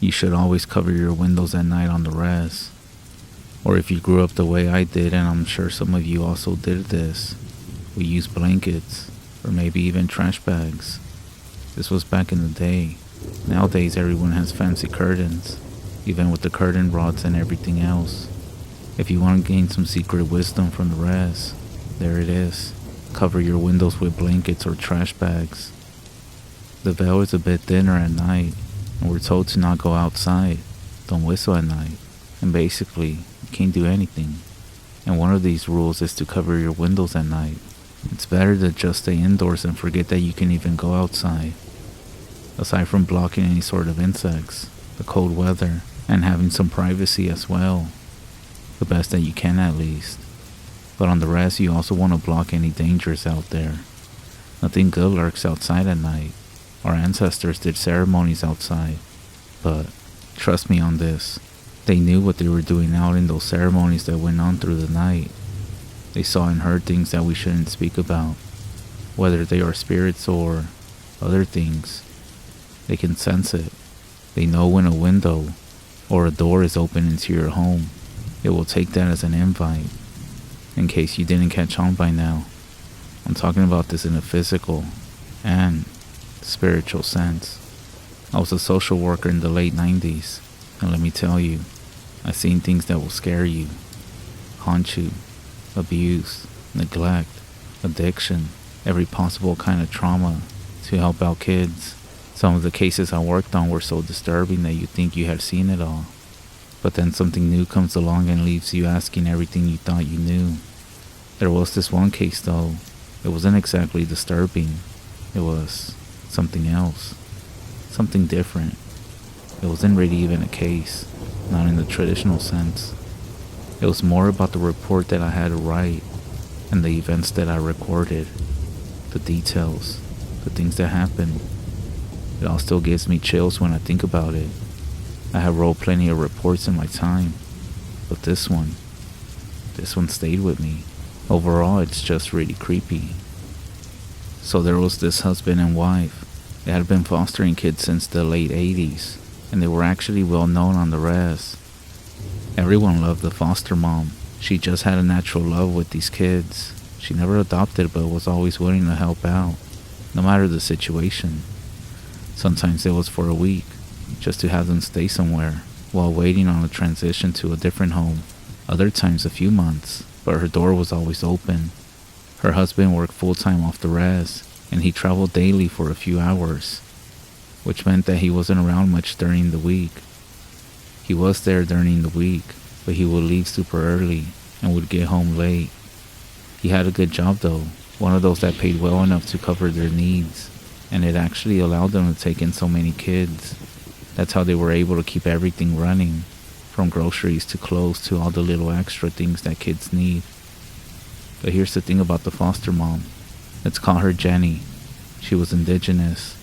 You should always cover your windows at night on the REZ. Or if you grew up the way I did, and I'm sure some of you also did this, we used blankets, or maybe even trash bags. This was back in the day. Nowadays everyone has fancy curtains, even with the curtain rods and everything else. If you want to gain some secret wisdom from the REZ, there it is. Cover your windows with blankets or trash bags. The veil is a bit thinner at night, and we're told to not go outside, don't whistle at night, and basically, you can't do anything. And one of these rules is to cover your windows at night. It's better to just stay indoors and forget that you can even go outside. Aside from blocking any sort of insects, the cold weather, and having some privacy as well. The best that you can at least. But on the REZ, you also want to block any dangers out there. Nothing good lurks outside at night. Our ancestors did ceremonies outside, but trust me on this, they knew what they were doing out in those ceremonies that went on through the night. They saw and heard things that we shouldn't speak about, whether they are spirits or other things. They can sense it. They know when a window or a door is open into your home. It will take that as an invite. In case you didn't catch on by now, I'm talking about this in a physical and spiritual sense. I was a social worker in the late 90s, and let me tell you, I've seen things that will scare you, haunt you, abuse, neglect, addiction, every possible kind of trauma to help out kids. Some of the cases I worked on were so disturbing that you think you had seen it all, but then something new comes along and leaves you asking everything you thought you knew. There was this one case though, it wasn't exactly disturbing, it was something else, something different. It wasn't really even a case, not in the traditional sense. It was more about the report that I had to write and the events that I recorded, the details, the things that happened. It all still gives me chills when I think about it. I have wrote plenty of reports in my time, but this one stayed with me. Overall, it's just really creepy. So there was this husband and wife. They had been fostering kids since the late 80s, and they were actually well known on the REZ. Everyone loved the foster mom. She just had a natural love with these kids. She never adopted but was always willing to help out, no matter the situation. Sometimes it was for a week, just to have them stay somewhere, while waiting on a transition to a different home. Other times a few months, but her door was always open. Her husband worked full-time off the REZ, and he traveled daily for a few hours, which meant that he wasn't around much during the week. He was there during the week, but he would leave super early and would get home late. He had a good job though, one of those that paid well enough to cover their needs, and it actually allowed them to take in so many kids. That's how they were able to keep everything running, from groceries to clothes to all the little extra things that kids need. But here's the thing about the foster mom. Let's call her Jenny. She was indigenous,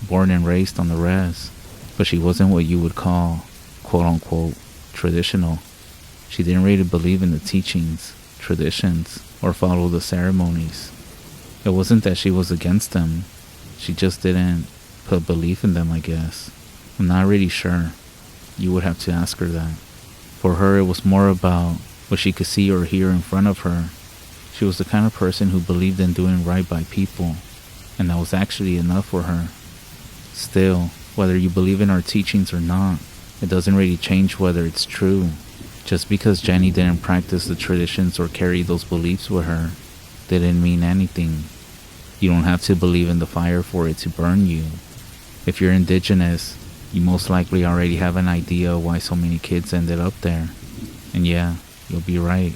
born and raised on the REZ, but she wasn't what you would call, quote-unquote, traditional. She didn't really believe in the teachings, traditions, or follow the ceremonies. It wasn't that she was against them. She just didn't put belief in them, I guess. I'm not really sure. You would have to ask her that. For her, it was more about what she could see or hear in front of her. She was the kind of person who believed in doing right by people, and that was actually enough for her. Still, whether you believe in our teachings or not, it doesn't really change whether it's true. Just because Jenny didn't practice the traditions or carry those beliefs with her, didn't mean anything. You don't have to believe in the fire for it to burn you. If you're indigenous, you most likely already have an idea why so many kids ended up there. And yeah, you'll be right.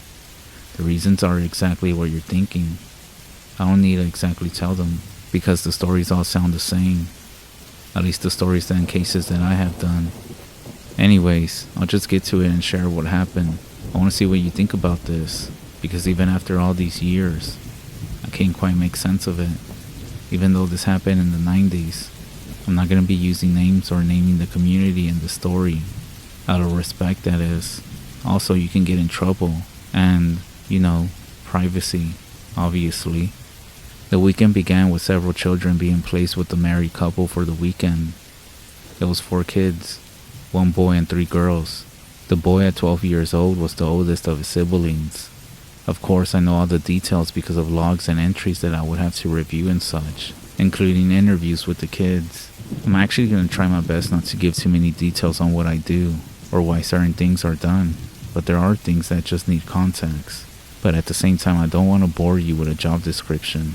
The reasons are exactly what you're thinking. I don't need to exactly tell them, because the stories all sound the same. At least the stories and cases that I have done. Anyways, I'll just get to it and share what happened. I want to see what you think about this, because even after all these years, I can't quite make sense of it. Even though this happened in the 90s, I'm not going to be using names or naming the community in the story. Out of respect, that is. Also, you can get in trouble. And, privacy, obviously. The weekend began with several children being placed with the married couple for the weekend. It was 4 kids. 1 boy and 3 girls. The boy at 12 years old was the oldest of his siblings. Of course, I know all the details because of logs and entries that I would have to review and such, including interviews with the kids. I'm actually going to try my best not to give too many details on what I do, or why certain things are done, but there are things that just need context. But at the same time, I don't want to bore you with a job description.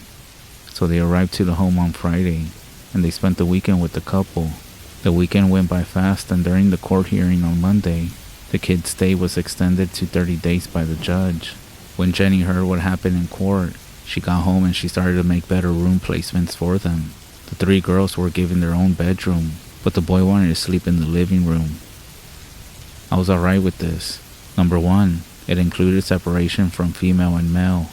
So they arrived to the home on Friday, and they spent the weekend with the couple. The weekend went by fast, and during the court hearing on Monday, the kids' stay was extended to 30 days by the judge. When Jenny heard what happened in court, she got home and she started to make better room placements for them. The 3 girls were given their own bedroom, but the boy wanted to sleep in the living room. I was alright with this. Number 1, it included separation from female and male.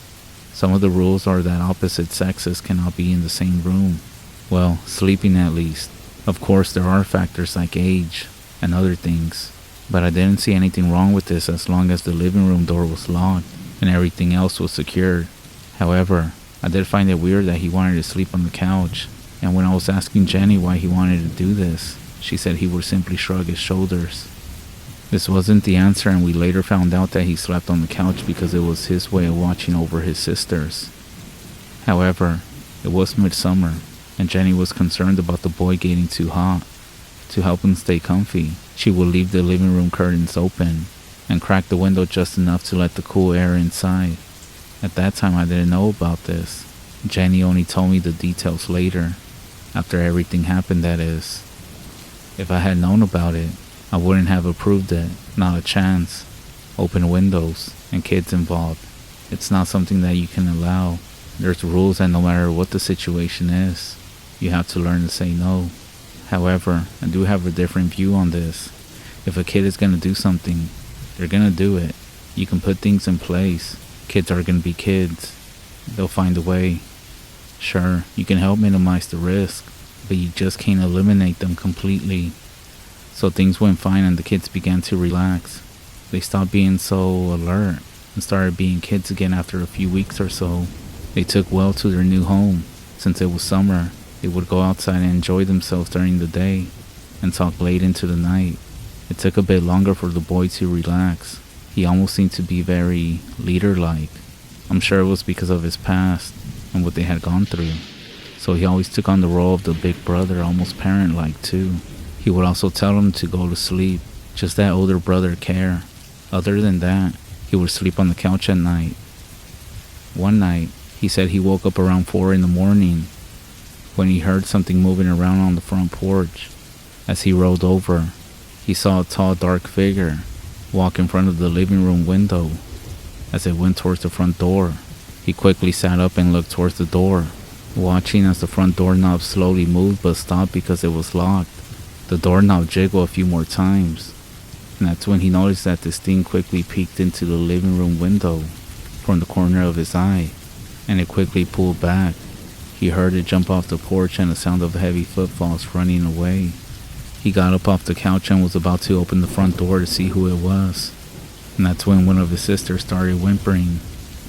Some of the rules are that opposite sexes cannot be in the same room. Well, sleeping at least. Of course, there are factors like age and other things, but I didn't see anything wrong with this as long as the living room door was locked and everything else was secured. However, I did find it weird that he wanted to sleep on the couch, and when I was asking Jenny why he wanted to do this, she said he would simply shrug his shoulders. This wasn't the answer, and we later found out that he slept on the couch because it was his way of watching over his sisters. However, it was midsummer, and Jenny was concerned about the boy getting too hot. To help him stay comfy, she would leave the living room curtains open and crack the window just enough to let the cool air inside. At that time, I didn't know about this. Jenny only told me the details later, after everything happened, that is. If I had known about it, I wouldn't have approved it, not a chance. Open windows and kids involved. It's not something that you can allow. There's rules, and no matter what the situation is, you have to learn to say no. However, I do have a different view on this. If a kid is going to do something, they're going to do it. You can put things in place. Kids are going to be kids. They'll find a way. Sure, you can help minimize the risk, but you just can't eliminate them completely. So things went fine and the kids began to relax. They stopped being so alert and started being kids again after a few weeks or so. They took well to their new home. Since it was summer, they would go outside and enjoy themselves during the day and talk late into the night. It took a bit longer for the boy to relax. He almost seemed to be very leader-like. I'm sure it was because of his past and what they had gone through. So he always took on the role of the big brother, almost parent-like too. He would also tell him to go to sleep, just that older brother care. Other than that, he would sleep on the couch at night. One night, he said he woke up around 4 in the morning when he heard something moving around on the front porch. As he rolled over, he saw a tall, dark figure walk in front of the living room window. As it went towards the front door, he quickly sat up and looked towards the door, watching as the front doorknob slowly moved but stopped because it was locked. The doorknob jiggled a few more times, and that's when he noticed that this thing quickly peeked into the living room window from the corner of his eye, and it quickly pulled back. He heard it jump off the porch and the sound of heavy footfalls running away. He got up off the couch and was about to open the front door to see who it was, and that's when one of his sisters started whimpering.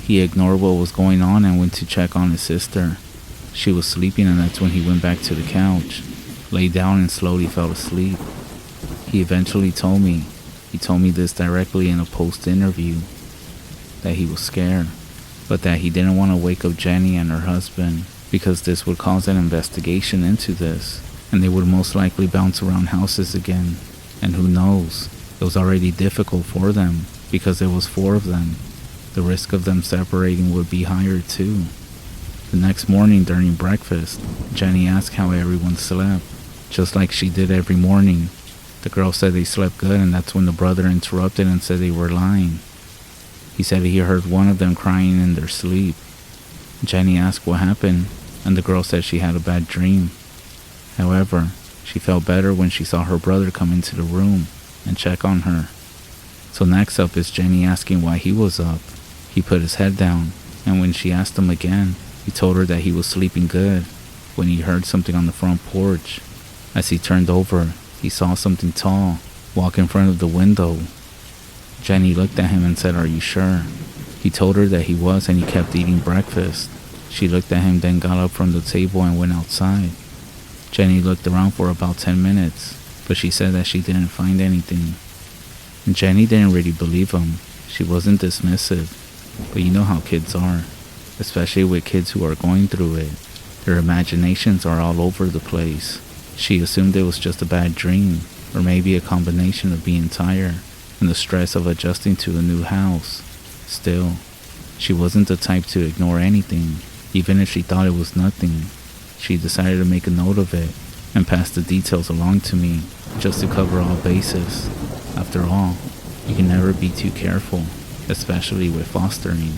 He ignored what was going on and went to check on his sister. She was sleeping, and that's when he went back to the couch, lay down and slowly fell asleep. He eventually told me this directly in a post-interview, that he was scared, but that he didn't want to wake up Jenny and her husband because this would cause an investigation into this, and they would most likely bounce around houses again. And who knows, it was already difficult for them because there was 4 of them. The risk of them separating would be higher too. The next morning during breakfast, Jenny asked how everyone slept, just like she did every morning. The girls said they slept good, and that's when the brother interrupted and said they were lying. He said he heard one of them crying in their sleep. Jenny asked what happened, and the girl said she had a bad dream. However, she felt better when she saw her brother come into the room and check on her. So next up is Jenny asking why he was up. He put his head down, and when she asked him again, he told her that he was sleeping good when he heard something on the front porch. As he turned over, he saw something tall walk in front of the window. Jenny looked at him and said, "Are you sure?" He told her that he was, and he kept eating breakfast. She looked at him, then got up from the table and went outside. Jenny looked around for about 10 minutes, but she said that she didn't find anything. And Jenny didn't really believe him. She wasn't dismissive, but you know how kids are, especially with kids who are going through it. Their imaginations are all over the place. She assumed it was just a bad dream, or maybe a combination of being tired and the stress of adjusting to a new house. Still, she wasn't the type to ignore anything, even if she thought it was nothing. She decided to make a note of it and pass the details along to me, just to cover all bases. After all, you can never be too careful, especially with fostering.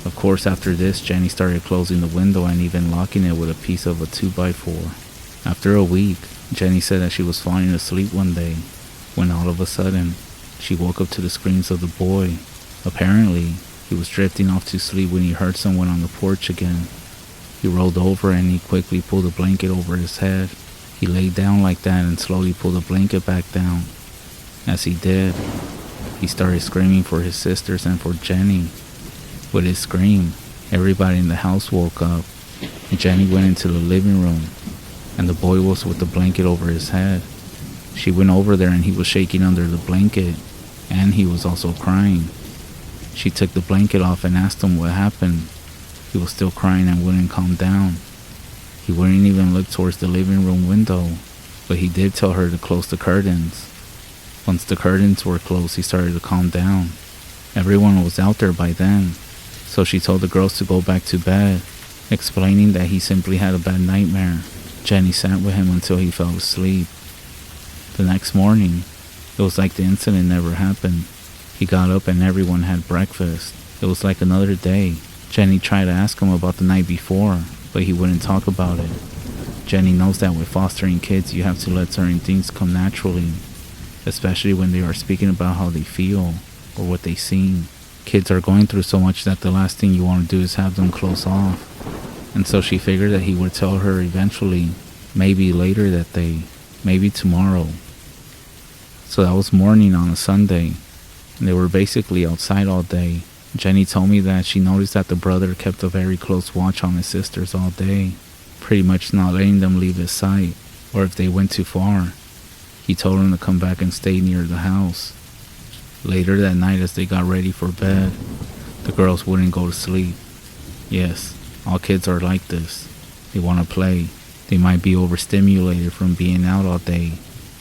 Of course, after this, Jenny started closing the window and even locking it with a piece of a 2x4. After a week, Jenny said that she was falling asleep one day, when all of a sudden, she woke up to the screams of the boy. Apparently, he was drifting off to sleep when he heard someone on the porch again. He rolled over and he quickly pulled a blanket over his head. He laid down like that and slowly pulled the blanket back down. As he did, he started screaming for his sisters and for Jenny. With his scream, everybody in the house woke up, and Jenny went into the living room, and the boy was with the blanket over his head. She went over there and he was shaking under the blanket, and he was also crying. She took the blanket off and asked him what happened. He was still crying and wouldn't calm down. He wouldn't even look towards the living room window, but he did tell her to close the curtains. Once the curtains were closed, he started to calm down. Everyone was out there by then, so she told the girls to go back to bed, explaining that he simply had a bad nightmare. Jenny sat with him until he fell asleep. The next morning, it was like the incident never happened. He got up and everyone had breakfast. It was like another day. Jenny tried to ask him about the night before, but he wouldn't talk about it. Jenny knows that with fostering kids, you have to let certain things come naturally, especially when they are speaking about how they feel or what they seen. Kids are going through so much that the last thing you want to do is have them close off. And so she figured that he would tell her eventually, maybe later that day, maybe tomorrow. So that was morning on a Sunday, and they were basically outside all day. Jenny told me that she noticed that the brother kept a very close watch on his sisters all day, pretty much not letting them leave his sight, or if they went too far, he told them to come back and stay near the house. Later that night, as they got ready for bed, the girls wouldn't go to sleep. Yes, all kids are like this. They want to play. They might be overstimulated from being out all day.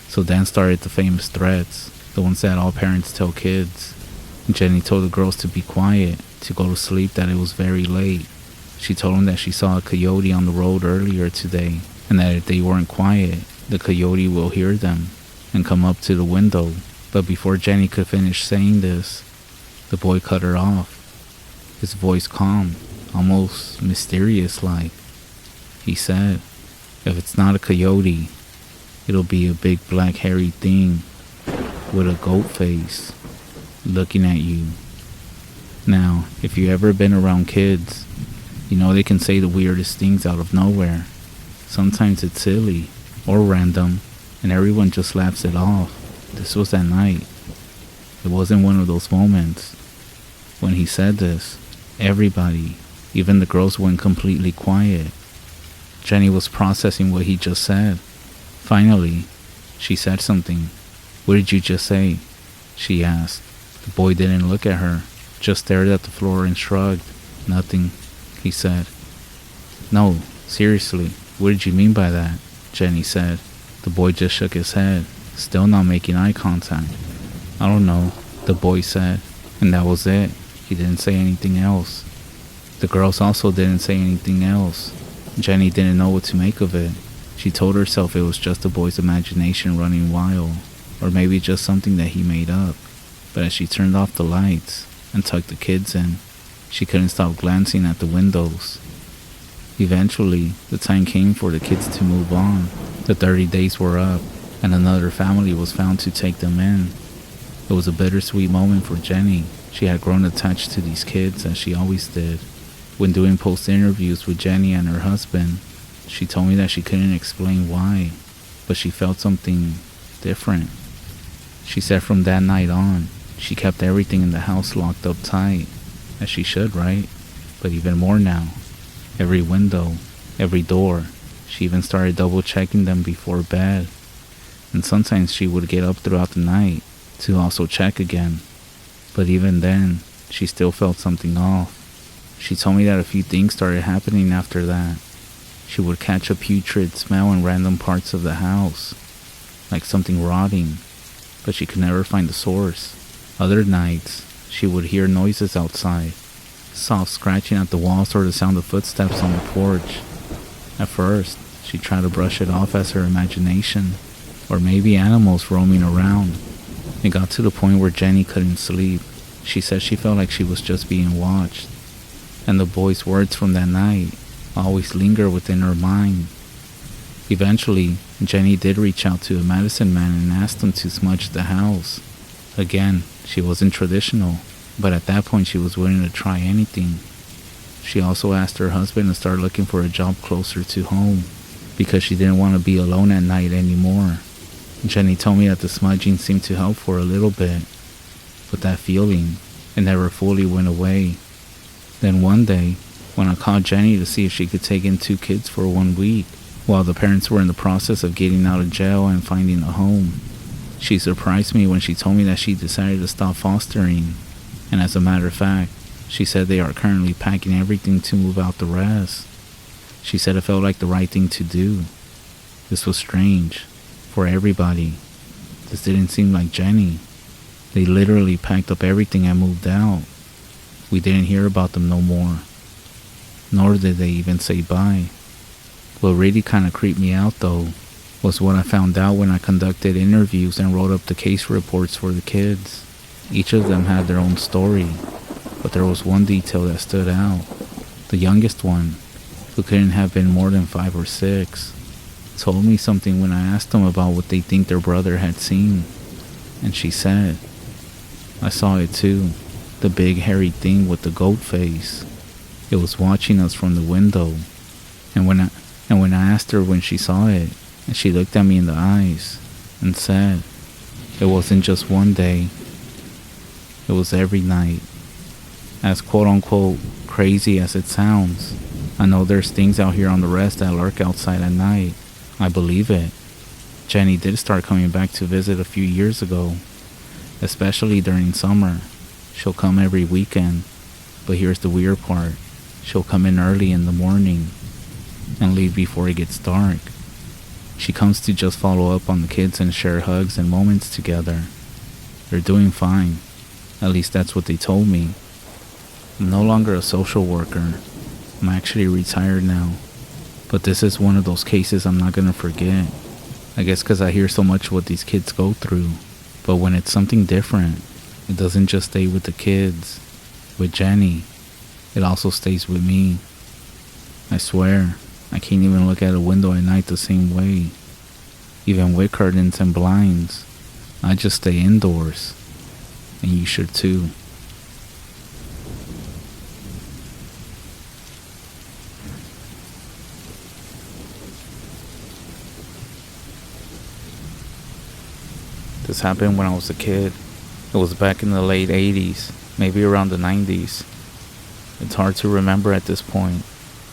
So then started the famous threats, the ones that all parents tell kids. Jenny told the girls to be quiet, to go to sleep, that it was very late. She told them that she saw a coyote on the road earlier today, and that if they weren't quiet, the coyote will hear them and come up to the window. But before Jenny could finish saying this, the boy cut her off. His voice calm, almost mysterious-like. He said, "If it's not a coyote, it'll be a big black hairy thing with a goat face looking at you." Now, if you've ever been around kids, you know they can say the weirdest things out of nowhere. Sometimes it's silly or random, and everyone just laughs it off. This was at night. It wasn't one of those moments. When he said this, everybody, even the girls, went completely quiet. Jenny was processing what he just said. Finally, she said something. "What did you just say?" she asked. The boy didn't look at her, just stared at the floor and shrugged. "Nothing," he said. "No, seriously, what did you mean by that?" Jenny said. The boy just shook his head, still not making eye contact. "I don't know," the boy said, and that was it. He didn't say anything else. The girls also didn't say anything else. Jenny didn't know what to make of it. She told herself it was just the boy's imagination running wild, or maybe just something that he made up. But as she turned off the lights and tucked the kids in, she couldn't stop glancing at the windows. Eventually, the time came for the kids to move on. The 30 days were up, and another family was found to take them in. It was a bittersweet moment for Jenny. She had grown attached to these kids, as she always did. When doing post-interviews with Jenny and her husband, she told me that she couldn't explain why, but she felt something different. She said from that night on, she kept everything in the house locked up tight, as she should, right? But even more now. Every window, every door. She even started double-checking them before bed. and sometimes she would get up throughout the night to also check again. But even then, she still felt something off. She told me that a few things started happening after that. She would catch a putrid smell in random parts of the house, like something rotting, but she could never find the source. Other nights, she would hear noises outside, soft scratching at the walls or the sound of footsteps on the porch. At first, she tried to brush it off as her imagination, or maybe animals roaming around. It got to the point where Jenny couldn't sleep. She said she felt like she was just being watched, and the boy's words from that night always linger within her mind. Eventually, Jenny did reach out to a medicine man and asked him to smudge the house. Again, she wasn't traditional, but at that point she was willing to try anything. She also asked her husband to start looking for a job closer to home, because she didn't want to be alone at night anymore. Jenny told me that the smudging seemed to help for a little bit, but that feeling, it never fully went away. Then one day, when I called Jenny to see if she could take in 2 kids for 1 week, while the parents were in the process of getting out of jail and finding a home, she surprised me when she told me that she decided to stop fostering, and as a matter of fact, she said they are currently packing everything to move out the REZ. She said it felt like the right thing to do. This was strange, for everybody. This didn't seem like Jenny. They literally packed up everything and moved out. We didn't hear about them no more, nor did they even say bye. What really kind of creeped me out though, was what I found out when I conducted interviews and wrote up the case reports for the kids. Each of them had their own story, but there was one detail that stood out. The youngest one, who couldn't have been more than 5 or 6, told me something when I asked them about what they think their brother had seen, and she said, "I saw it too, the big hairy thing with the goat face. It was watching us from the window." And when I asked her when she saw it, and she looked at me in the eyes and said, "It wasn't just one day, it was every night." As quote-unquote crazy as it sounds, I know there's things out here on the REZ that lurk outside at night. I believe it. Jenny did start coming back to visit a few years ago, especially during summer. She'll come every weekend, but here's the weird part. She'll come in early in the morning and leave before it gets dark. She comes to just follow up on the kids and share hugs and moments together. They're doing fine. At least that's what they told me. I'm no longer a social worker. I'm actually retired now. But this is one of those cases I'm not gonna forget. I guess because I hear so much what these kids go through. But when it's something different, it doesn't just stay with the kids. With Jenny, it also stays with me. I swear, I can't even look at a window at night the same way. Even with curtains and blinds, I just stay indoors. And you should too. This happened when I was a kid. It was back in the late 80s, maybe around the 90s. It's hard to remember at this point,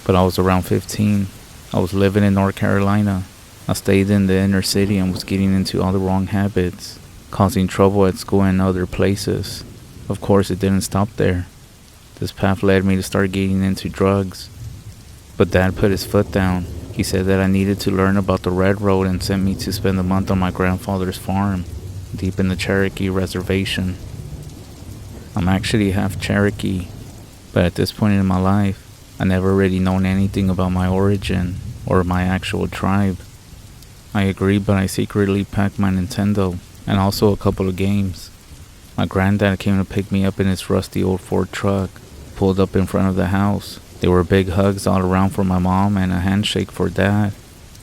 but I was around 15. I was living in North Carolina. I stayed in the inner city and was getting into all the wrong habits, causing trouble at school and other places. Of course, it didn't stop there. This path led me to start getting into drugs. But Dad put his foot down. He said that I needed to learn about the Red Road and sent me to spend a month on my grandfather's farm, deep in the Cherokee reservation. I'm actually half Cherokee, but at this point in my life, I never really known anything about my origin or my actual tribe. I agreed, but I secretly packed my Nintendo and also a couple of games. My granddad came to pick me up in his rusty old Ford truck, pulled up in front of the house. There were big hugs all around for my mom and a handshake for Dad.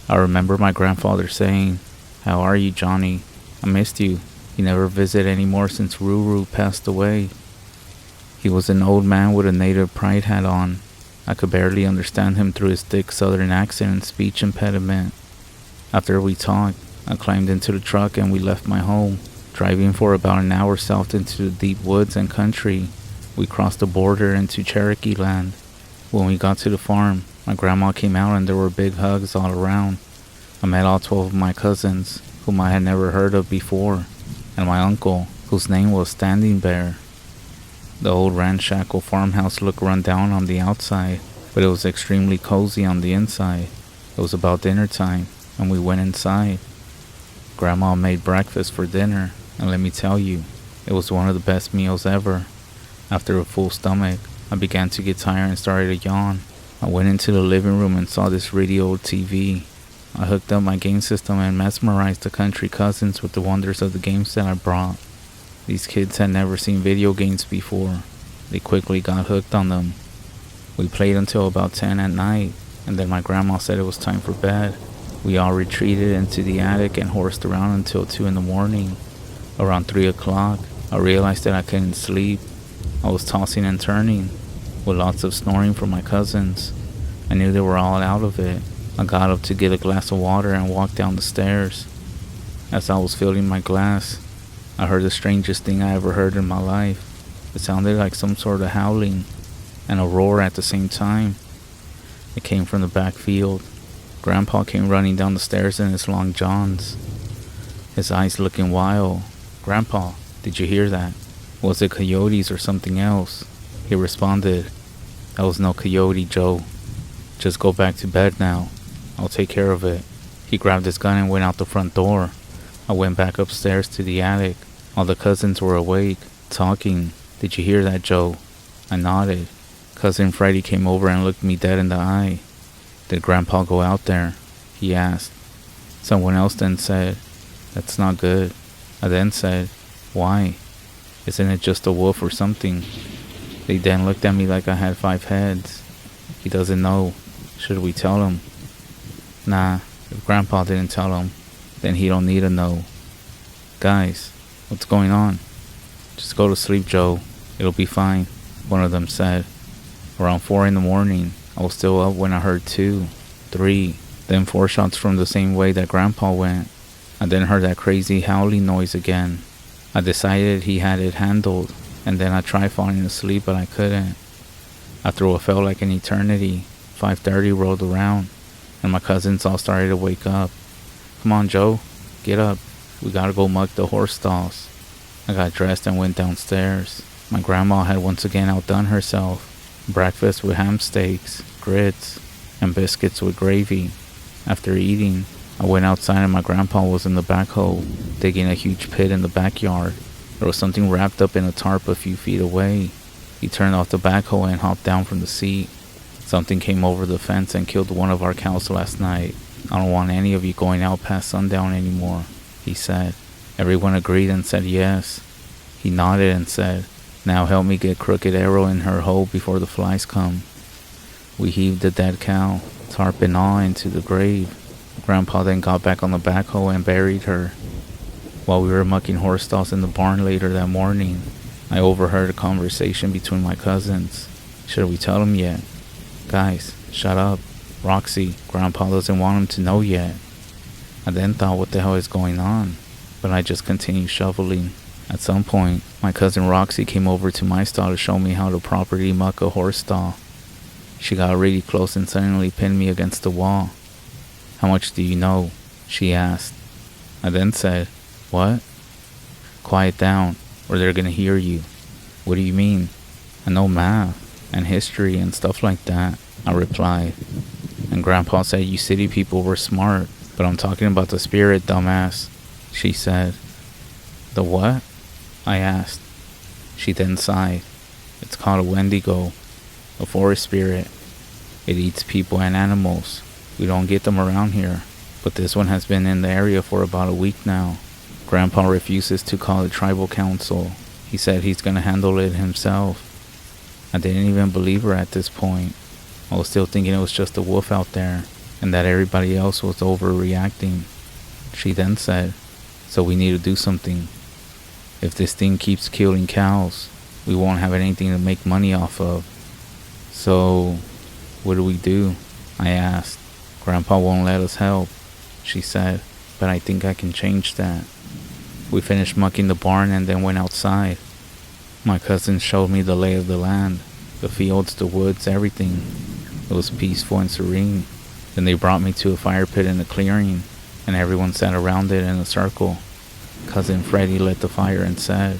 I remember my grandfather saying, "How are you, Johnny? I missed you. You never visit anymore since Ruru passed away." He was an old man with a native pride hat on. I could barely understand him through his thick southern accent and speech impediment. After we talked, I climbed into the truck and we left my home, driving for about an hour south into the deep woods and country. We crossed the border into Cherokee land. When we got to the farm, my grandma came out and there were big hugs all around. I met all 12 of my cousins, whom I had never heard of before, and my uncle, whose name was Standing Bear. The old ramshackle farmhouse looked run down on the outside, but it was extremely cozy on the inside. It was about dinner time, and we went inside. Grandma made breakfast for dinner, and let me tell you, it was one of the best meals ever. After a full stomach, I began to get tired and started to yawn. I went into the living room and saw this really old TV. I hooked up my game system and mesmerized the country cousins with the wonders of the games that I brought. These kids had never seen video games before. They quickly got hooked on them. We played until about 10 at night, and then my grandma said it was time for bed. We all retreated into the attic and horsed around until 2 in the morning. Around 3 o'clock, I realized that I couldn't sleep. I was tossing and turning, with lots of snoring from my cousins. I knew they were all out of it. I got up to get a glass of water and walked down the stairs. As I was filling my glass, I heard the strangest thing I ever heard in my life. It sounded like some sort of howling and a roar at the same time. It came from the back field. Grandpa came running down the stairs in his long johns, his eyes looking wild. "Grandpa, did you hear that? Was it coyotes or something else?" He responded, "That was no coyote, Joe. Just go back to bed now. I'll take care of it." He grabbed his gun and went out the front door. I went back upstairs to the attic. All the cousins were awake, talking. "Did you hear that, Joe?" I nodded. Cousin Freddie came over and looked me dead in the eye. "Did Grandpa go out there?" he asked. Someone else then said, "That's not good." I then said, "Why? Isn't it just a wolf or something?" They then looked at me like I had 5 heads. "He doesn't know. Should we tell him?" "Nah, if Grandpa didn't tell him, then he don't need to know." "Guys, what's going on?" "Just go to sleep, Joe. It'll be fine," one of them said. Around 4 in the morning, I was still up when I heard 2, 3, then 4 shots from the same way that Grandpa went. I then heard that crazy howling noise again. I decided he had it handled, and then I tried falling asleep, but I couldn't. After what felt like an eternity, 5:30 rolled around, and my cousins all started to wake up. "Come on, Joe, get up. We gotta go muck the horse stalls." I got dressed and went downstairs. My grandma had once again outdone herself. Breakfast with ham steaks, grits, and biscuits with gravy. After eating, I went outside and my grandpa was in the backhoe, digging a huge pit in the backyard. There was something wrapped up in a tarp a few feet away. He turned off the backhoe and hopped down from the seat. "Something came over the fence and killed one of our cows last night. I don't want any of you going out past sundown anymore," he said. Everyone agreed and said yes. He nodded and said, "Now help me get Crooked Arrow in her hole before the flies come." We heaved the dead cow, tarp and all, into the grave. Grandpa then got back on the backhoe and buried her. While we were mucking horse stalls in the barn later that morning, I overheard a conversation between my cousins. "Should we tell him yet?" "Guys, shut up. Roxy, Grandpa doesn't want him to know yet." I then thought, what the hell is going on? But I just continued shoveling. At some point, my cousin Roxy came over to my stall to show me how to properly muck a horse stall. She got really close and suddenly pinned me against the wall. "How much do you know?" she asked. I then said, "What?" "Quiet down, or they're gonna hear you." "What do you mean?" "I know math and history and stuff like that," I replied. And Grandpa said you city people were smart, but I'm talking about the spirit, dumbass, she said. "The what?" I asked. She then sighed. "It's called a Wendigo, a forest spirit. It eats people and animals. We don't get them around here, but this one has been in the area for about a week now. Grandpa refuses to call the tribal council. He said he's gonna handle it himself." I didn't even believe her at this point. I was still thinking it was just a wolf out there, and that everybody else was overreacting. She then said, "So we need to do something. If this thing keeps killing cows, we won't have anything to make money off of." "So, what do we do?" I asked. "Grandpa won't let us help," she said, "but I think I can change that." We finished mucking the barn and then went outside. My cousins showed me the lay of the land, the fields, the woods, everything. It was peaceful and serene. Then they brought me to a fire pit in a clearing. and everyone sat around it in a circle. Cousin Freddie lit the fire and said,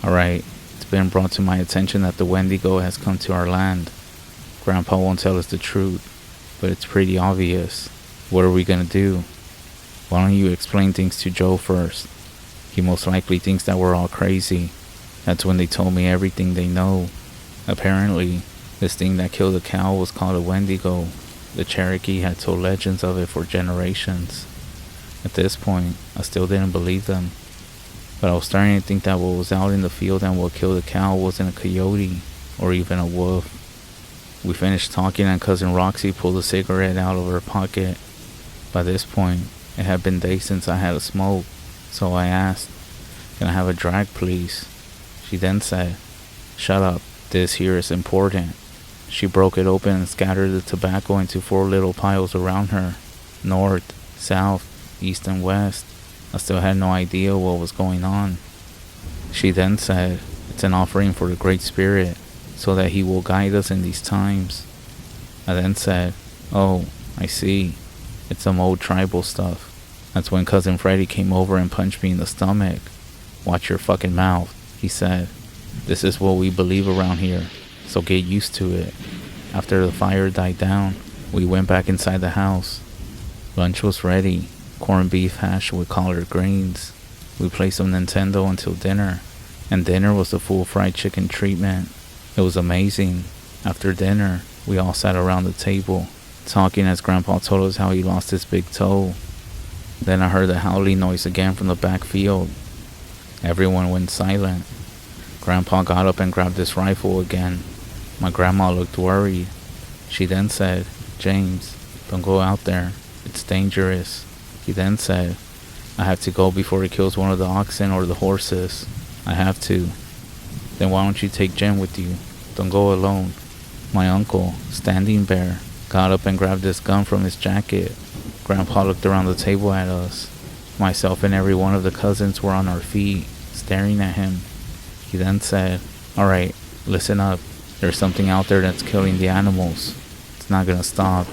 "Alright, it's been brought to my attention that the Wendigo has come to our land. Grandpa won't tell us the truth, but it's pretty obvious. What are we gonna do? Why don't you explain things to Joe first? He most likely thinks that we're all crazy." That's when they told me everything they know. Apparently, this thing that killed the cow was called a Wendigo. The Cherokee had told legends of it for generations. At this point, I still didn't believe them, but I was starting to think that what was out in the field and what killed the cow wasn't a coyote or even a wolf. We finished talking and Cousin Roxy pulled a cigarette out of her pocket. By this point, it had been days since I had a smoke, so I asked, "Can I have a drag, please?" She then said, "Shut up, this here is important." She broke it open and scattered the tobacco into 4 little piles around her, north, south, east, and west. I still had no idea what was going on. She then said, "It's an offering for the Great Spirit, so that he will guide us in these times." I then said, "Oh, I see. It's some old tribal stuff." That's when Cousin Freddie came over and punched me in the stomach. "Watch your fucking mouth," he said. "This is what we believe around here, so get used to it." After the fire died down, we went back inside the house. Lunch was ready, corned beef hash with collard greens. We played some Nintendo until dinner, and dinner was the full fried chicken treatment. It was amazing. After dinner, we all sat around the table, talking as Grandpa told us how he lost his big toe. Then I heard the howling noise again from the back field. Everyone went silent. Grandpa got up and grabbed his rifle again. My grandma looked worried. She then said, "James, don't go out there. It's dangerous." He then said, "I have to go before he kills one of the oxen or the horses. I have to." "Then why don't you take Jen with you? Don't go alone." My uncle, Standing Bear, got up and grabbed his gun from his jacket. Grandpa looked around the table at us. Myself and every one of the cousins were on our feet, staring at him. He then said, "Alright, listen up. There's something out there that's killing the animals. It's not gonna stop.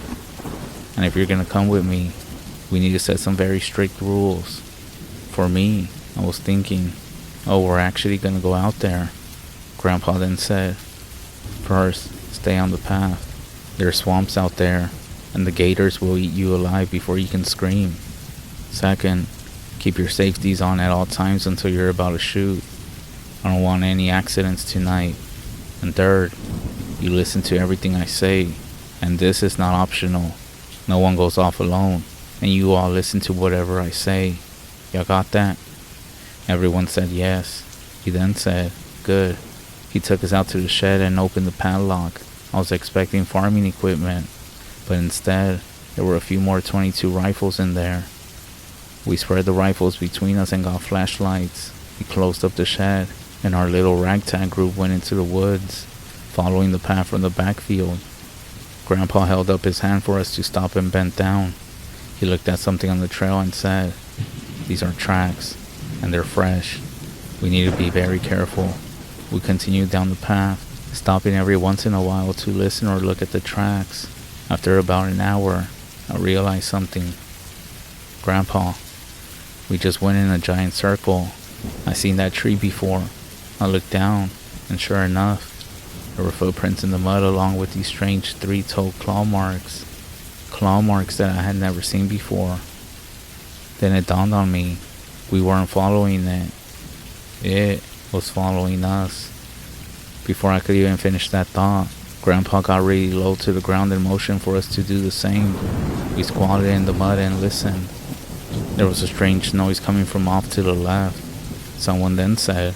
And if you're gonna come with me, we need to set some very strict rules." For me, I was thinking, oh, we're actually gonna go out there. Grandpa then said, "First, stay on the path. There are swamps out there, and the gators will eat you alive before you can scream. Second, keep your safeties on at all times until you're about to shoot. I don't want any accidents tonight. And third, you listen to everything I say, and this is not optional. No one goes off alone, and you all listen to whatever I say. Y'all got that?" Everyone said yes. He then said, "Good." He took us out to the shed and opened the padlock. I was expecting farming equipment, but instead, there were a few more .22 rifles in there. We spread the rifles between us and got flashlights. We closed up the shed, and our little ragtag group went into the woods, following the path from the backfield. Grandpa held up his hand for us to stop and bent down. He looked at something on the trail and said, "These are tracks, and they're fresh. We need to be very careful." We continued down the path, stopping every once in a while to listen or look at the tracks. After about an hour, I realized something. "Grandpa, we just went in a giant circle. I seen that tree before." I looked down, and sure enough, there were footprints in the mud along with these strange 3-toed claw marks. Claw marks that I had never seen before. Then it dawned on me, we weren't following it. It was following us. Before I could even finish that thought, Grandpa got really low to the ground and motioned for us to do the same. We squatted in the mud and listened. There was a strange noise coming from off to the left. Someone then said,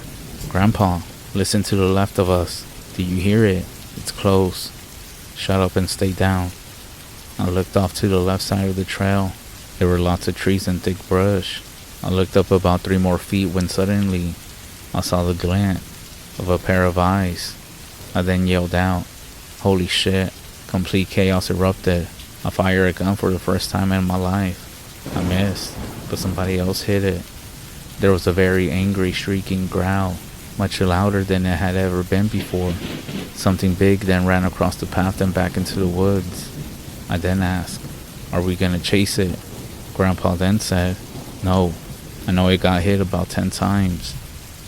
"Grandpa, listen to the left of us. Do you hear it? It's close. Shut up and stay down." I looked off to the left side of the trail. There were lots of trees and thick brush. I looked up about 3 more feet when suddenly I saw the glint of a pair of eyes. I then yelled out, "Holy shit." Complete chaos erupted. I fired a gun for the first time in my life. I missed, but somebody else hit it. There was a very angry, shrieking growl, much louder than it had ever been before. Something big then ran across the path and back into the woods. I then asked, "Are we gonna chase it?" Grandpa then said, "No, I know it got hit about 10 times.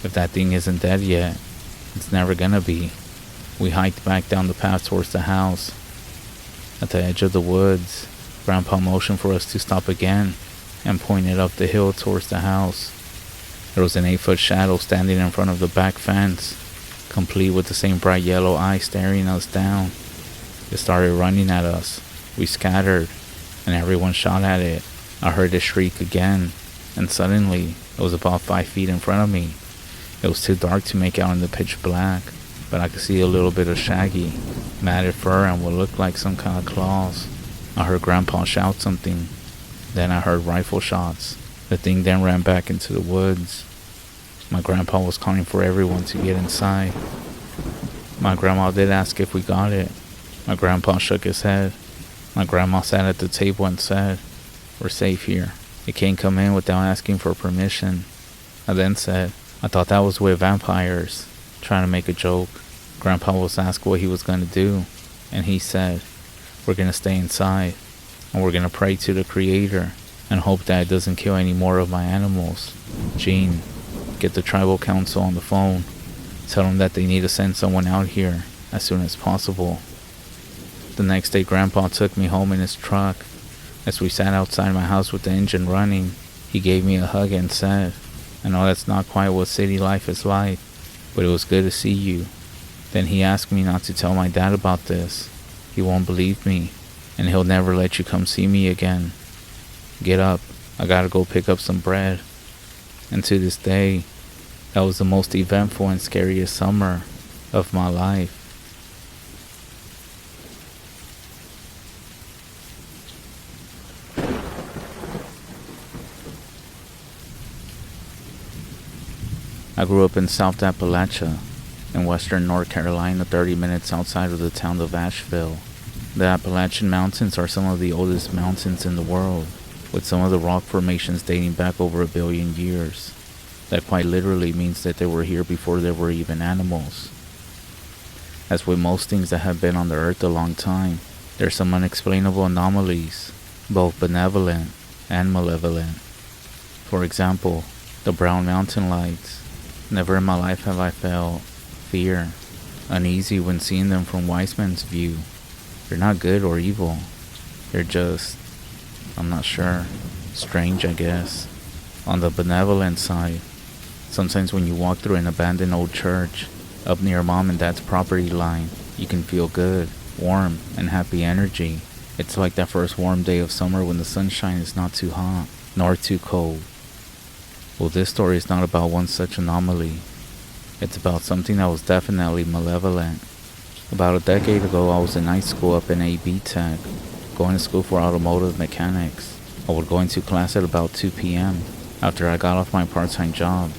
If that thing isn't dead yet, it's never gonna be." We hiked back down the path towards the house. At the edge of the woods, Grandpa motioned for us to stop again and pointed up the hill towards the house. There was an 8-foot shadow standing in front of the back fence, complete with the same bright yellow eye staring us down. It started running at us. We scattered, and everyone shot at it. I heard it shriek again, and suddenly, it was about 5 feet in front of me. It was too dark to make out in the pitch black, but I could see a little bit of shaggy, matted fur and what looked like some kind of claws. I heard Grandpa shout something. Then I heard rifle shots. The thing then ran back into the woods. My grandpa was calling for everyone to get inside. My grandma did ask if we got it. My grandpa shook his head. My grandma sat at the table and said, "We're safe here. You can't come in without asking for permission." I then said, "I thought that was with vampires," trying to make a joke. Grandpa was asked what he was going to do, and he said, "We're going to stay inside, and we're going to pray to the Creator and hope that it doesn't kill any more of my animals. Gene, get the tribal council on the phone. Tell them that they need to send someone out here as soon as possible." The next day, Grandpa took me home in his truck. As we sat outside my house with the engine running, he gave me a hug and said, "I know that's not quite what city life is like, but it was good to see you." Then he asked me not to tell my dad about this. He won't believe me, and he'll never let you come see me again. Get up, I gotta go pick up some bread. And to this day, that was the most eventful and scariest summer of my life. I grew up in South Appalachia, in western North Carolina, 30 minutes outside of the town of Asheville. The Appalachian Mountains are some of the oldest mountains in the world, with some of the rock formations dating back over 1 billion years. That quite literally means that they were here before there were even animals. As with most things that have been on the earth a long time, there are some unexplainable anomalies, both benevolent and malevolent. For example, the brown mountain lights. Never in my life have I felt fear, uneasy when seeing them from wise men's view. They're not good or evil. They're just, I'm not sure, strange, I guess. On the benevolent side, sometimes when you walk through an abandoned old church, up near mom and dad's property line, you can feel good, warm, and happy energy. It's like that first warm day of summer when the sunshine is not too hot, nor too cold. Well, this story is not about one such anomaly. It's about something that was definitely malevolent. About a decade ago, I was in night school up in AB Tech, going to school for automotive mechanics. I would go into class at about 2 p.m. After I got off my part-time job,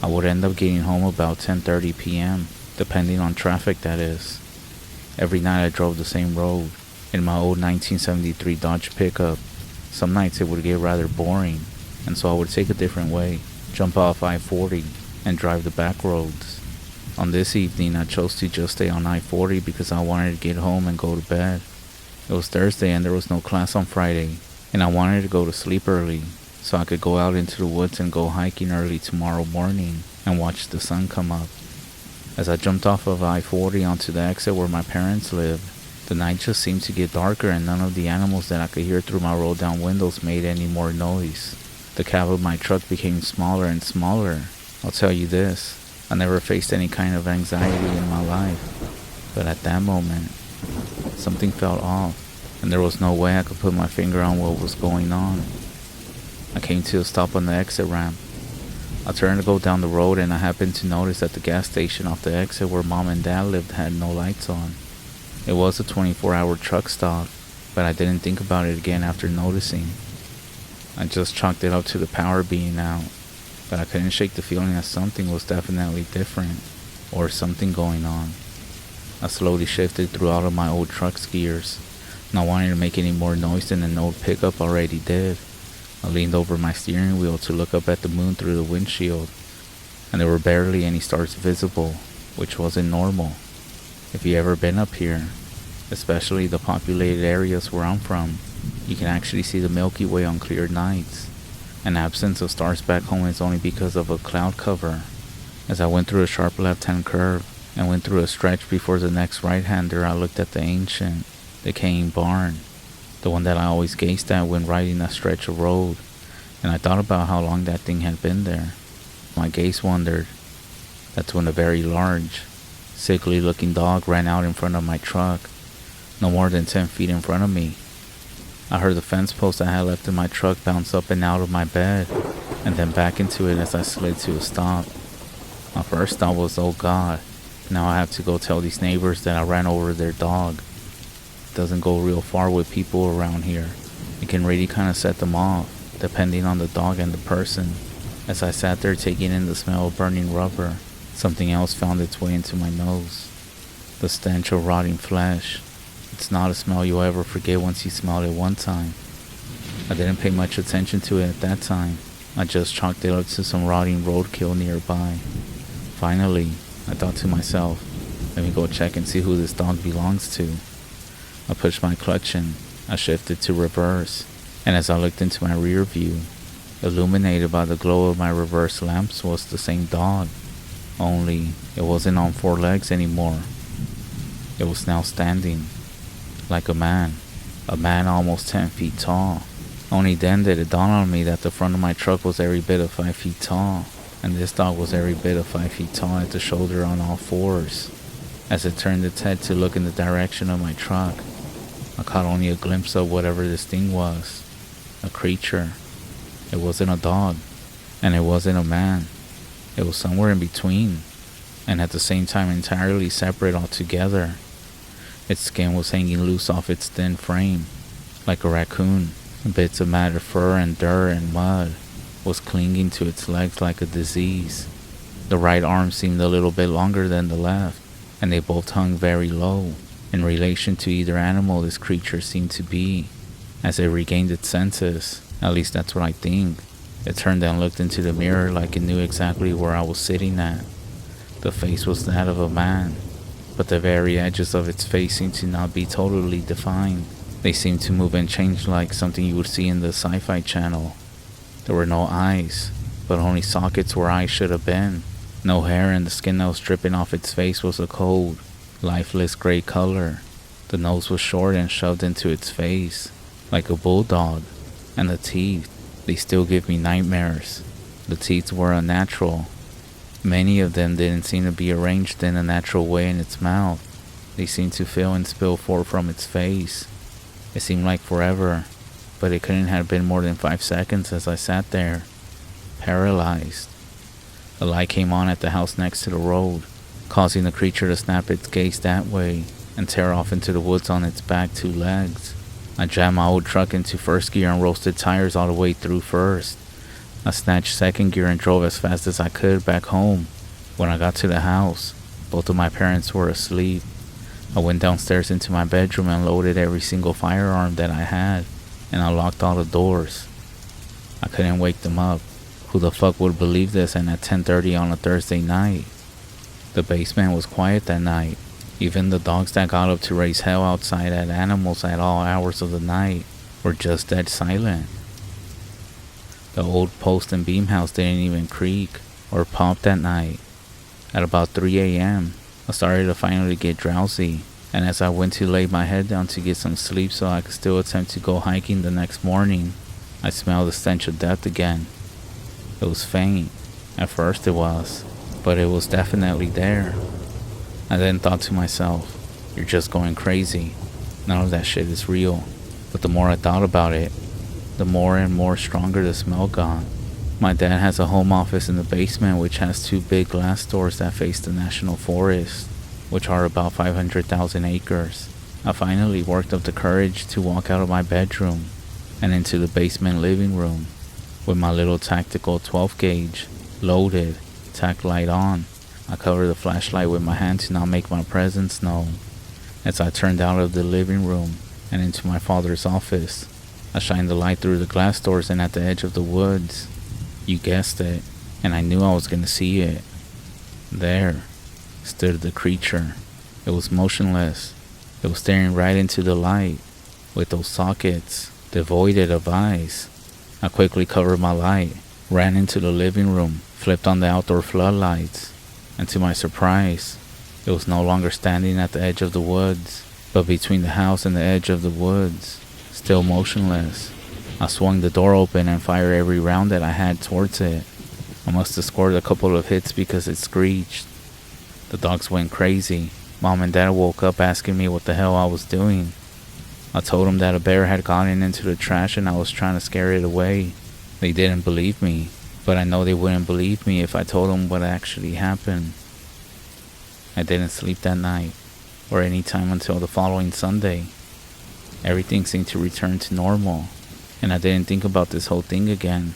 I would end up getting home about 10:30 p.m., depending on traffic, that is. Every night I drove the same road, in my old 1973 Dodge pickup. Some nights it would get rather boring, and so I would take a different way, jump off I-40, and drive the back roads. On this evening, I chose to just stay on I-40 because I wanted to get home and go to bed. It was Thursday and there was no class on Friday, and I wanted to go to sleep early, so I could go out into the woods and go hiking early tomorrow morning and watch the sun come up. As I jumped off of I-40 onto the exit where my parents lived, the night just seemed to get darker and none of the animals that I could hear through my roll-down windows made any more noise. The cab of my truck became smaller and smaller. I'll tell you this, I never faced any kind of anxiety in my life. But at that moment, something felt off, and there was no way I could put my finger on what was going on. I came to a stop on the exit ramp. I turned to go down the road and I happened to notice that the gas station off the exit where mom and dad lived had no lights on. It was a 24-hour truck stop, but I didn't think about it again after noticing. I just chalked it up to the power being out, but I couldn't shake the feeling that something was definitely different, or something going on. I slowly shifted through all of my old truck's gears, not wanting to make any more noise than an old pickup already did. I leaned over my steering wheel to look up at the moon through the windshield, and there were barely any stars visible, which wasn't normal. If you ever been up here, especially the populated areas where I'm from, You can actually see the Milky Way on clear nights. An absence of stars back home is only because of a cloud cover. As I went through a sharp left-hand curve and went through a stretch before the next right-hander, I looked at the ancient, decaying barn, the one that I always gazed at when riding a stretch of road, and I thought about how long that thing had been there. My gaze wandered. That's when a very large, sickly-looking dog ran out in front of my truck, no more than 10 feet in front of me. I heard the fence post I had left in my truck bounce up and out of my bed, and then back into it as I slid to a stop. My first thought was, oh God, now I have to go tell these neighbors that I ran over their dog. It doesn't go real far with people around here. It can really kind of set them off, depending on the dog and the person. As I sat there taking in the smell of burning rubber, something else found its way into my nose. The stench of rotting flesh. It's not a smell you'll ever forget once you smelled it one time. I didn't pay much attention to it at that time. I just chalked it up to some rotting roadkill nearby. Finally, I thought to myself, let me go check and see who this dog belongs to. I pushed my clutch in. I shifted to reverse, and as I looked into my rear view, illuminated by the glow of my reverse lamps was the same dog, only it wasn't on 4 legs anymore. It was now standing, like a man almost 10 feet tall. Only then did it dawn on me that the front of my truck was every bit of 5 feet tall, and this dog was every bit of 5 feet tall at the shoulder on all 4s. As it turned its head to look in the direction of my truck, I caught only a glimpse of whatever this thing was. A creature. It wasn't a dog, and it wasn't a man. It was somewhere in between, and at the same time entirely separate altogether. Its skin was hanging loose off its thin frame, like a raccoon. Bits of matted fur and dirt and mud was clinging to its legs like a disease. The right arm seemed a little bit longer than the left, and they both hung very low, in relation to either animal this creature seemed to be. As it regained its senses, at least that's what I think, it turned and looked into the mirror like it knew exactly where I was sitting at. The face was that of a man, but the very edges of its face seemed to not be totally defined. They seemed to move and change like something you would see in the Sci-Fi Channel. There were no eyes, but only sockets where eyes should have been. No hair, and the skin that was dripping off its face was a cold, lifeless gray color. The nose was short and shoved into its face, like a bulldog. And the teeth, they still give me nightmares. The teeth were unnatural. Many of them didn't seem to be arranged in a natural way in its mouth. They seemed to fill and spill forth from its face. It seemed like forever, but it couldn't have been more than 5 seconds as I sat there, paralyzed. A light came on at the house next to the road, causing the creature to snap its gaze that way and tear off into the woods on its back 2 legs. I jammed my old truck into first gear and roasted tires all the way through first. I snatched second gear and drove as fast as I could back home. When I got to the house, both of my parents were asleep. I went downstairs into my bedroom and loaded every single firearm that I had, and I locked all the doors. I couldn't wake them up. Who the fuck would believe this, and at 10:30 on a Thursday night? The basement was quiet that night. Even the dogs that got up to raise hell outside at animals at all hours of the night were just dead silent. The old post and beam house didn't even creak or pop that night. At about 3 a.m., I started to finally get drowsy, and as I went to lay my head down to get some sleep so I could still attempt to go hiking the next morning, I smelled the stench of death again. It was faint. At first it was, but it was definitely there. I then thought to myself, you're just going crazy. None of that shit is real. But the more I thought about it, the more and more stronger the smell got. My dad has a home office in the basement which has 2 big glass doors that face the national forest, which are about 500,000 acres. I finally worked up the courage to walk out of my bedroom and into the basement living room with my little tactical 12 gauge loaded, tack light on. I covered the flashlight with my hand to not make my presence known. As I turned out of the living room and into my father's office, I shined the light through the glass doors and at the edge of the woods. You guessed it, and I knew I was gonna see it. There stood the creature. It was motionless. It was staring right into the light, with those sockets, devoid of eyes. I quickly covered my light, ran into the living room, flipped on the outdoor floodlights, and to my surprise, it was no longer standing at the edge of the woods, but between the house and the edge of the woods, still motionless. I swung the door open and fired every round that I had towards it. I must have scored a couple of hits because it screeched. The dogs went crazy. Mom and Dad woke up asking me what the hell I was doing. I told them that a bear had gotten into the trash and I was trying to scare it away. They didn't believe me, but I know they wouldn't believe me if I told them what actually happened. I didn't sleep that night, or any time until the following Sunday. Everything seemed to return to normal, and I didn't think about this whole thing again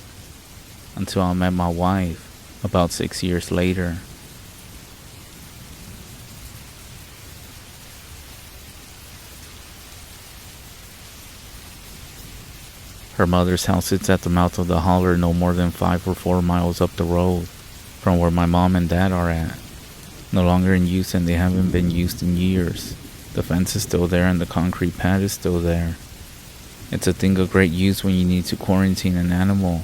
until I met my wife about 6 years later. Her mother's house sits at the mouth of the holler no more than 5 or 4 miles up the road from where my mom and dad are at. No longer in use, and they haven't been used in years. The fence is still there and the concrete pad is still there. It's a thing of great use when you need to quarantine an animal.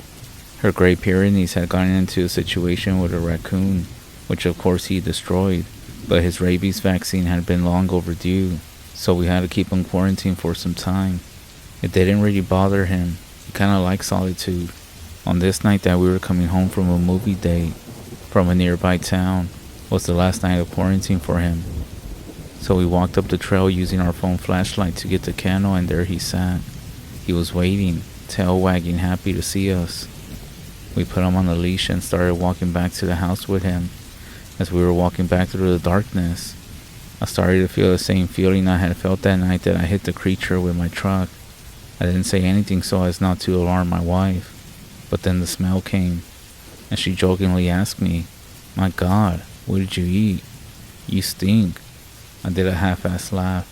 Her Great Pyrenees had gotten into a situation with a raccoon, which of course he destroyed, but his rabies vaccine had been long overdue, so we had to keep him quarantined for some time. It didn't really bother him. He kinda liked solitude. On this night that we were coming home from a movie date from a nearby town was the last night of quarantine for him. So we walked up the trail using our phone flashlight to get to Cano, and there he sat. He was waiting, tail wagging, happy to see us. We put him on the leash and started walking back to the house with him. As we were walking back through the darkness, I started to feel the same feeling I had felt that night that I hit the creature with my truck. I didn't say anything so as not to alarm my wife, but then the smell came, and she jokingly asked me, "My God, what did you eat? You stink." I did a half-assed laugh,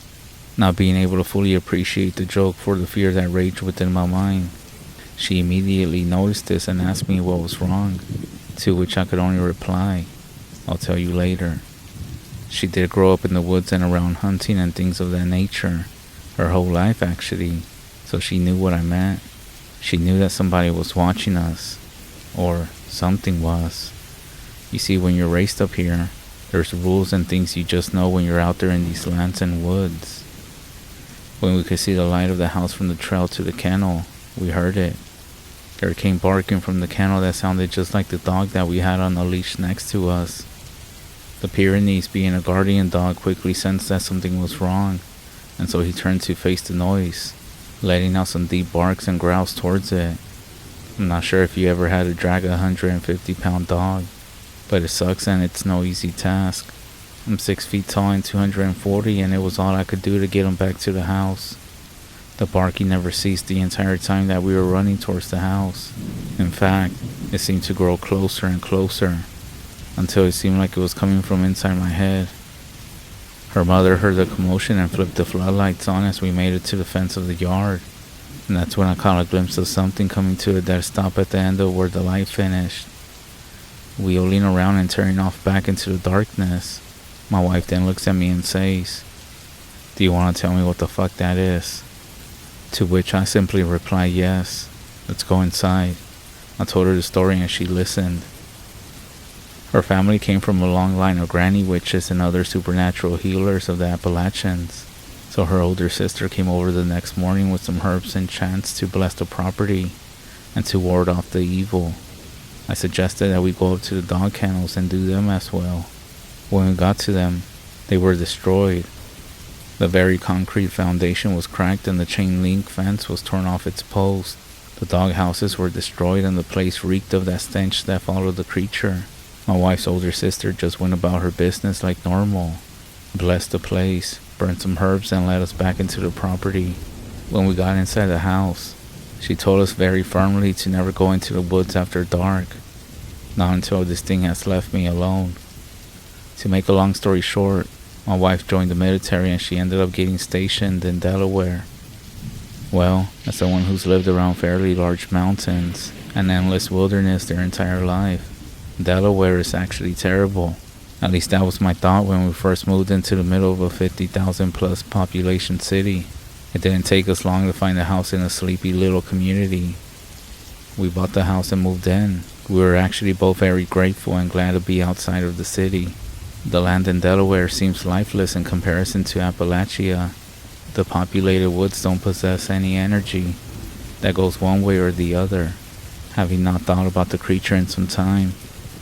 not being able to fully appreciate the joke for the fear that raged within my mind. She immediately noticed this and asked me what was wrong, to which I could only reply, "I'll tell you later." She did grow up in the woods and around hunting and things of that nature, her whole life actually, so she knew what I meant. She knew that somebody was watching us, or something was. You see, when you're raised up here, there's rules and things you just know when you're out there in these lands and woods. When we could see the light of the house from the trail to the kennel, we heard it. There came barking from the kennel that sounded just like the dog that we had on the leash next to us. The Pyrenees, being a guardian dog, quickly sensed that something was wrong, and so he turned to face the noise, letting out some deep barks and growls towards it. I'm not sure if you ever had to drag a 150-pound dog, but it sucks and it's no easy task. I'm 6 feet tall and 240, and it was all I could do to get him back to the house. The barking never ceased the entire time that we were running towards the house. In fact, it seemed to grow closer and closer, until it seemed like it was coming from inside my head. Her mother heard the commotion and flipped the floodlights on as we made it to the fence of the yard, and that's when I caught a glimpse of something coming to a dead stop at the end of where the light finished. Wheeling around and turning off back into the darkness, my wife then looks at me and says, "Do you want to tell me what the fuck that is?" To which I simply reply, "Yes, let's go inside." I told her the story and she listened. Her family came from a long line of granny witches and other supernatural healers of the Appalachians, so her older sister came over the next morning with some herbs and chants to bless the property and to ward off the evil. I suggested that we go up to the dog kennels and do them as well. When we got to them, they were destroyed. The very concrete foundation was cracked and the chain link fence was torn off its post. The dog houses were destroyed and the place reeked of that stench that followed the creature. My wife's older sister just went about her business like normal, blessed the place, burned some herbs, and led us back into the property. When we got inside the house, she told us very firmly to never go into the woods after dark, not until this thing has left me alone. To make a long story short, my wife joined the military and she ended up getting stationed in Delaware. Well, as someone who's lived around fairly large mountains and endless wilderness their entire life, Delaware is actually terrible. At least that was my thought when we first moved into the middle of a 50,000 plus population city. It didn't take us long to find a house in a sleepy little community. We bought the house and moved in. We were actually both very grateful and glad to be outside of the city. The land in Delaware seems lifeless in comparison to Appalachia. The populated woods don't possess any energy that goes one way or the other. Having not thought about the creature in some time,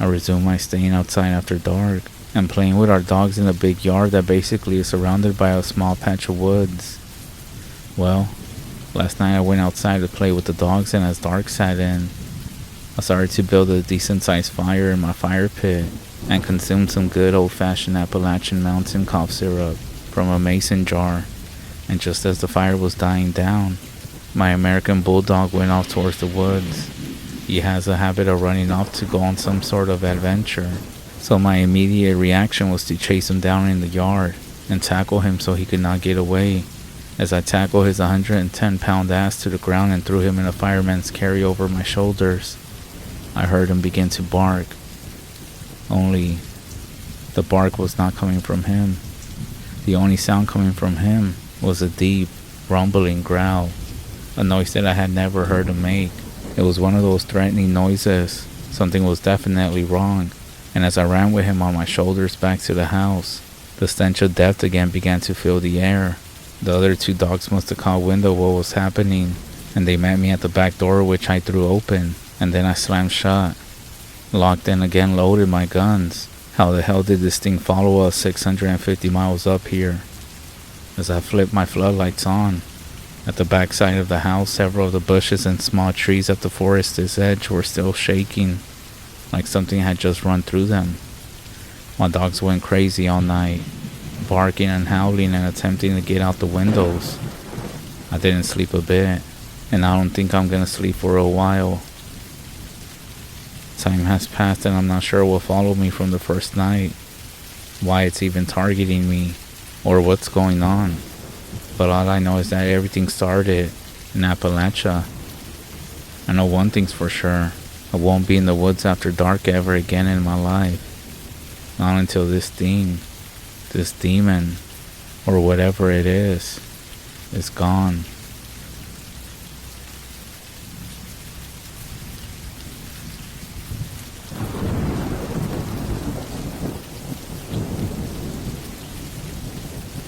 I resumed my staying outside after dark and playing with our dogs in a big yard that basically is surrounded by a small patch of woods. Well, last night I went outside to play with the dogs, and as dark set in, I started to build a decent sized fire in my fire pit and consumed some good old fashioned Appalachian Mountain cough syrup from a mason jar. And just as the fire was dying down, my American bulldog went off towards the woods. He has a habit of running off to go on some sort of adventure, so my immediate reaction was to chase him down in the yard and tackle him so he could not get away. As I tackled his 110-pound ass to the ground and threw him in a fireman's carry over my shoulders, I heard him begin to bark. Only, the bark was not coming from him. The only sound coming from him was a deep, rumbling growl, a noise that I had never heard him make. It was one of those threatening noises. Something was definitely wrong, and as I ran with him on my shoulders back to the house, the stench of death again began to fill the air. The other two dogs must have caught wind of what was happening, and they met me at the back door, which I threw open, and then I slammed shut. Locked and again loaded my guns. How the hell did this thing follow us 650 miles up here? As I flipped my floodlights on, at the back side of the house, several of the bushes and small trees at the forest's edge were still shaking, like something had just run through them. My dogs went crazy all night, barking and howling and attempting to get out the windows. I didn't sleep a bit, and I don't think I'm gonna sleep for a while. Time has passed and I'm not sure what followed me from the first night, why it's even targeting me, or what's going on. But all I know is that everything started in Appalachia. I know one thing's for sure: I won't be in the woods after dark ever again in my life. Not until this thing, this demon, or whatever it is gone.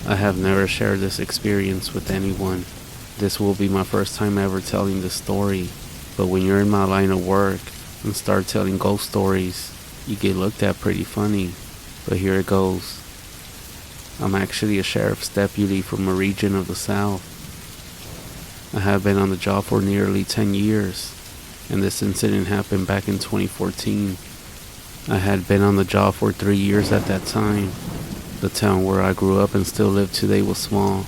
I have never shared this experience with anyone. This will be my first time ever telling this story, but when you're in my line of work and start telling ghost stories, you get looked at pretty funny. But here it goes. I'm actually a sheriff's deputy from a region of the South. I have been on the job for nearly 10 years, and this incident happened back in 2014. I had been on the job for 3 years at that time. The town where I grew up and still live today was small.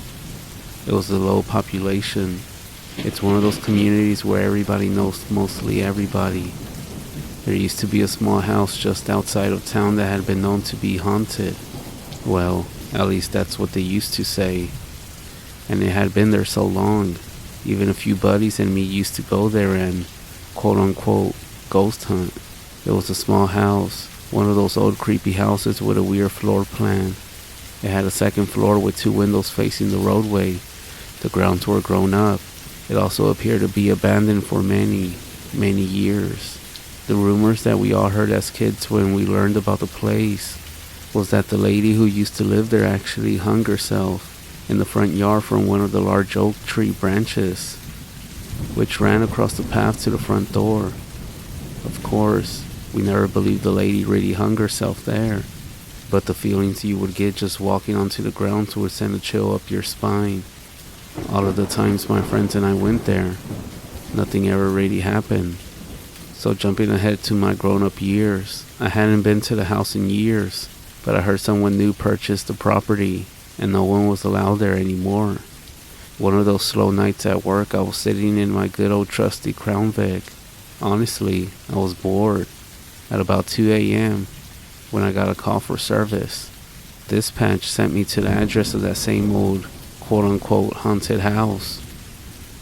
It was a low population. It's one of those communities where everybody knows mostly everybody. There used to be a small house just outside of town that had been known to be haunted. Well, at least that's what they used to say. And it had been there so long. Even a few buddies and me used to go there and, quote-unquote, ghost hunt. It was a small house, one of those old creepy houses with a weird floor plan. It had a second floor with 2 windows facing the roadway. The grounds were grown up. It also appeared to be abandoned for many, many years. The rumors that we all heard as kids when we learned about the place was that the lady who used to live there actually hung herself in the front yard from one of the large oak tree branches, which ran across the path to the front door. Of course, we never believed the lady really hung herself there, but the feelings you would get just walking onto the grounds would send a chill up your spine. All of the times my friends and I went there, nothing ever really happened. So jumping ahead to my grown-up years, I hadn't been to the house in years, but I heard someone new purchased the property and no one was allowed there anymore. One of those slow nights at work, I was sitting in my good old trusty Crown Vic. Honestly, I was bored. At about 2 a.m., when I got a call for service, dispatch sent me to the address of that same old, quote-unquote, haunted house.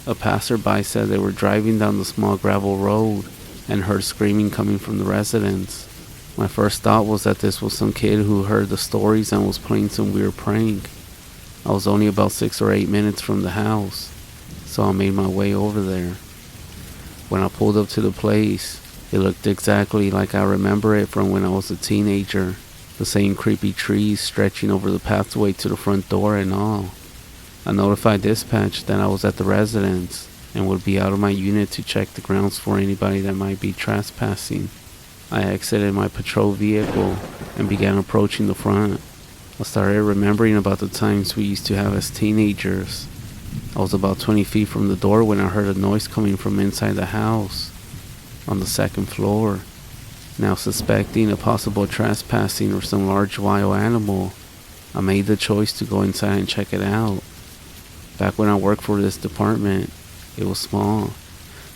A passerby said they were driving down the small gravel road and heard screaming coming from the residents. My first thought was that this was some kid who heard the stories and was playing some weird prank. I was only about 6 or 8 minutes from the house, so I made my way over there. When I pulled up to the place, it looked exactly like I remember it from when I was a teenager. The same creepy trees stretching over the pathway to the front door and all. I notified dispatch that I was at the residence and would be out of my unit to check the grounds for anybody that might be trespassing. I exited my patrol vehicle and began approaching the front. I started remembering about the times we used to have as teenagers. I was about 20 feet from the door when I heard a noise coming from inside the house on the second floor. Now suspecting a possible trespassing or some large wild animal, I made the choice to go inside and check it out. Back when I worked for this department, it was small.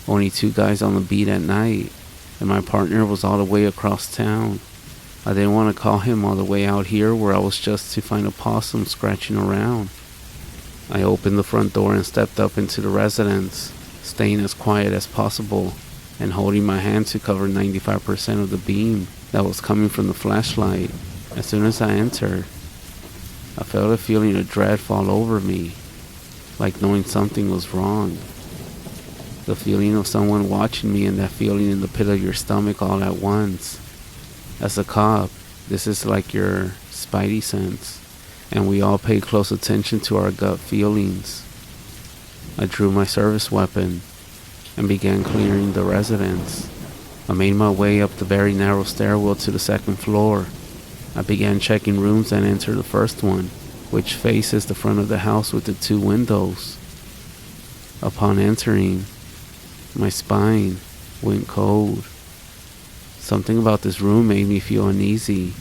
Only 2 guys on the beat at night, and my partner was all the way across town. I didn't want to call him all the way out here where I was just to find a possum scratching around. I opened the front door and stepped up into the residence, staying as quiet as possible and holding my hand to cover 95% of the beam that was coming from the flashlight. As soon as I entered, I felt a feeling of dread fall over me, like knowing something was wrong. The feeling of someone watching me and that feeling in the pit of your stomach all at once. As a cop, this is like your spidey sense, and we all pay close attention to our gut feelings. I drew my service weapon and began clearing the residence. I made my way up the very narrow stairwell to the second floor. I began checking rooms and entered the first one, which faces the front of the house with the 2 windows. Upon entering, my spine went cold. Something about this room made me feel uneasy.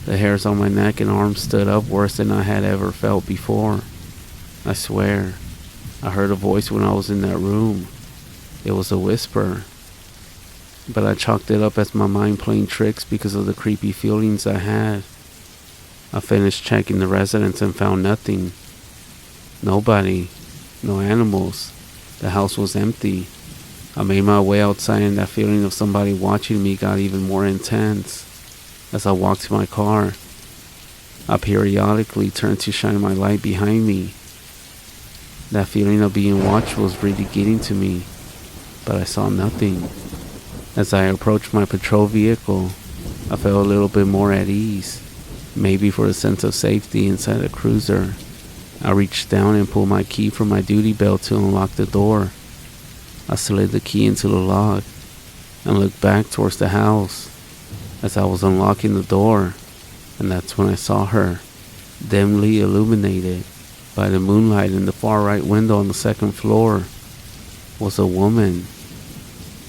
The hairs on my neck and arms stood up worse than I had ever felt before. I swear, I heard a voice when I was in that room. It was a whisper, but I chalked it up as my mind playing tricks because of the creepy feelings I had. I finished checking the residence and found nothing. Nobody, no animals. The house was empty. I made my way outside and that feeling of somebody watching me got even more intense. As I walked to my car, I periodically turned to shine my light behind me. That feeling of being watched was really getting to me, but I saw nothing. As I approached my patrol vehicle, I felt a little bit more at ease, maybe for a sense of safety inside a cruiser. I reached down and pulled my key from my duty belt to unlock the door. I slid the key into the lock and looked back towards the house as I was unlocking the door, and that's when I saw her, dimly illuminated by the moonlight in the far right window on the second floor, was a woman,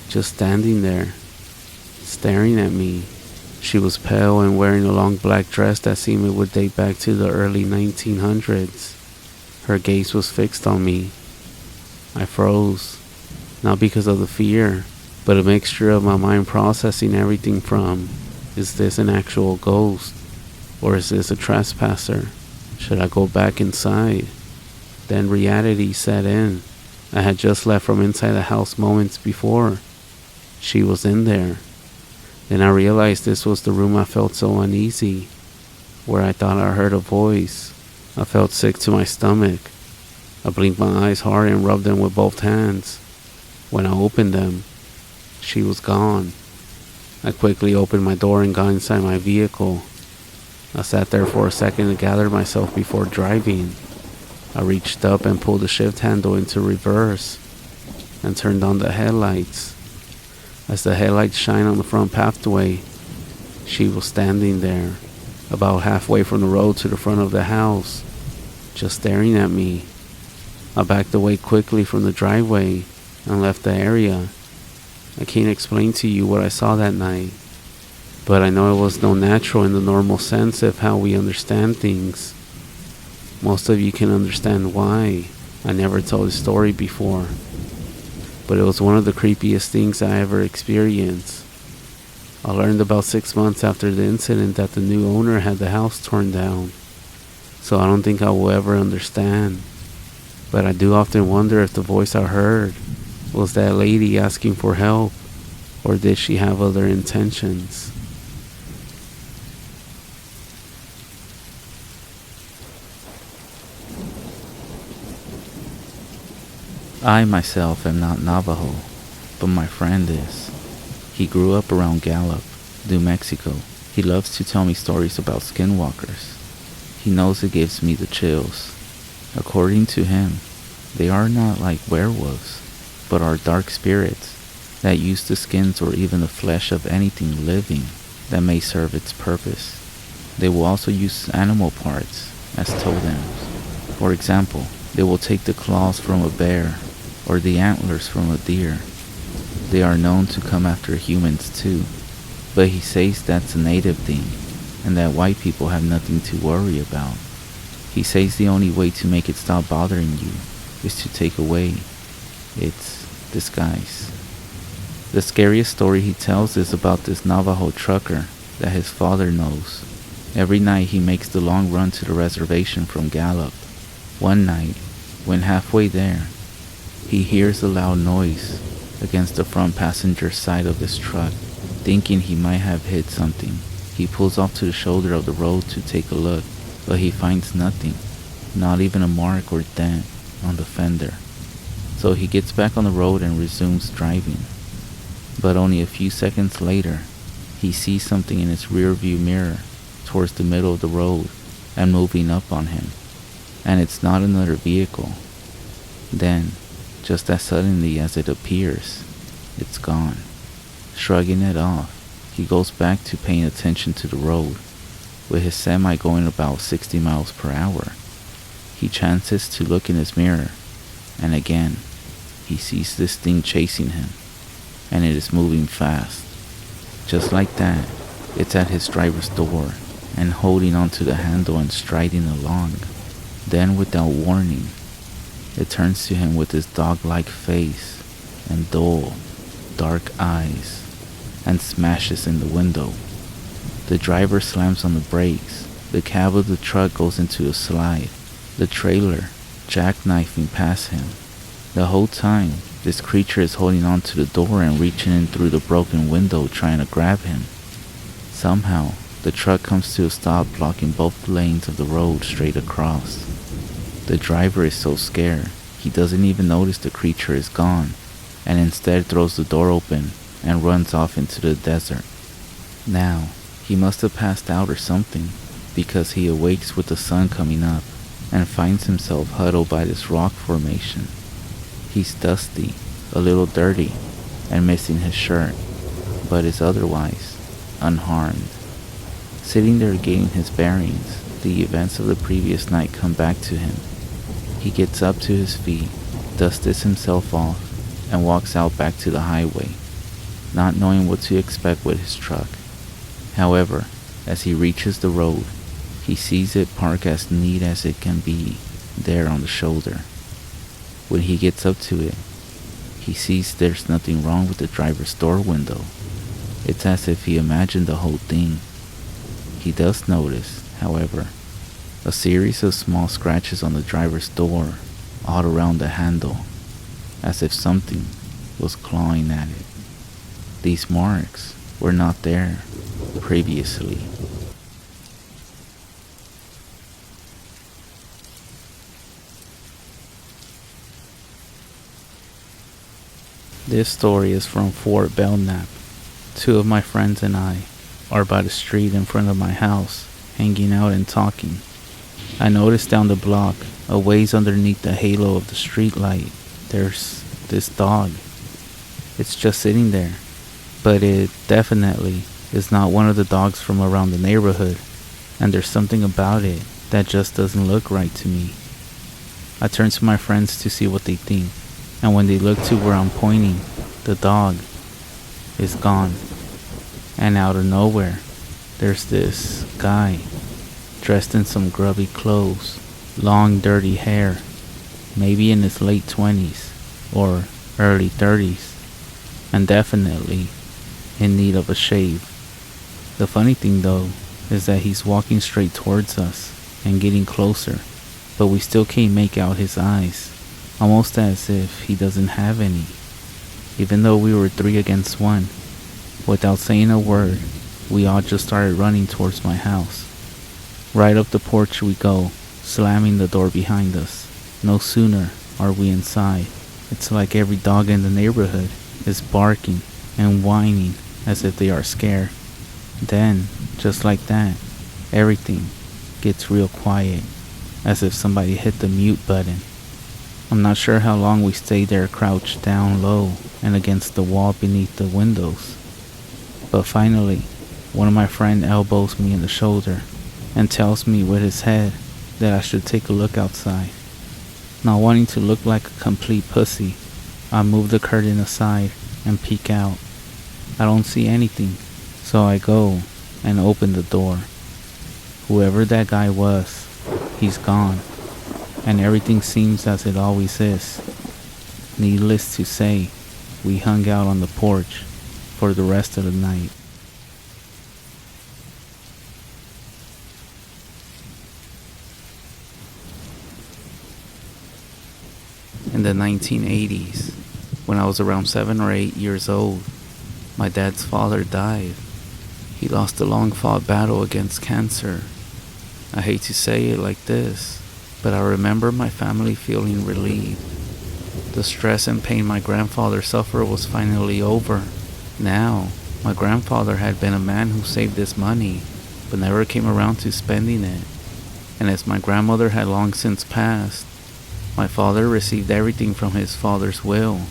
just standing there, staring at me. She was pale and wearing a long black dress that seemed it would date back to the early 1900s. Her gaze was fixed on me. I froze, not because of the fear, but a mixture of my mind processing everything from, is this an actual ghost, or is this a trespasser? Should I go back inside? Then reality set in. I had just left from inside the house moments before. She was in there. Then I realized this was the room I felt so uneasy, where I thought I heard a voice. I felt sick to my stomach. I blinked my eyes hard and rubbed them with both hands. When I opened them, she was gone. I quickly opened my door and got inside my vehicle. I sat there for a second to gather myself before driving. I reached up and pulled the shift handle into reverse and turned on the headlights. As the headlights shined on the front pathway, she was standing there, about halfway from the road to the front of the house, just staring at me. I backed away quickly from the driveway and left the area. I can't explain to you what I saw that night, but I know it was no natural in the normal sense of how we understand things. Most of you can understand why. I never told this story before, but it was one of the creepiest things I ever experienced. I learned about 6 months after the incident that the new owner had the house torn down, so I don't think I will ever understand. But I do often wonder if the voice I heard was that lady asking for help, or did she have other intentions? I myself am not Navajo, but my friend is. He grew up around Gallup, New Mexico. He loves to tell me stories about skinwalkers. He knows it gives me the chills. According to him, they are not like werewolves, but are dark spirits that use the skins or even the flesh of anything living that may serve its purpose. They will also use animal parts as totems. For example, they will take the claws from a bear or the antlers from a deer. They are known to come after humans too, but he says that's a native thing and that white people have nothing to worry about. He says the only way to make it stop bothering you is to take away its disguise. The scariest story he tells is about this Navajo trucker that his father knows. Every night he makes the long run to the reservation from Gallup. One night, when halfway there, he hears a loud noise against the front passenger side of his truck. Thinking he might have hit something, he pulls off to the shoulder of the road to take a look, but he finds nothing, not even a mark or dent on the fender. So he gets back on the road and resumes driving. But only a few seconds later, he sees something in his rear view mirror towards the middle of the road and moving up on him. And it's not another vehicle. Then, just as suddenly as it appears, it's gone. Shrugging it off, he goes back to paying attention to the road. With his semi going about 60 miles per hour, he chances to look in his mirror, and again, he sees this thing chasing him, and it is moving fast. Just like that, it's at his driver's door, and holding onto the handle and striding along. Then, without warning, it turns to him with its dog-like face and dull, dark eyes, and smashes in the window. The driver slams on the brakes. The cab of the truck goes into a slide, the trailer jackknifing past him. The whole time, this creature is holding on to the door and reaching in through the broken window trying to grab him. Somehow, the truck comes to a stop, blocking both lanes of the road straight across. The driver is so scared, he doesn't even notice the creature is gone, and instead throws the door open and runs off into the desert. Now, he must have passed out or something, because he awakes with the sun coming up and finds himself huddled by this rock formation. He's dusty, a little dirty, and missing his shirt, but is otherwise unharmed. Sitting there gaining his bearings, the events of the previous night come back to him. He gets up to his feet, dusts himself off, and walks out back to the highway, not knowing what to expect with his truck. However, as he reaches the road, he sees it parked as neat as it can be there on the shoulder. When he gets up to it, he sees there's nothing wrong with the driver's door window. It's as if he imagined the whole thing. He does notice, however, a series of small scratches on the driver's door all around the handle, as if something was clawing at it. These marks were not there previously. This story is from Fort Belknap. Two of my friends and I are by the street in front of my house, hanging out and talking. I noticed down the block, a ways underneath the halo of the street light, there's this dog. It's just sitting there, but it definitely is not one of the dogs from around the neighborhood, and there's something about it that just doesn't look right to me. I turn to my friends to see what they think, and when they look to where I'm pointing, the dog is gone. And out of nowhere, there's this guy, dressed in some grubby clothes, long dirty hair, maybe in his late 20s or early 30s, and definitely in need of a shave. The funny thing though is that he's walking straight towards us and getting closer, but we still can't make out his eyes, almost as if he doesn't have any, even though we were 3 against 1. Without saying a word, we all just started running towards my house. Right up the porch we go, slamming the door behind us. No sooner are we inside It's like every dog in the neighborhood is barking and whining as if they are scared. Then, just like that, everything gets real quiet, as if somebody hit the mute button. I'm not sure how long we stayed there crouched down low and against the wall beneath the windows. But finally, one of my friends elbows me in the shoulder and tells me with his head that I should take a look outside. Not wanting to look like a complete pussy, I move the curtain aside and peek out. I don't see anything, so I go and open the door. Whoever that guy was, he's gone, and everything seems as it always is. Needless to say, we hung out on the porch for the rest of the night. In the 1980s, when I was around 7 or 8 years old, my dad's father died. He lost a long-fought battle against cancer. I hate to say it like this, but I remember my family feeling relieved. The stress and pain my grandfather suffered was finally over. Now, my grandfather had been a man who saved his money, but never came around to spending it. And as my grandmother had long since passed, my father received everything from his father's will.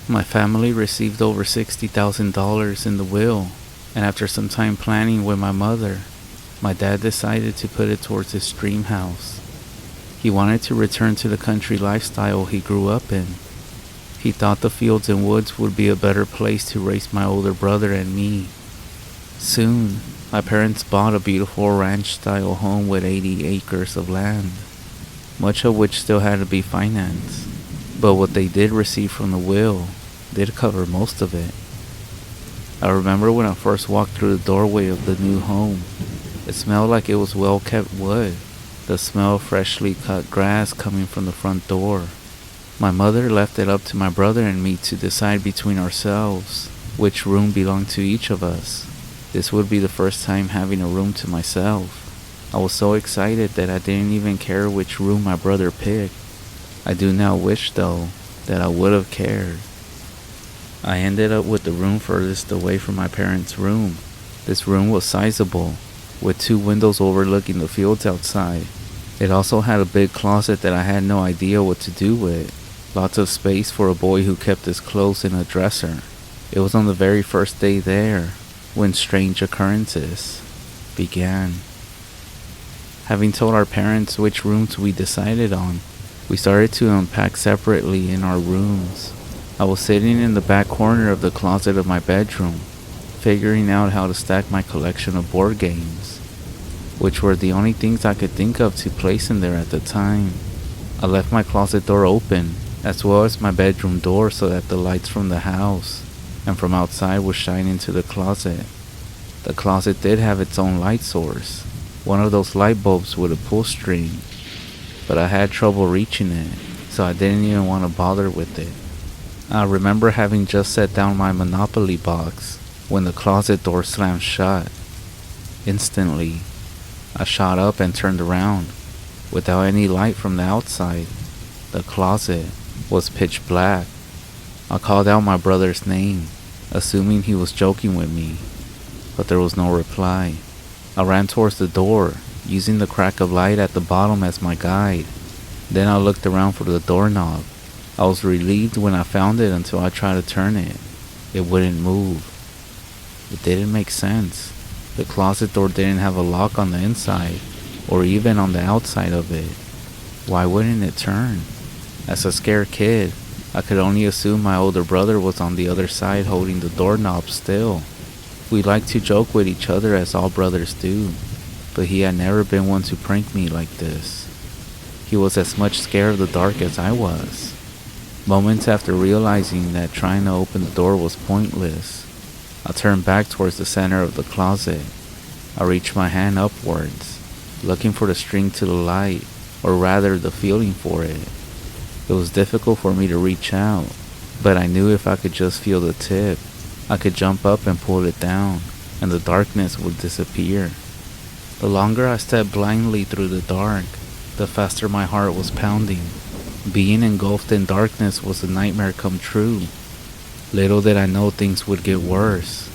My family received over $60,000 in the will, and after some time planning with my mother, my dad decided to put it towards his dream house. He wanted to return to the country lifestyle he grew up in. He thought the fields and woods would be a better place to raise my older brother and me. Soon, my parents bought a beautiful ranch-style home with 80 acres of land, much of which still had to be financed, but what they did receive from the will did cover most of it. I remember when I first walked through the doorway of the new home, it smelled like it was well-kept wood, the smell of freshly cut grass coming from the front door. My mother left it up to my brother and me to decide between ourselves which room belonged to each of us. This would be the first time having a room to myself. I was so excited that I didn't even care which room my brother picked. I do now wish, though, that I would have cared. I ended up with the room furthest away from my parents' room. This room was sizable, with 2 windows overlooking the fields outside. It also had a big closet that I had no idea what to do with. Lots of space for a boy who kept his clothes in a dresser. It was on the very first day there when strange occurrences began. Having told our parents which rooms we decided on, we started to unpack separately in our rooms. I was sitting in the back corner of the closet of my bedroom, figuring out how to stack my collection of board games, which were the only things I could think of to place in there at the time. I left my closet door open, as well as my bedroom door, so that the lights from the house and from outside would shine into the closet. The closet did have its own light source, one of those light bulbs with a pull string, but I had trouble reaching it, so I didn't even want to bother with it. I remember having just set down my Monopoly box when the closet door slammed shut. Instantly, I shot up and turned around. Without any light from the outside, the closet was pitch black. I called out my brother's name, assuming he was joking with me, but there was no reply. I ran towards the door, using the crack of light at the bottom as my guide. Then I looked around for the doorknob. I was relieved when I found it until I tried to turn it. It wouldn't move. It didn't make sense. The closet door didn't have a lock on the inside, or even on the outside of it. Why wouldn't it turn? As a scared kid, I could only assume my older brother was on the other side holding the doorknob still. We liked to joke with each other as all brothers do, but he had never been one to prank me like this. He was as much scared of the dark as I was. Moments after realizing that trying to open the door was pointless, I turned back towards the center of the closet. I reached my hand upwards, looking for the string to the light, or rather the feeling for it. It was difficult for me to reach out, but I knew if I could just feel the tip, I could jump up and pull it down, and the darkness would disappear. The longer I stepped blindly through the dark, the faster my heart was pounding. Being engulfed in darkness was a nightmare come true. Little did I know things would get worse.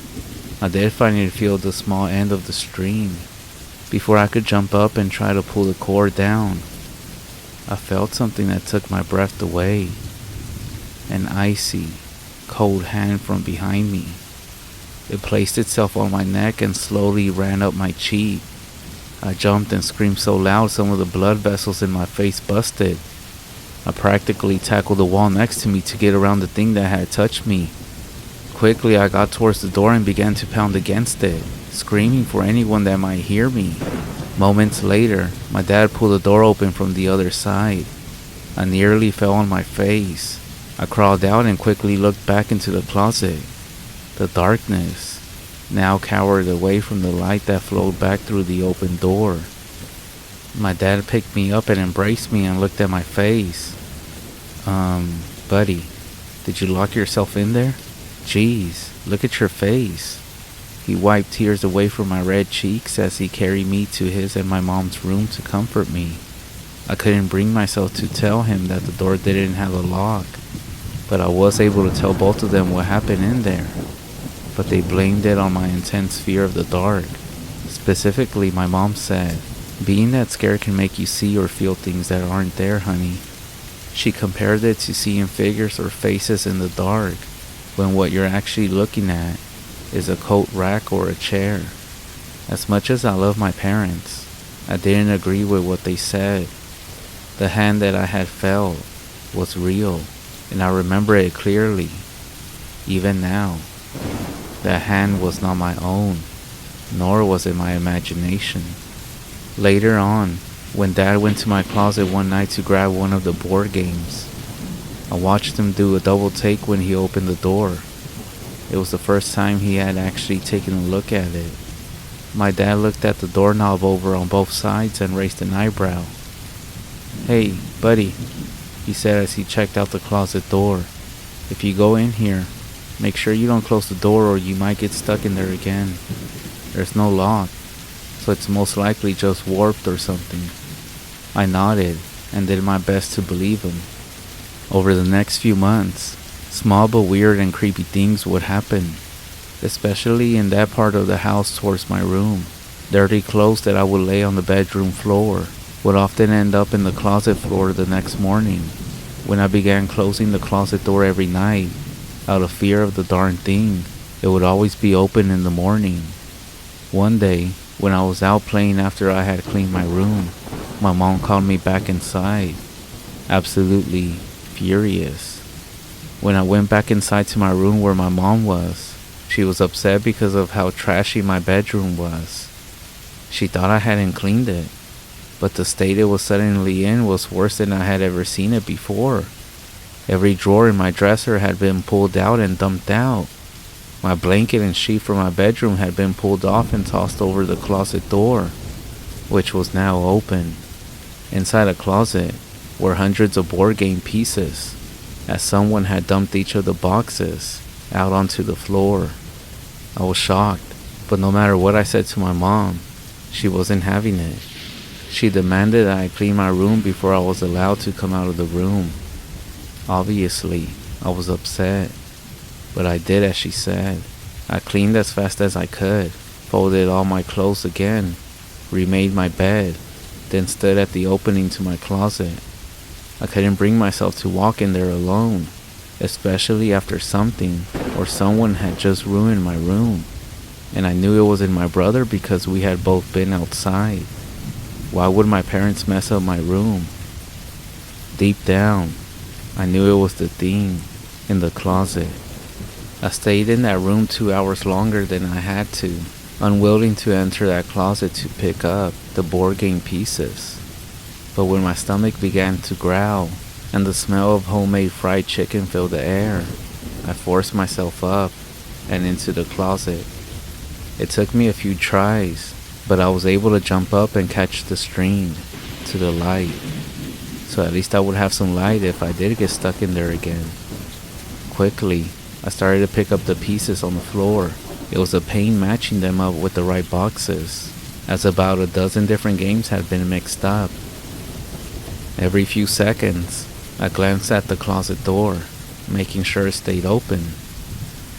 I did finally feel the small end of the string. Before I could jump up and try to pull the cord down, I felt something that took my breath away. An icy, cold hand from behind me. It placed itself on my neck and slowly ran up my cheek. I jumped and screamed so loud some of the blood vessels in my face busted. I practically tackled the wall next to me to get around the thing that had touched me. Quickly I got towards the door and began to pound against it, screaming for anyone that might hear me. Moments later, my dad pulled the door open from the other side. I nearly fell on my face. I crawled out and quickly looked back into the closet. The darkness now cowered away from the light that flowed back through the open door. My dad picked me up and embraced me and looked at my face. Buddy, did you lock yourself in there? Jeez, look at your face. He wiped tears away from my red cheeks as he carried me to his and my mom's room to comfort me. I couldn't bring myself to tell him that the door didn't have a lock, but I was able to tell both of them what happened in there. But they blamed it on my intense fear of the dark. Specifically, my mom said, being that scared can make you see or feel things that aren't there, honey. She compared it to seeing figures or faces in the dark, when what you're actually looking at is a coat rack or a chair. As much as I love my parents, I didn't agree with what they said. The hand that I had felt was real, and I remember it clearly. Even now, that hand was not my own, nor was it my imagination. Later on, when Dad went to my closet one night to grab one of the board games, I watched him do a double take when he opened the door. It was the first time he had actually taken a look at it. My dad looked at the doorknob over on both sides and raised an eyebrow. "Hey, buddy," he said as he checked out the closet door. "If you go in here, make sure you don't close the door or you might get stuck in there again. There's no lock, so it's most likely just warped or something." I nodded and did my best to believe him. Over the next few months, small but weird and creepy things would happen, especially in that part of the house towards my room. Dirty clothes that I would lay on the bedroom floor would often end up in the closet floor the next morning. When I began closing the closet door every night, out of fear of the darn thing, it would always be open in the morning. One day, when I was out playing after I had cleaned my room, my mom called me back inside, absolutely furious. When I went back inside to my room where my mom was, she was upset because of how trashy my bedroom was. She thought I hadn't cleaned it, but the state it was suddenly in was worse than I had ever seen it before. Every drawer in my dresser had been pulled out and dumped out. My blanket and sheet from my bedroom had been pulled off and tossed over the closet door, which was now open. Inside a closet were hundreds of board game pieces, as someone had dumped each of the boxes out onto the floor. I was shocked, but no matter what I said to my mom, she wasn't having it. She demanded that I clean my room before I was allowed to come out of the room. Obviously, I was upset, but I did as she said. I cleaned as fast as I could, folded all my clothes again, remade my bed, then stood at the opening to my closet. I couldn't bring myself to walk in there alone, especially after something or someone had just ruined my room. And I knew it wasn't my brother because we had both been outside. Why would my parents mess up my room? Deep down, I knew it was the thing in the closet. I stayed in that room 2 hours longer than I had to, unwilling to enter that closet to pick up the board game pieces. But when my stomach began to growl and the smell of homemade fried chicken filled the air, I forced myself up and into the closet. It took me a few tries, but I was able to jump up and catch the string to the light, so at least I would have some light if I did get stuck in there again. Quickly, I started to pick up the pieces on the floor. It was a pain matching them up with the right boxes, as about a dozen different games had been mixed up. Every few seconds, I glanced at the closet door, making sure it stayed open.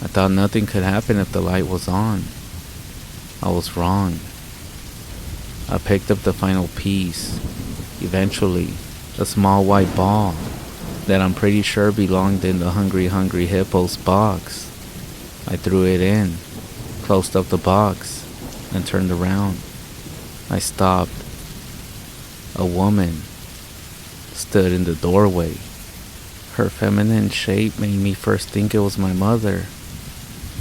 I thought nothing could happen if the light was on. I was wrong. I picked up the final piece, eventually, a small white ball that I'm pretty sure belonged in the Hungry Hungry Hippo's box. I threw it in, closed up the box, and turned around. I stopped. A woman stood in the doorway. Her feminine shape made me first think it was my mother,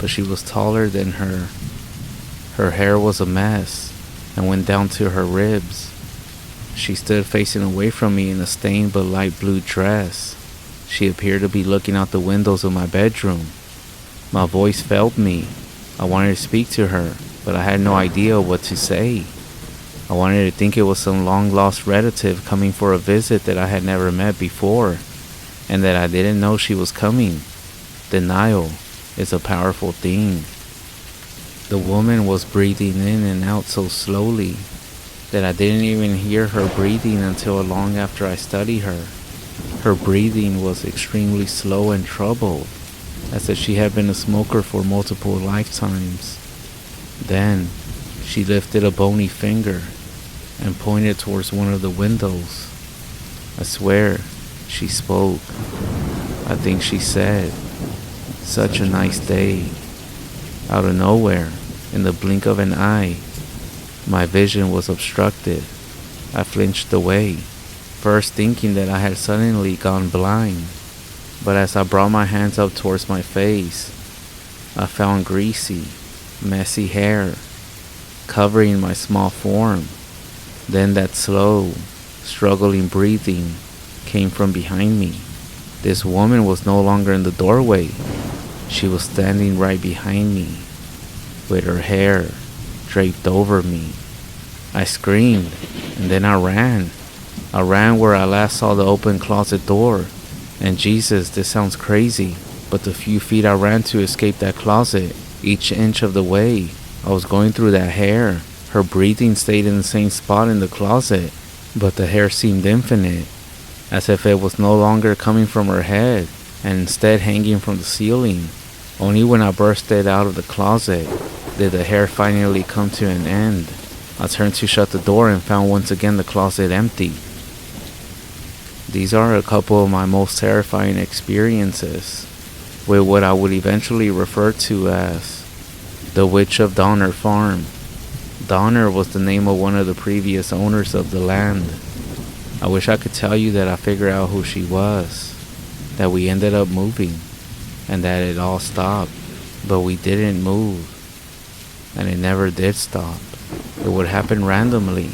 but she was taller than her. Her hair was a mess and went down to her ribs. She stood facing away from me in a stained but light blue dress. She appeared to be looking out the windows of my bedroom. My voice failed me. I wanted to speak to her, but I had no idea what to say. I wanted to think it was some long-lost relative coming for a visit that I had never met before, and that I didn't know she was coming. Denial is a powerful thing. The woman was breathing in and out so slowly that I didn't even hear her breathing until long after I studied her. Her breathing was extremely slow and troubled, as if she had been a smoker for multiple lifetimes. Then, she lifted a bony finger and pointed towards one of the windows. I swear, she spoke. I think she said, "Such a nice day." Out of nowhere, in the blink of an eye, my vision was obstructed. I flinched away, first thinking that I had suddenly gone blind. But as I brought my hands up towards my face, I found greasy, messy hair covering my small form. Then that slow, struggling breathing came from behind me. This woman was no longer in the doorway. She was standing right behind me, with her hair draped over me. I screamed, and then I ran. I ran where I last saw the open closet door. And Jesus, this sounds crazy, but the few feet I ran to escape that closet, each inch of the way, I was going through that hair. Her breathing stayed in the same spot in the closet, but the hair seemed infinite, as if it was no longer coming from her head, and instead hanging from the ceiling. Only when I bursted out of the closet did the hair finally come to an end. I turned to shut the door and found once again the closet empty. These are a couple of my most terrifying experiences with what I would eventually refer to as the Witch of Donner Farm. Donner was the name of one of the previous owners of the land. I wish I could tell you that I figured out who she was, that we ended up moving, and that it all stopped, but we didn't move, and it never did stop. It would happen randomly,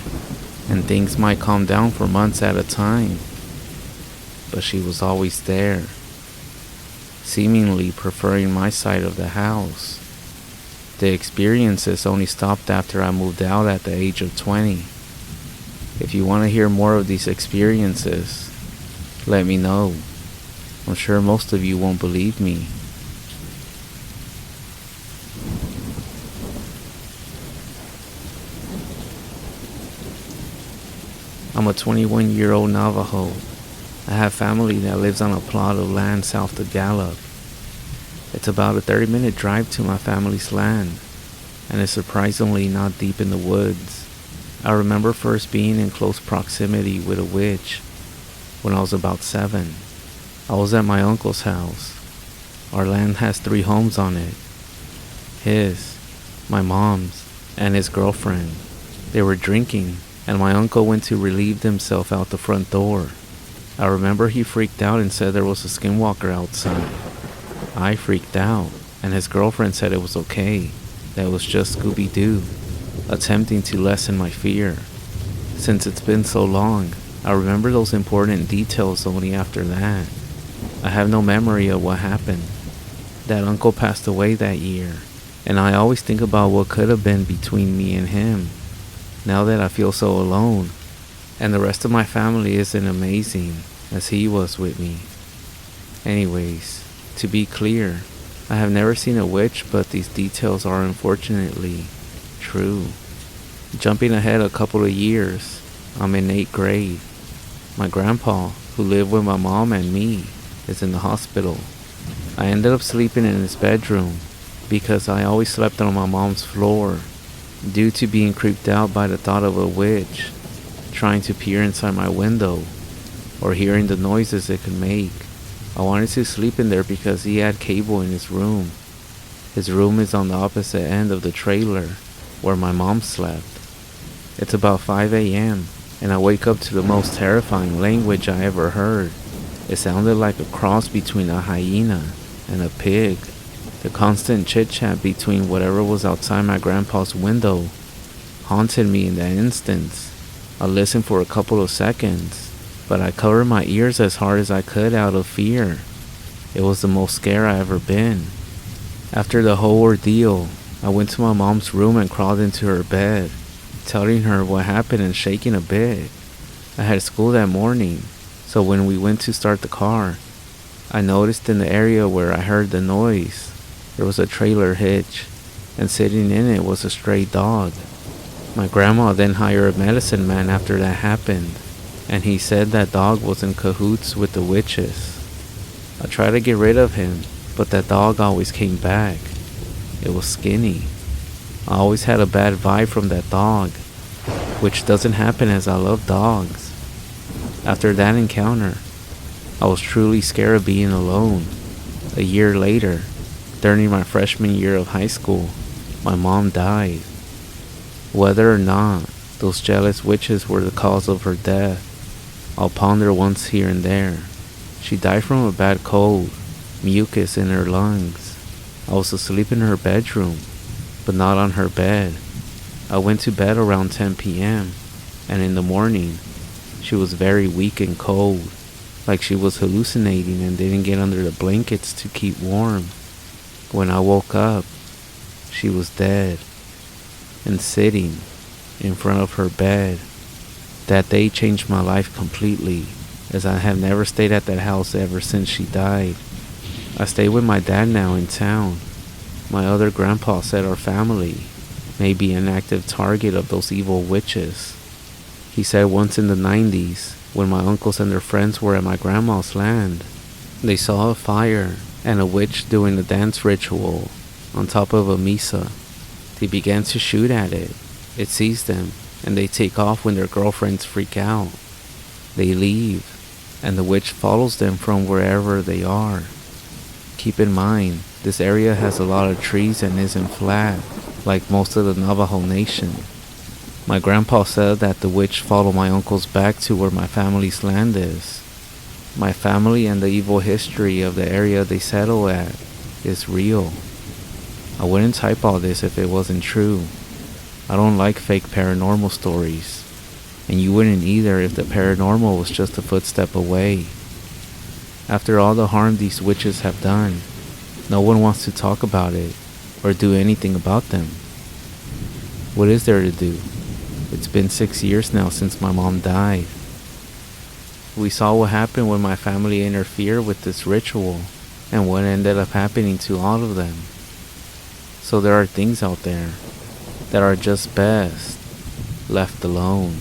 and things might calm down for months at a time, but she was always there, seemingly preferring my side of the house. The experiences only stopped after I moved out at the age of 20. If you want to hear more of these experiences, let me know. I'm sure most of you won't believe me. I'm a 21-year-old Navajo. I have family that lives on a plot of land south of Gallup. It's about a 30-minute drive to my family's land, and it's surprisingly not deep in the woods. I remember first being in close proximity with a witch when I was about 7. I was at my uncle's house. Our land has 3 homes on it. His, my mom's, and his girlfriend. They were drinking, and my uncle went to relieve himself out the front door. I remember he freaked out and said there was a skinwalker outside. I freaked out, and his girlfriend said it was okay, that it was just Scooby-Doo, attempting to lessen my fear. Since it's been so long, I remember those important details only after that. I have no memory of what happened. That uncle passed away that year, and I always think about what could have been between me and him, now that I feel so alone, and the rest of my family isn't amazing as he was with me. Anyways, to be clear, I have never seen a witch, but these details are unfortunately true. Jumping ahead a couple of years, I'm in 8th grade. My grandpa, who lived with my mom and me, is in the hospital. I ended up sleeping in his bedroom because I always slept on my mom's floor due to being creeped out by the thought of a witch trying to peer inside my window or hearing the noises it could make. I wanted to sleep in there because he had cable in his room. His room is on the opposite end of the trailer where my mom slept. It's about 5 a.m. and I wake up to the most terrifying language I ever heard. It sounded like a cross between a hyena and a pig. The constant chit-chat between whatever was outside my grandpa's window haunted me in that instance. I listened for a couple of seconds, but I covered my ears as hard as I could out of fear. It was the most scared I ever been. After the whole ordeal, I went to my mom's room and crawled into her bed, telling her what happened and shaking a bit. I had school that morning, so when we went to start the car, I noticed in the area where I heard the noise, there was a trailer hitch, and sitting in it was a stray dog. My grandma then hired a medicine man after that happened, and he said that dog was in cahoots with the witches. I tried to get rid of him, but that dog always came back. It was skinny. I always had a bad vibe from that dog, which doesn't happen as I love dogs. After that encounter, I was truly scared of being alone. A year later, during my freshman year of high school, my mom died. Whether or not those jealous witches were the cause of her death, I'll ponder once here and there. She died from a bad cold, mucus in her lungs. I was asleep in her bedroom, but not on her bed. I went to bed around 10 p.m., and in the morning, she was very weak and cold, like she was hallucinating and didn't get under the blankets to keep warm. When I woke up, she was dead, and sitting in front of her bed. That day changed my life completely, as I have never stayed at that house ever since she died. I stay with my dad now in town. My other grandpa said our family may be an active target of those evil witches. He said once in the 90s, when my uncles and their friends were at my grandma's land, they saw a fire and a witch doing a dance ritual on top of a mesa. They began to shoot at it. It sees them, and they take off when their girlfriends freak out. They leave, and the witch follows them from wherever they are. Keep in mind, this area has a lot of trees and isn't flat, like most of the Navajo Nation. My grandpa said that the witch followed my uncles back to where my family's land is. My family and the evil history of the area they settle at is real. I wouldn't type all this if it wasn't true. I don't like fake paranormal stories, and you wouldn't either if the paranormal was just a footstep away. After all the harm these witches have done, no one wants to talk about it or do anything about them. What is there to do? It's been 6 years now since my mom died. We saw what happened when my family interfered with this ritual and what ended up happening to all of them. So there are things out there that are just best left alone.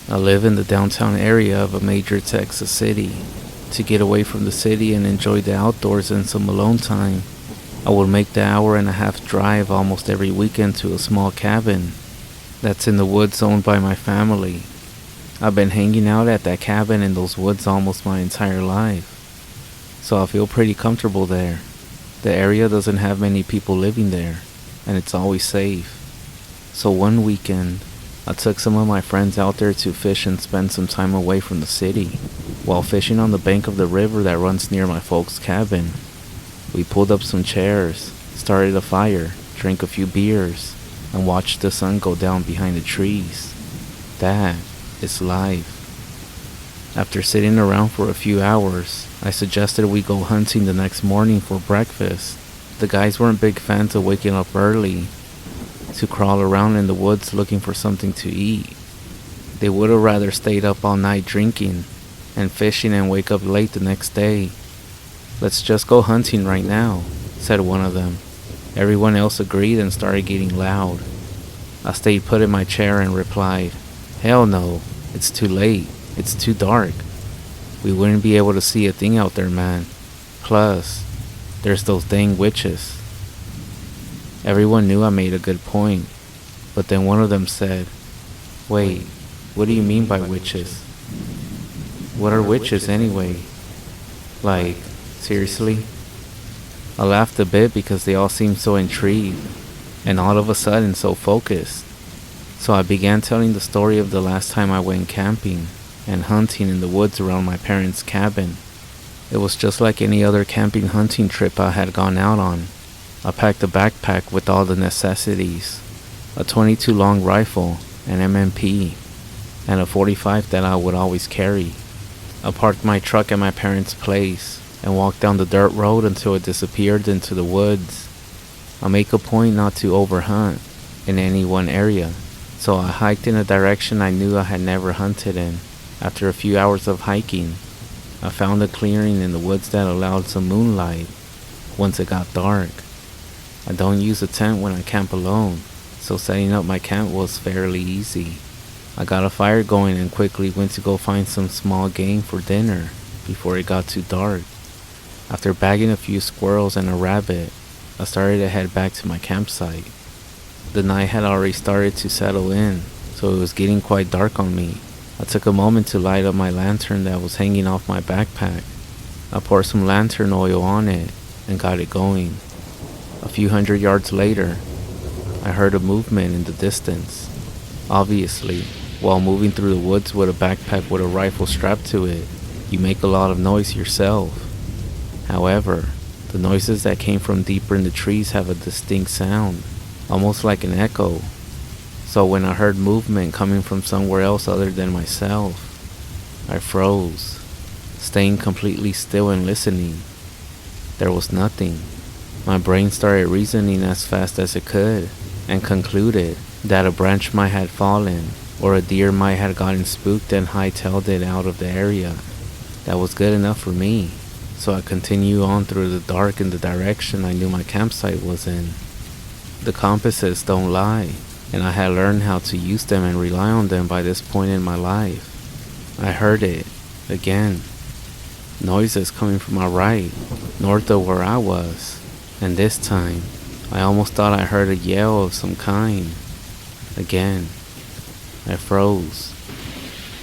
I live in the downtown area of a major Texas city. To get away from the city and enjoy the outdoors and some alone time, I would make the hour-and-a-half drive almost every weekend to a small cabin that's in the woods owned by my family. I've been hanging out at that cabin in those woods almost my entire life, so I feel pretty comfortable there. The area doesn't have many people living there, and it's always safe. So one weekend, I took some of my friends out there to fish and spend some time away from the city. While fishing on the bank of the river that runs near my folks' cabin, we pulled up some chairs, started a fire, drank a few beers, and watched the sun go down behind the trees. That is life. After sitting around for a few hours, I suggested we go hunting the next morning for breakfast. The guys weren't big fans of waking up early to crawl around in the woods looking for something to eat. They would have rather stayed up all night drinking and fishing and wake up late the next day. "Let's just go hunting right now," said one of them. Everyone else agreed and started getting loud. I stayed put in my chair and replied, "Hell no, it's too late. It's too dark. We wouldn't be able to see a thing out there, man. Plus, there's those dang witches." Everyone knew I made a good point, but then one of them said, "Wait, what do you mean by witches? What are witches anyway? Like, seriously?" I laughed a bit because they all seemed so intrigued, and all of a sudden so focused. So I began telling the story of the last time I went camping and hunting in the woods around my parents' cabin. It was just like any other camping hunting trip I had gone out on. I packed a backpack with all the necessities, a .22 long rifle, an MMP, and a .45 that I would always carry. I parked my truck at my parents' place and walked down the dirt road until it disappeared into the woods. I make a point not to overhunt in any one area, so I hiked in a direction I knew I had never hunted in. After a few hours of hiking, I found a clearing in the woods that allowed some moonlight once it got dark. I don't use a tent when I camp alone, so setting up my camp was fairly easy. I got a fire going and quickly went to go find some small game for dinner before it got too dark. After bagging a few squirrels and a rabbit, I started to head back to my campsite. The night had already started to settle in, so it was getting quite dark on me. I took a moment to light up my lantern that was hanging off my backpack. I poured some lantern oil on it and got it going. A few hundred yards later, I heard a movement in the distance. Obviously, while moving through the woods with a backpack with a rifle strapped to it, you make a lot of noise yourself. However, the noises that came from deeper in the trees have a distinct sound, almost like an echo. So when I heard movement coming from somewhere else other than myself, I froze, staying completely still and listening. There was nothing. My brain started reasoning as fast as it could, and concluded that a branch might have fallen, or a deer might have gotten spooked and hightailed it out of the area. That was good enough for me, so I continued on through the dark in the direction I knew my campsite was in. The compasses don't lie, and I had learned how to use them and rely on them by this point in my life. I heard it, again. Noises coming from my right, north of where I was. And this time, I almost thought I heard a yell of some kind. Again, I froze,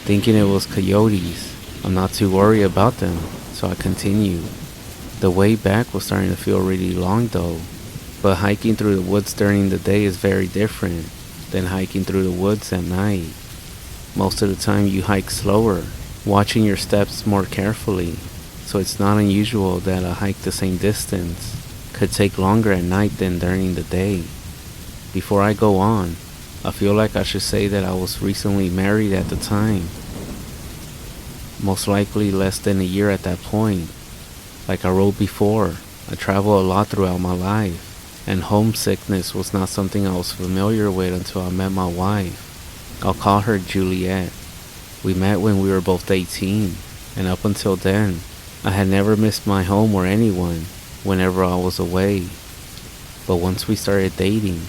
thinking it was coyotes. I'm not too worried about them, so I continued. The way back was starting to feel really long though, but hiking through the woods during the day is very different than hiking through the woods at night. Most of the time you hike slower, watching your steps more carefully, so it's not unusual that a hike the same distance could take longer at night than during the day. Before I go on, I feel like I should say that I was recently married at the time. Most likely less than a year at that point. Like I wrote before, I travel a lot throughout my life, and homesickness was not something I was familiar with until I met my wife. I'll call her Juliet. We met when we were both 18, and up until then, I had never missed my home or anyone whenever I was away. But once we started dating,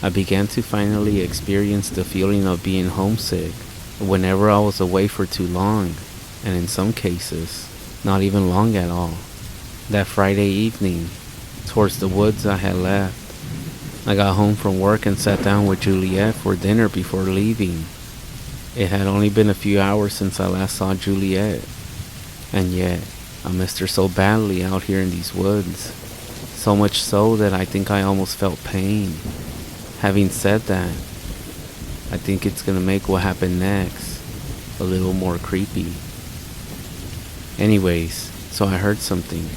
I began to finally experience the feeling of being homesick whenever I was away for too long, and in some cases, not even long at all. That Friday evening, towards the woods I had left, I got home from work and sat down with Juliet for dinner before leaving. It had only been a few hours since I last saw Juliet, and yet I missed her so badly out here in these woods. So much so that I think I almost felt pain. Having said that, I think it's gonna make what happened next a little more creepy. Anyways, so I heard something.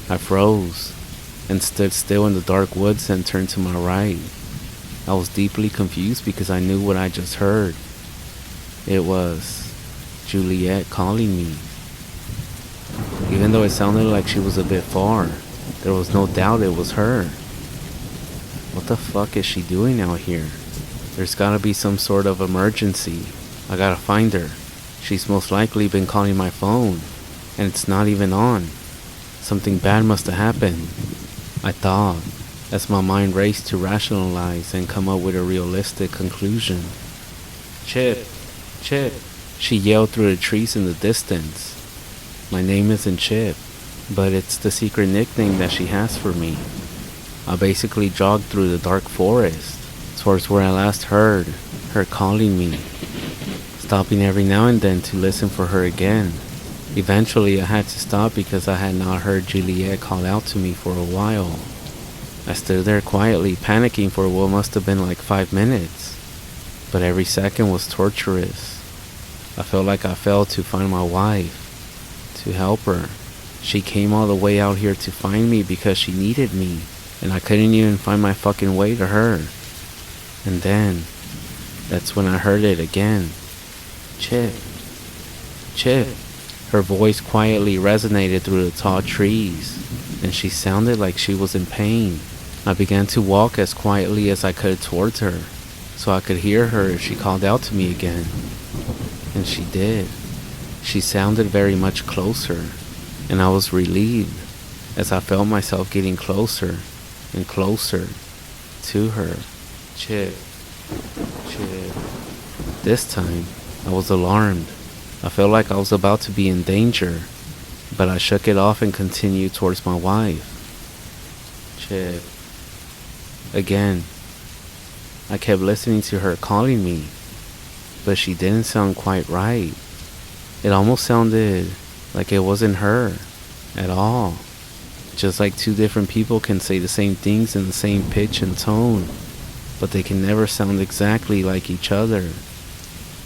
I froze and stood still in the dark woods and turned to my right. I was deeply confused because I knew what I just heard. It was Juliet calling me. Even though it sounded like she was a bit far, there was no doubt it was her. What the fuck is she doing out here? There's gotta be some sort of emergency. I gotta find her. She's most likely been calling my phone, and it's not even on. Something bad must have happened, I thought. as my mind raced to rationalize and come up with a realistic conclusion. Chip, Chip, she yelled through the trees in the distance. My name isn't Chip, but it's the secret nickname that she has for me. I basically jogged through the dark forest, towards where I last heard her calling me, stopping every now and then to listen for her again. Eventually I had to stop because I had not heard Juliet call out to me for a while. I stood there quietly, panicking for what must have been like 5 minutes, but every second was torturous. I felt like I failed to find my wife, to help her. She came all the way out here to find me because she needed me, and I couldn't even find my fucking way to her. And then, that's when I heard it again. Chip, Chip. Her voice quietly resonated through the tall trees, and she sounded like she was in pain. I began to walk as quietly as I could towards her, so I could hear her if she called out to me again. And she did. She sounded very much closer, and I was relieved as I felt myself getting closer and closer to her. Chip, Chip. This time, I was alarmed. I felt like I was about to be in danger, but I shook it off and continued towards my wife. Chip. Again, I kept listening to her calling me, but she didn't sound quite right. It almost sounded like it wasn't her at all. Just like two different people can say the same things in the same pitch and tone, but they can never sound exactly like each other.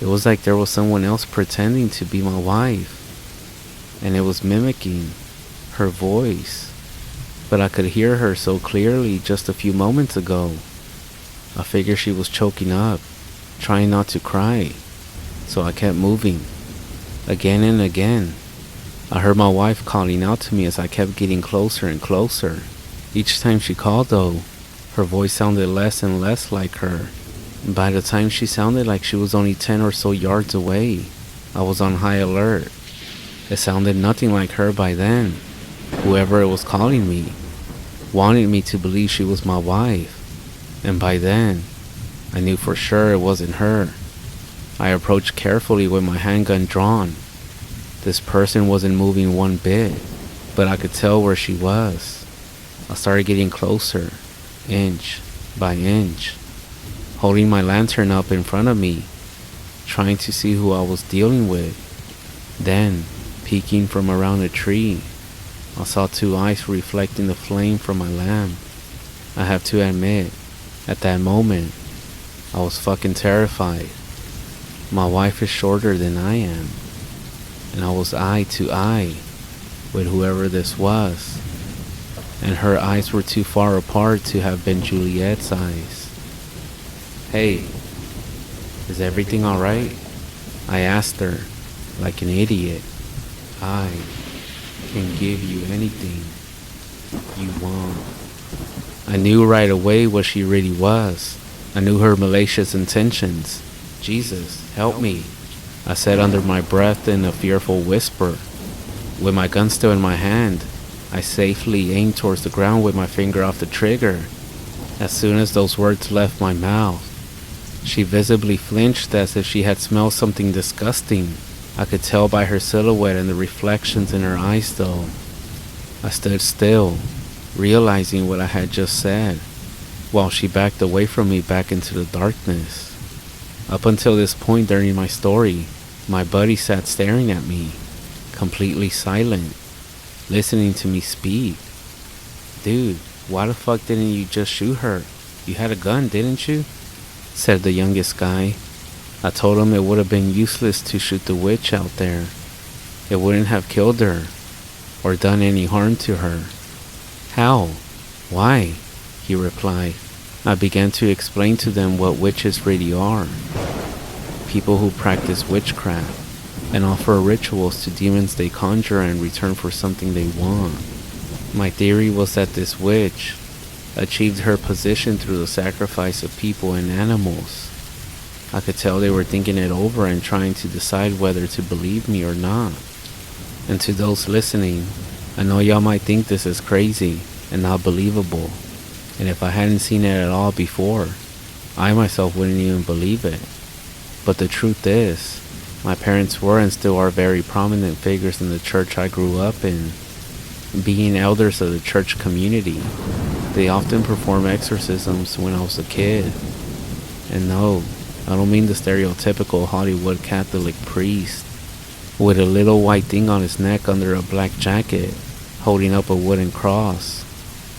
It was like there was someone else pretending to be my wife, and it was mimicking her voice, but I could hear her so clearly just a few moments ago. I figured she was choking up, trying not to cry, so I kept moving. Again and again, I heard my wife calling out to me as I kept getting closer and closer. Each time she called though, her voice sounded less and less like her. By the time she sounded like she was only 10 or so yards away, I was on high alert. It sounded nothing like her by then. Whoever it was calling me wanted me to believe she was my wife, and by then, I knew for sure it wasn't her. I approached carefully with my handgun drawn. This person wasn't moving one bit, but I could tell where she was. I started getting closer, inch by inch, holding my lantern up in front of me, trying to see who I was dealing with. Then, peeking from around a tree, I saw two eyes reflecting the flame from my lamp. I have to admit, at that moment, I was fucking terrified. My wife is shorter than I am, and I was eye to eye with whoever this was, and her eyes were too far apart to have been Juliet's eyes. Hey, is everything alright? I asked her, like an idiot. I can give you anything you want. I knew right away what she really was. I knew her malicious intentions. Jesus, help me, I said under my breath in a fearful whisper. With my gun still in my hand, I safely aimed towards the ground with my finger off the trigger. As soon as those words left my mouth, she visibly flinched as if she had smelled something disgusting. I could tell by her silhouette and the reflections in her eyes though. I stood still, realizing what I had just said, while she backed away from me back into the darkness. Up until this point during my story, my buddy sat staring at me, completely silent, listening to me speak. Dude, why the fuck didn't you just shoot her? You had a gun, didn't you? Said the youngest guy. I told him it would have been useless to shoot the witch out there. It wouldn't have killed her, or done any harm to her. How? Why? He replied. I began to explain to them what witches really are. People who practice witchcraft and offer rituals to demons they conjure in return for something they want. My theory was that this witch achieved her position through the sacrifice of people and animals. I could tell they were thinking it over and trying to decide whether to believe me or not. And to those listening, I know y'all might think this is crazy and not believable, and if I hadn't seen it at all before, I myself wouldn't even believe it. But the truth is, my parents were and still are very prominent figures in the church I grew up in. Being elders of the church community, they often perform exorcisms when I was a kid. And no, I don't mean the stereotypical Hollywood Catholic priest with a little white thing on his neck under a black jacket, holding up a wooden cross.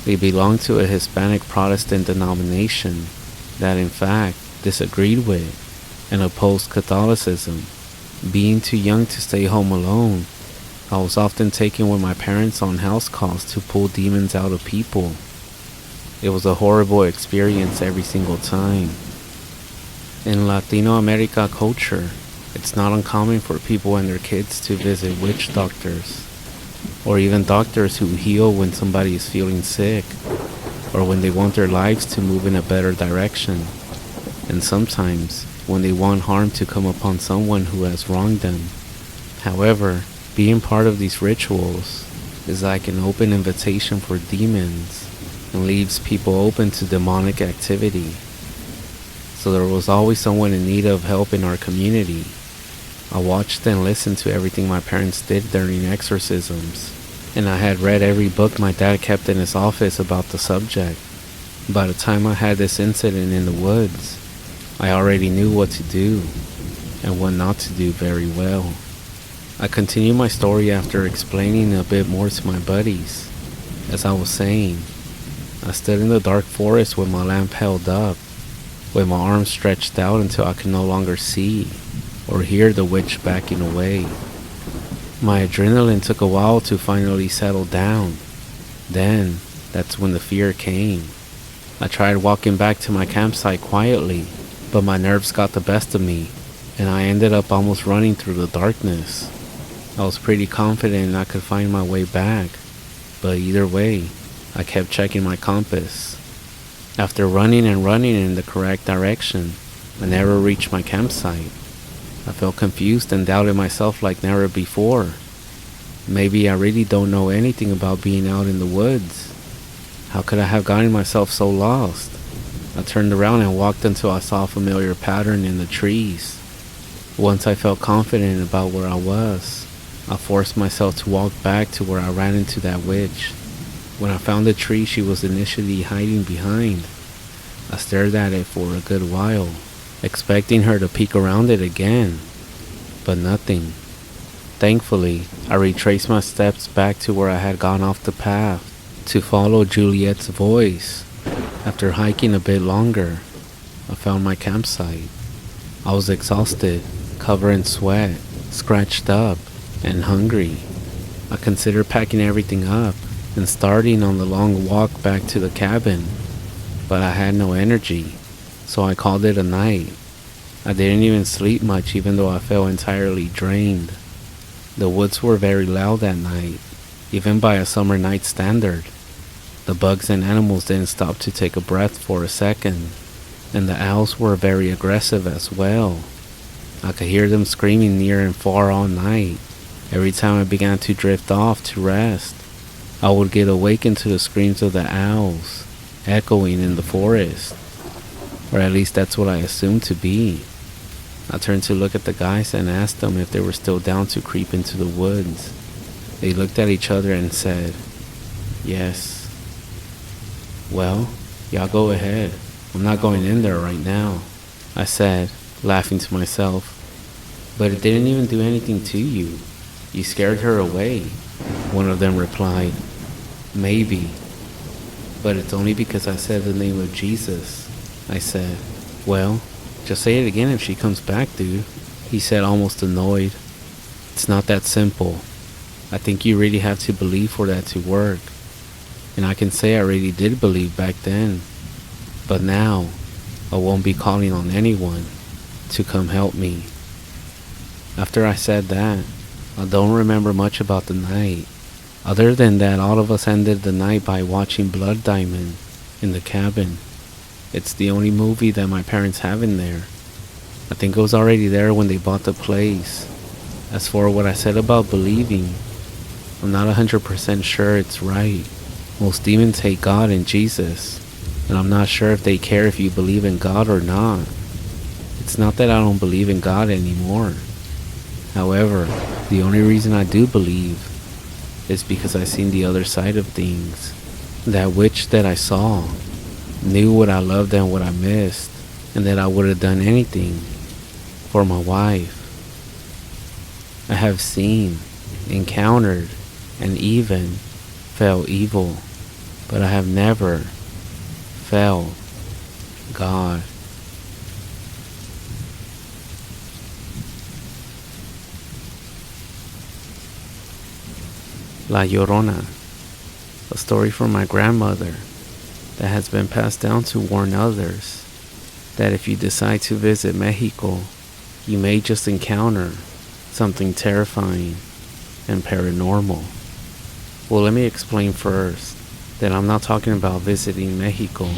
They belong to a Hispanic Protestant denomination that in fact disagreed with and opposed Catholicism. Being too young to stay home alone, I was often taken with my parents on house calls to pull demons out of people. It was a horrible experience every single time. In Latino America culture, it's not uncommon for people and their kids to visit witch doctors, or even doctors who heal when somebody is feeling sick, or when they want their lives to move in a better direction, and sometimes when they want harm to come upon someone who has wronged them. However, being part of these rituals is like an open invitation for demons and leaves people open to demonic activity. So there was always someone in need of help in our community. I watched and listened to everything my parents did during exorcisms, and I had read every book my dad kept in his office about the subject. By the time I had this incident in the woods, I already knew what to do and what not to do very well. I continued my story after explaining a bit more to my buddies. As I was saying, I stood in the dark forest with my lamp held up, with my arms stretched out until I could no longer see or hear the witch backing away. My adrenaline took a while to finally settle down. Then, that's when the fear came. I tried walking back to my campsite quietly, but my nerves got the best of me, and I ended up almost running through the darkness. I was pretty confident I could find my way back, but either way, I kept checking my compass. After running and running in the correct direction, I never reached my campsite. I felt confused and doubted myself like never before. Maybe I really don't know anything about being out in the woods. How could I have gotten myself so lost? I turned around and walked until I saw a familiar pattern in the trees. Once I felt confident about where I was, I forced myself to walk back to where I ran into that witch. When I found the tree she was initially hiding behind, I stared at it for a good while, expecting her to peek around it again, but nothing. Thankfully, I retraced my steps back to where I had gone off the path to follow Juliet's voice. After hiking a bit longer, I found my campsite. I was exhausted, covered in sweat, scratched up, and hungry. I considered packing everything up and starting on the long walk back to the cabin, but I had no energy, so I called it a night. I didn't even sleep much even though I felt entirely drained. The woods were very loud that night, even by a summer night standard. The bugs and animals didn't stop to take a breath for a second, and the owls were very aggressive as well. I could hear them screaming near and far all night. Every time I began to drift off to rest, I would get awakened to the screams of the owls, echoing in the forest. Or at least that's what I assumed to be. I turned to look at the guys and asked them if they were still down to creep into the woods. They looked at each other and said, "Yes." "Well, y'all go ahead. I'm not going in there right now," I said, laughing to myself. "But it didn't even do anything to you. You scared her away," one of them replied. "Maybe, but it's only because I said the name of Jesus," I said. "Well, just say it again if she comes back, dude," he said, almost annoyed. "It's not that simple. I think you really have to believe for that to work. And I can say I really did believe back then. But now, I won't be calling on anyone to come help me." After I said that, I don't remember much about the night. Other than that, all of us ended the night by watching Blood Diamond in the cabin. It's the only movie that my parents have in there. I think it was already there when they bought the place. As for what I said about believing, I'm not 100% sure it's right. Most demons hate God and Jesus, and I'm not sure if they care if you believe in God or not. It's not that I don't believe in God anymore. However, the only reason I do believe is because I seen the other side of things. That witch that I saw knew what I loved and what I missed, and that I would have done anything for my wife. I have seen, encountered, and even felt evil, but I have never felt God. La Llorona, a story from my grandmother that has been passed down to warn others that if you decide to visit Mexico, you may just encounter something terrifying and paranormal. Well, let me explain first that I'm not talking about visiting Mexico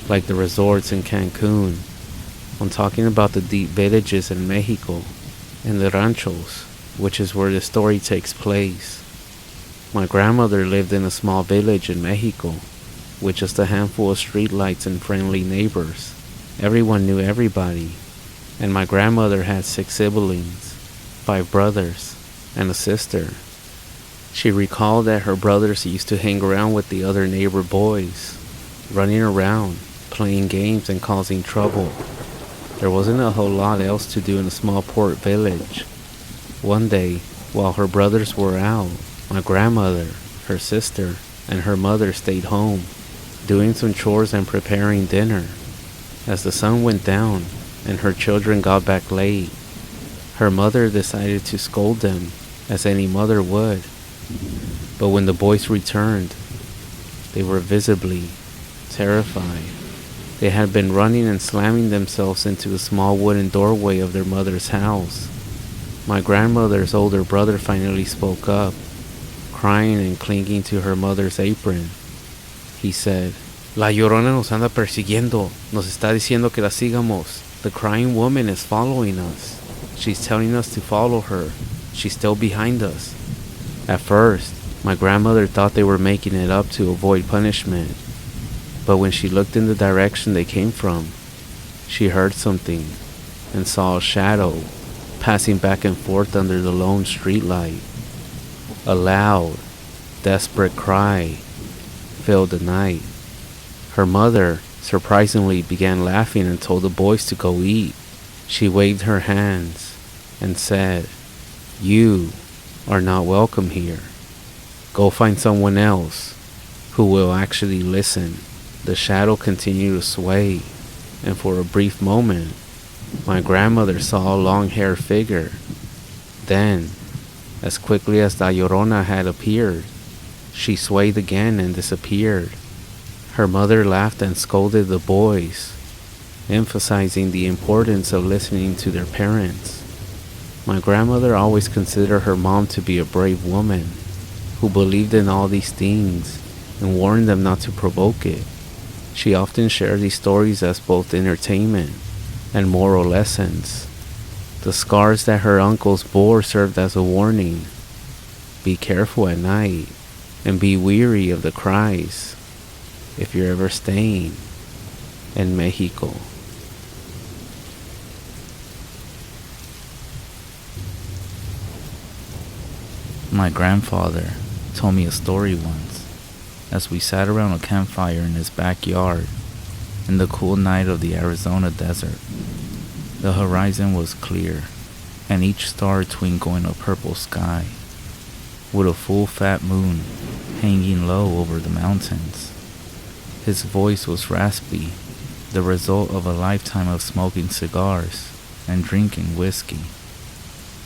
like the resorts in Cancun. I'm talking about the deep villages in Mexico and the ranchos, which is where the story takes place. My grandmother lived in a small village in Mexico with just a handful of streetlights and friendly neighbors. Everyone knew everybody, and my grandmother had 6 siblings, 5 brothers, and a sister. She recalled that her brothers used to hang around with the other neighbor boys, running around, playing games and causing trouble. There wasn't a whole lot else to do in a small port village. One day, while her brothers were out, my grandmother, her sister, and her mother stayed home, doing some chores and preparing dinner. As the sun went down and her children got back late, her mother decided to scold them, as any mother would. But when the boys returned, they were visibly terrified. They had been running and slamming themselves into the small wooden doorway of their mother's house. My grandmother's older brother finally spoke up, crying and clinging to her mother's apron. He said, "La Llorona nos anda persiguiendo. Nos está diciendo que la sigamos. The crying woman is following us. She's telling us to follow her. She's still behind us." At first, my grandmother thought they were making it up to avoid punishment. But when she looked in the direction they came from, she heard something and saw a shadow passing back and forth under the lone streetlight. A loud, desperate cry filled the night. Her mother surprisingly began laughing and told the boys to go eat. She waved her hands and said, "You are not welcome here. Go find someone else who will actually listen." The shadow continued to sway, and for a brief moment, my grandmother saw a long-haired figure. Then, as quickly as La Llorona had appeared, she swayed again and disappeared. Her mother laughed and scolded the boys, emphasizing the importance of listening to their parents. My grandmother always considered her mom to be a brave woman who believed in all these things and warned them not to provoke it. She often shared these stories as both entertainment and moral lessons. The scars that her uncles bore served as a warning. Be careful at night and be wary of the cries if you're ever staying in Mexico. My grandfather told me a story once as we sat around a campfire in his backyard in the cool night of the Arizona desert. The horizon was clear, and each star twinkling a purple sky, with a full fat moon hanging low over the mountains. His voice was raspy, the result of a lifetime of smoking cigars and drinking whiskey.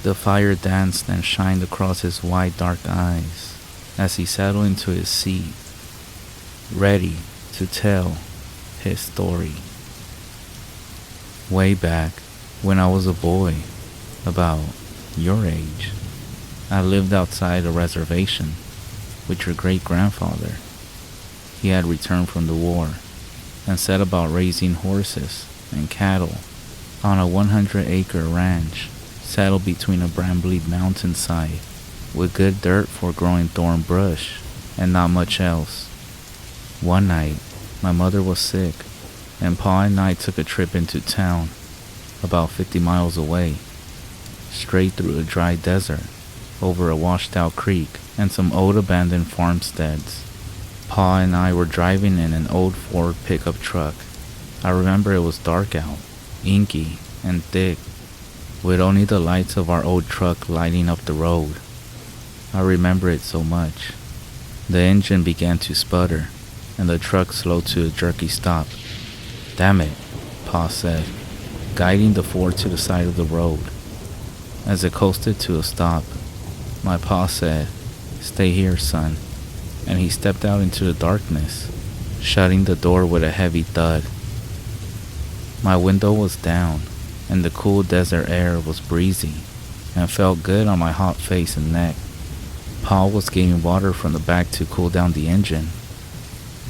The fire danced and shined across his wide dark eyes as he settled into his seat, ready to tell his story. Way back when I was a boy, about your age, I lived outside a reservation with your great-grandfather. He had returned from the war and set about raising horses and cattle on a 100-acre ranch settled between a brambly mountainside with good dirt for growing thorn brush and not much else. One night, My mother was sick, and Pa and I took a trip into town, about 50 miles away, straight through a dry desert, over a washed-out creek, and some old abandoned farmsteads. Pa and I were driving in an old Ford pickup truck. I remember it was dark out, inky, and thick, with only the lights of our old truck lighting up the road. I remember it so much. The engine began to sputter, and the truck slowed to a jerky stop. "Damn it," Pa said, guiding the Ford to the side of the road. As it coasted to a stop, my pa said, "Stay here, son," and he stepped out into the darkness, shutting the door with a heavy thud. My window was down, and the cool desert air was breezy and felt good on my hot face and neck. Pa was getting water from the back to cool down the engine,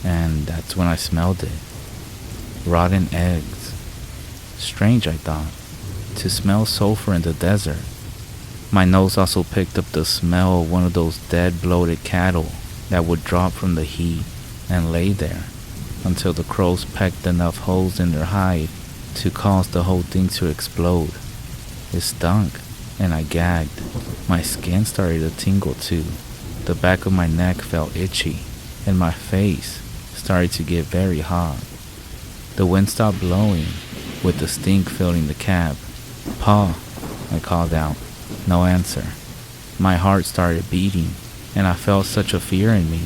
and that's when I smelled it. Rotten eggs. Strange, I thought, to smell sulfur in the desert. My nose also picked up the smell of one of those dead bloated cattle that would drop from the heat and lay there until the crows pecked enough holes in their hide to cause the whole thing to explode. It stunk, and I gagged. My skin started to tingle too. The back of my neck felt itchy, and my face started to get very hot. The wind stopped blowing, with the stink filling the cab. "Pa," I called out. No answer. My heart started beating, and I felt such a fear in me,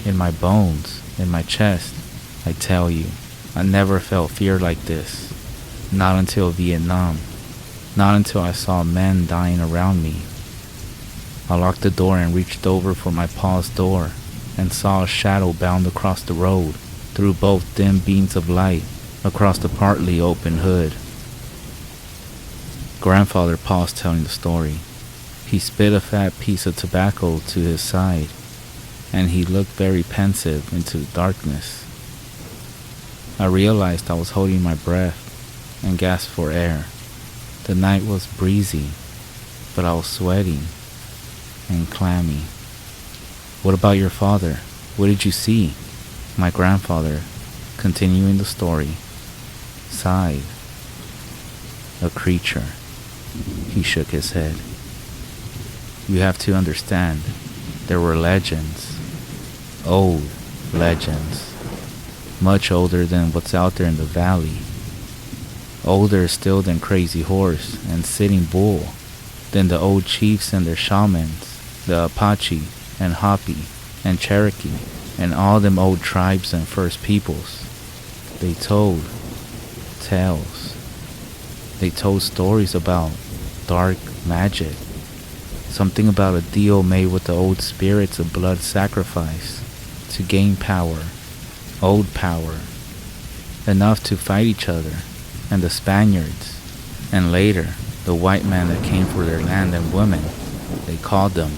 in my bones, in my chest. I tell you, I never felt fear like this. Not until Vietnam. Not until I saw men dying around me. I locked the door and reached over for my pa's door and saw a shadow bound across the road through both dim beams of light across the partly open hood. Grandfather paused telling the story. He spit a fat piece of tobacco to his side, and he looked very pensive into the darkness. I realized I was holding my breath and gasped for air. The night was breezy, but I was sweating and clammy. "What about your father? What did you see?" My grandfather, continuing the story, sighed. "A creature." He shook his head. "You have to understand, there were legends. Old legends. Much older than what's out there in the valley. Older still than Crazy Horse and Sitting Bull, than the old chiefs and their shamans, the Apache and Hopi and Cherokee, and all them old tribes and First Peoples. They told tales. They told stories about dark magic. Something about a deal made with the old spirits of blood sacrifice to gain power, old power, enough to fight each other and the Spaniards, and later the white man that came for their land and women. They called them."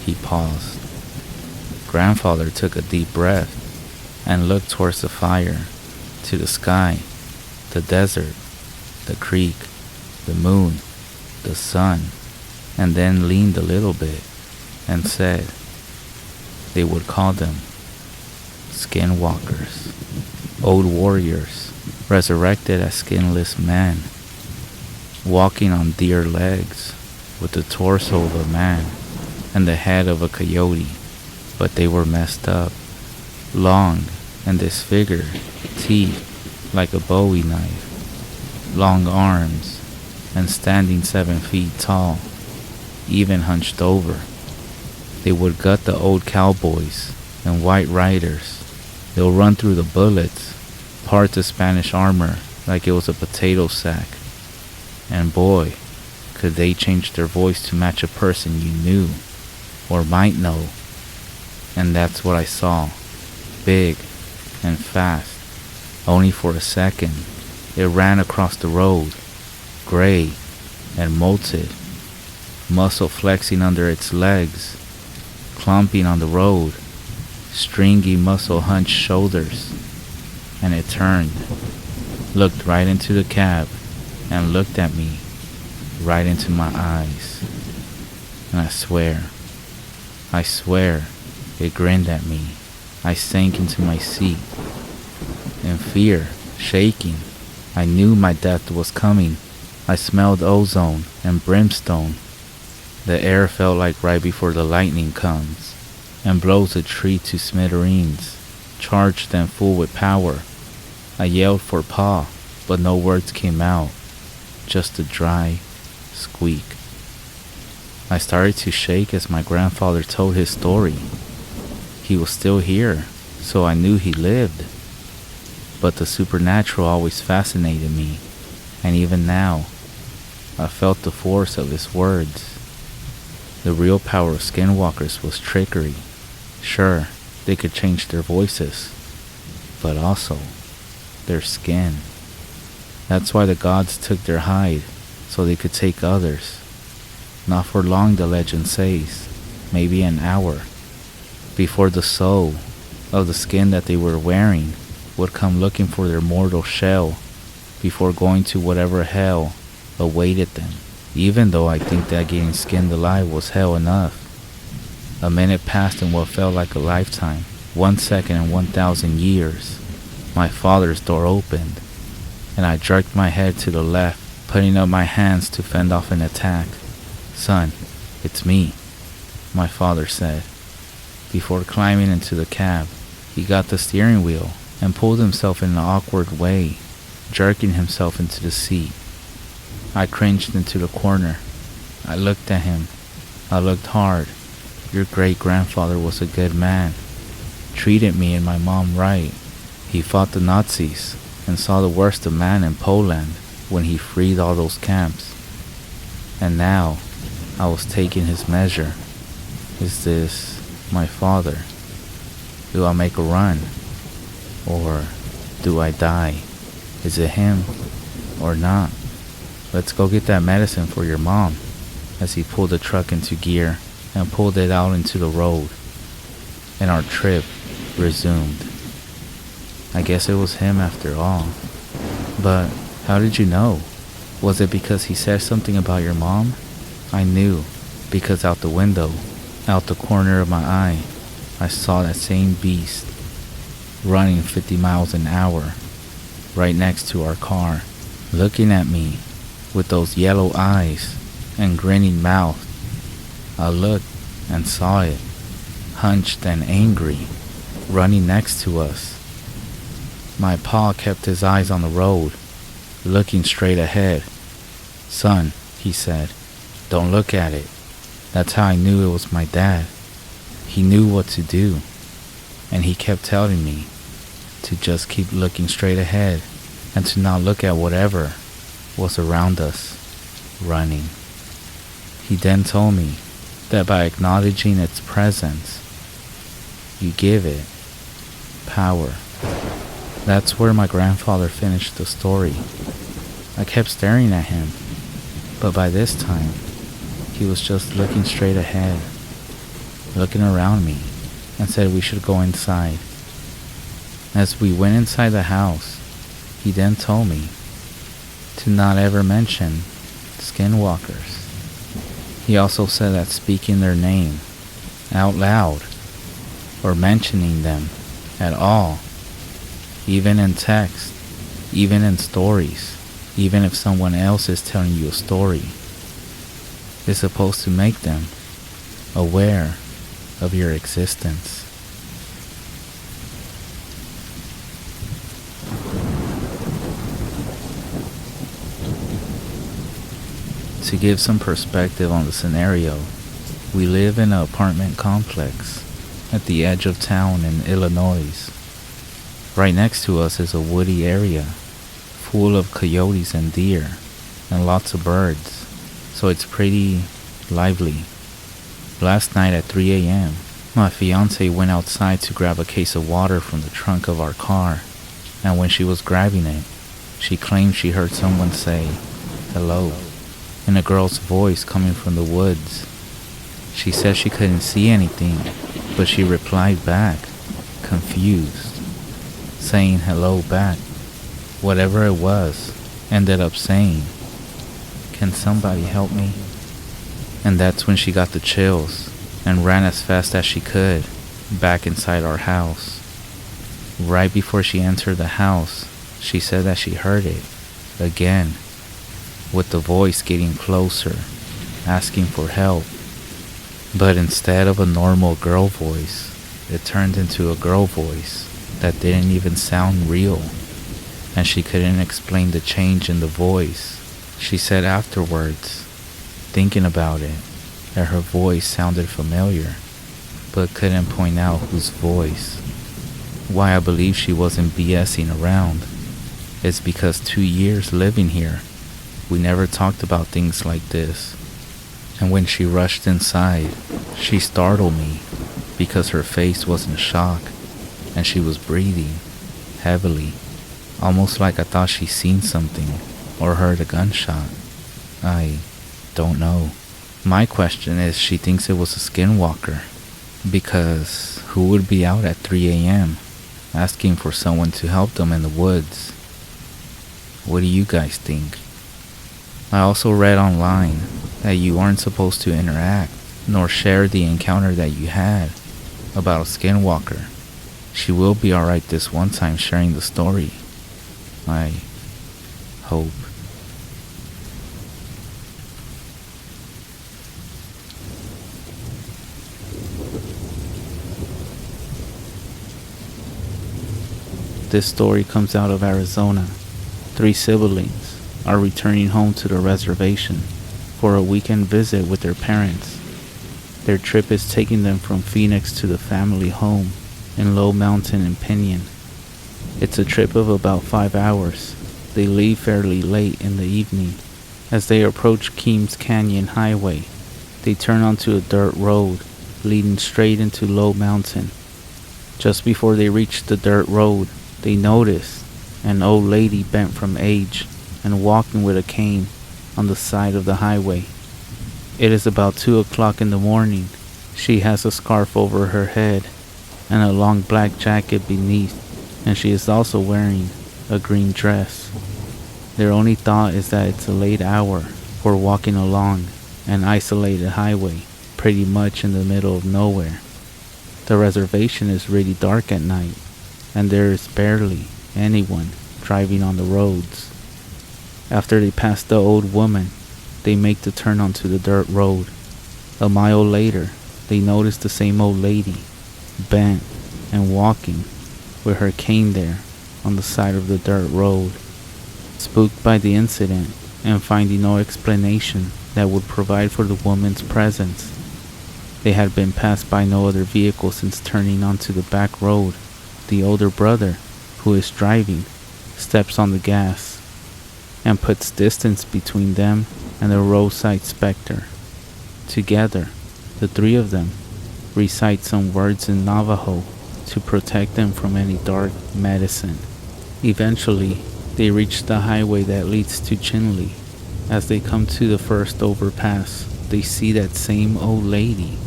He paused. Grandfather took a deep breath and looked towards the fire, to the sky, the desert, the creek, the moon, the sun, and then leaned a little bit and said, "They would call them skinwalkers, old warriors, resurrected as skinless men, walking on deer legs with the torso of a man and the head of a coyote, but they were messed up, long and disfigured, teeth like a Bowie knife, long arms, and standing 7 feet tall, even hunched over. They would gut the old cowboys and white riders. They'll run through the bullets, part the Spanish armor like it was a potato sack. And boy, could they change their voice to match a person you knew, or might know. And that's what I saw, big and fast, only for a second. It ran across the road, gray and molted, muscle flexing under its legs, clumping on the road, stringy muscle hunched shoulders. And it turned, looked right into the cab, and looked at me, right into my eyes. And I swear, it grinned at me I sank into my seat. In fear, shaking, I knew my death was coming. I smelled ozone and brimstone. The air felt like right before the lightning comes and blows a tree to smithereens, charged and full with power. I yelled for Pa, but no words came out, just a dry squeak. I started to shake as my grandfather told his story. He was still here, so I knew he lived. But the supernatural always fascinated me, and even now, I felt the force of his words. The real power of skinwalkers was trickery. Sure, they could change their voices, but also their skin. That's why the gods took their hide, so they could take others. Not for long, the legend says, maybe an hour, before the soul of the skin that they were wearing would come looking for their mortal shell, before going to whatever hell awaited them. Even though I think that getting skinned alive was hell enough. A minute passed in what felt like a lifetime, 1 second in 1,000 years. My father's door opened, and I jerked my head to the left, putting up my hands to fend off an attack. "Son, it's me," my father said. Before climbing into the cab, he got the steering wheel and pulled himself in an awkward way, jerking himself into the seat. I cringed into the corner. I looked at him. I looked hard. Your great-grandfather was a good man. Treated me and my mom right. He fought the Nazis and saw the worst of man in Poland when he freed all those camps. And now, I was taking his measure. Is this my father? Do I make a run? Or do I die? Is it him or not? Let's go get that medicine for your mom, as he pulled the truck into gear and pulled it out into the road. And our trip resumed. I guess it was him after all. But how did you know? Was it because he said something about your mom? I knew, because out the window, out the corner of my eye, I saw that same beast running 50 miles an hour right next to our car, looking at me with those yellow eyes and grinning mouth. I looked and saw it, hunched and angry, running next to us. My pa kept his eyes on the road, looking straight ahead. "Son," he said, "don't look at it." That's how I knew it was my dad. He knew what to do, and he kept telling me to just keep looking straight ahead and to not look at whatever was around us, running. He then told me that by acknowledging its presence, you give it power. That's where my grandfather finished the story. I kept staring at him, but by this time, he was just looking straight ahead, looking around me, and said we should go inside. As we went inside the house, he then told me to not ever mention skinwalkers. He also said that speaking their name out loud or mentioning them at all, even in text, even in stories, even if someone else is telling you a story, is supposed to make them aware of your existence. To give some perspective on the scenario, we live in an apartment complex at the edge of town in Illinois. Right next to us is a woody area full of coyotes and deer and lots of birds, so it's pretty lively. Last night at 3 a.m., my fiance went outside to grab a case of water from the trunk of our car, and when she was grabbing it, she claimed she heard someone say, "Hello," in a girl's voice coming from the woods. She said she couldn't see anything, but she replied back, confused, saying hello back. Whatever it was, ended up saying, "Can somebody help me?" And that's when she got the chills and ran as fast as she could back inside our house. Right before she entered the house, she said that she heard it again, with the voice getting closer, asking for help. But instead of a normal girl voice, it turned into a girl voice that didn't even sound real, and she couldn't explain the change in the voice. She said afterwards, thinking about it, that her voice sounded familiar, but couldn't point out whose voice. Why I believe she wasn't BSing around is because 2 years living here, we never talked about things like this. And when she rushed inside, she startled me because her face was in shock and she was breathing heavily, almost like I thought she'd seen something or heard a gunshot. I don't know. My question is, she thinks it was a skinwalker, because who would be out at 3 a.m. asking for someone to help them in the woods? What do you guys think? I also read online that you aren't supposed to interact nor share the encounter that you had about a skinwalker. She will be alright this one time sharing the story. I hope. This story comes out of Arizona. 3 siblings are returning home to the reservation for a weekend visit with their parents. Their trip is taking them from Phoenix to the family home in Low Mountain in Pinyon. It's a trip of about 5 hours. They leave fairly late in the evening. As they approach Keams Canyon Highway, they turn onto a dirt road leading straight into Low Mountain. Just before they reach the dirt road, they notice an old lady bent from age and walking with a cane on the side of the highway. It is about 2 o'clock in the morning. She has a scarf over her head and a long black jacket beneath, and she is also wearing a green dress. Their only thought is that it's a late hour for walking along an isolated highway, pretty much in the middle of nowhere. The reservation is really dark at night, and there is barely anyone driving on the roads. After they pass the old woman, they make the turn onto the dirt road. A mile later, they notice the same old lady, bent and walking with her cane there on the side of the dirt road. Spooked by the incident and finding no explanation that would provide for the woman's presence, they had been passed by no other vehicle since turning onto the back road. The older brother, who is driving, steps on the gas and puts distance between them and the roadside specter. Together, the 3 of them recite some words in Navajo to protect them from any dark medicine. Eventually, they reach the highway that leads to Chinle. As they come to the first overpass, they see that same old lady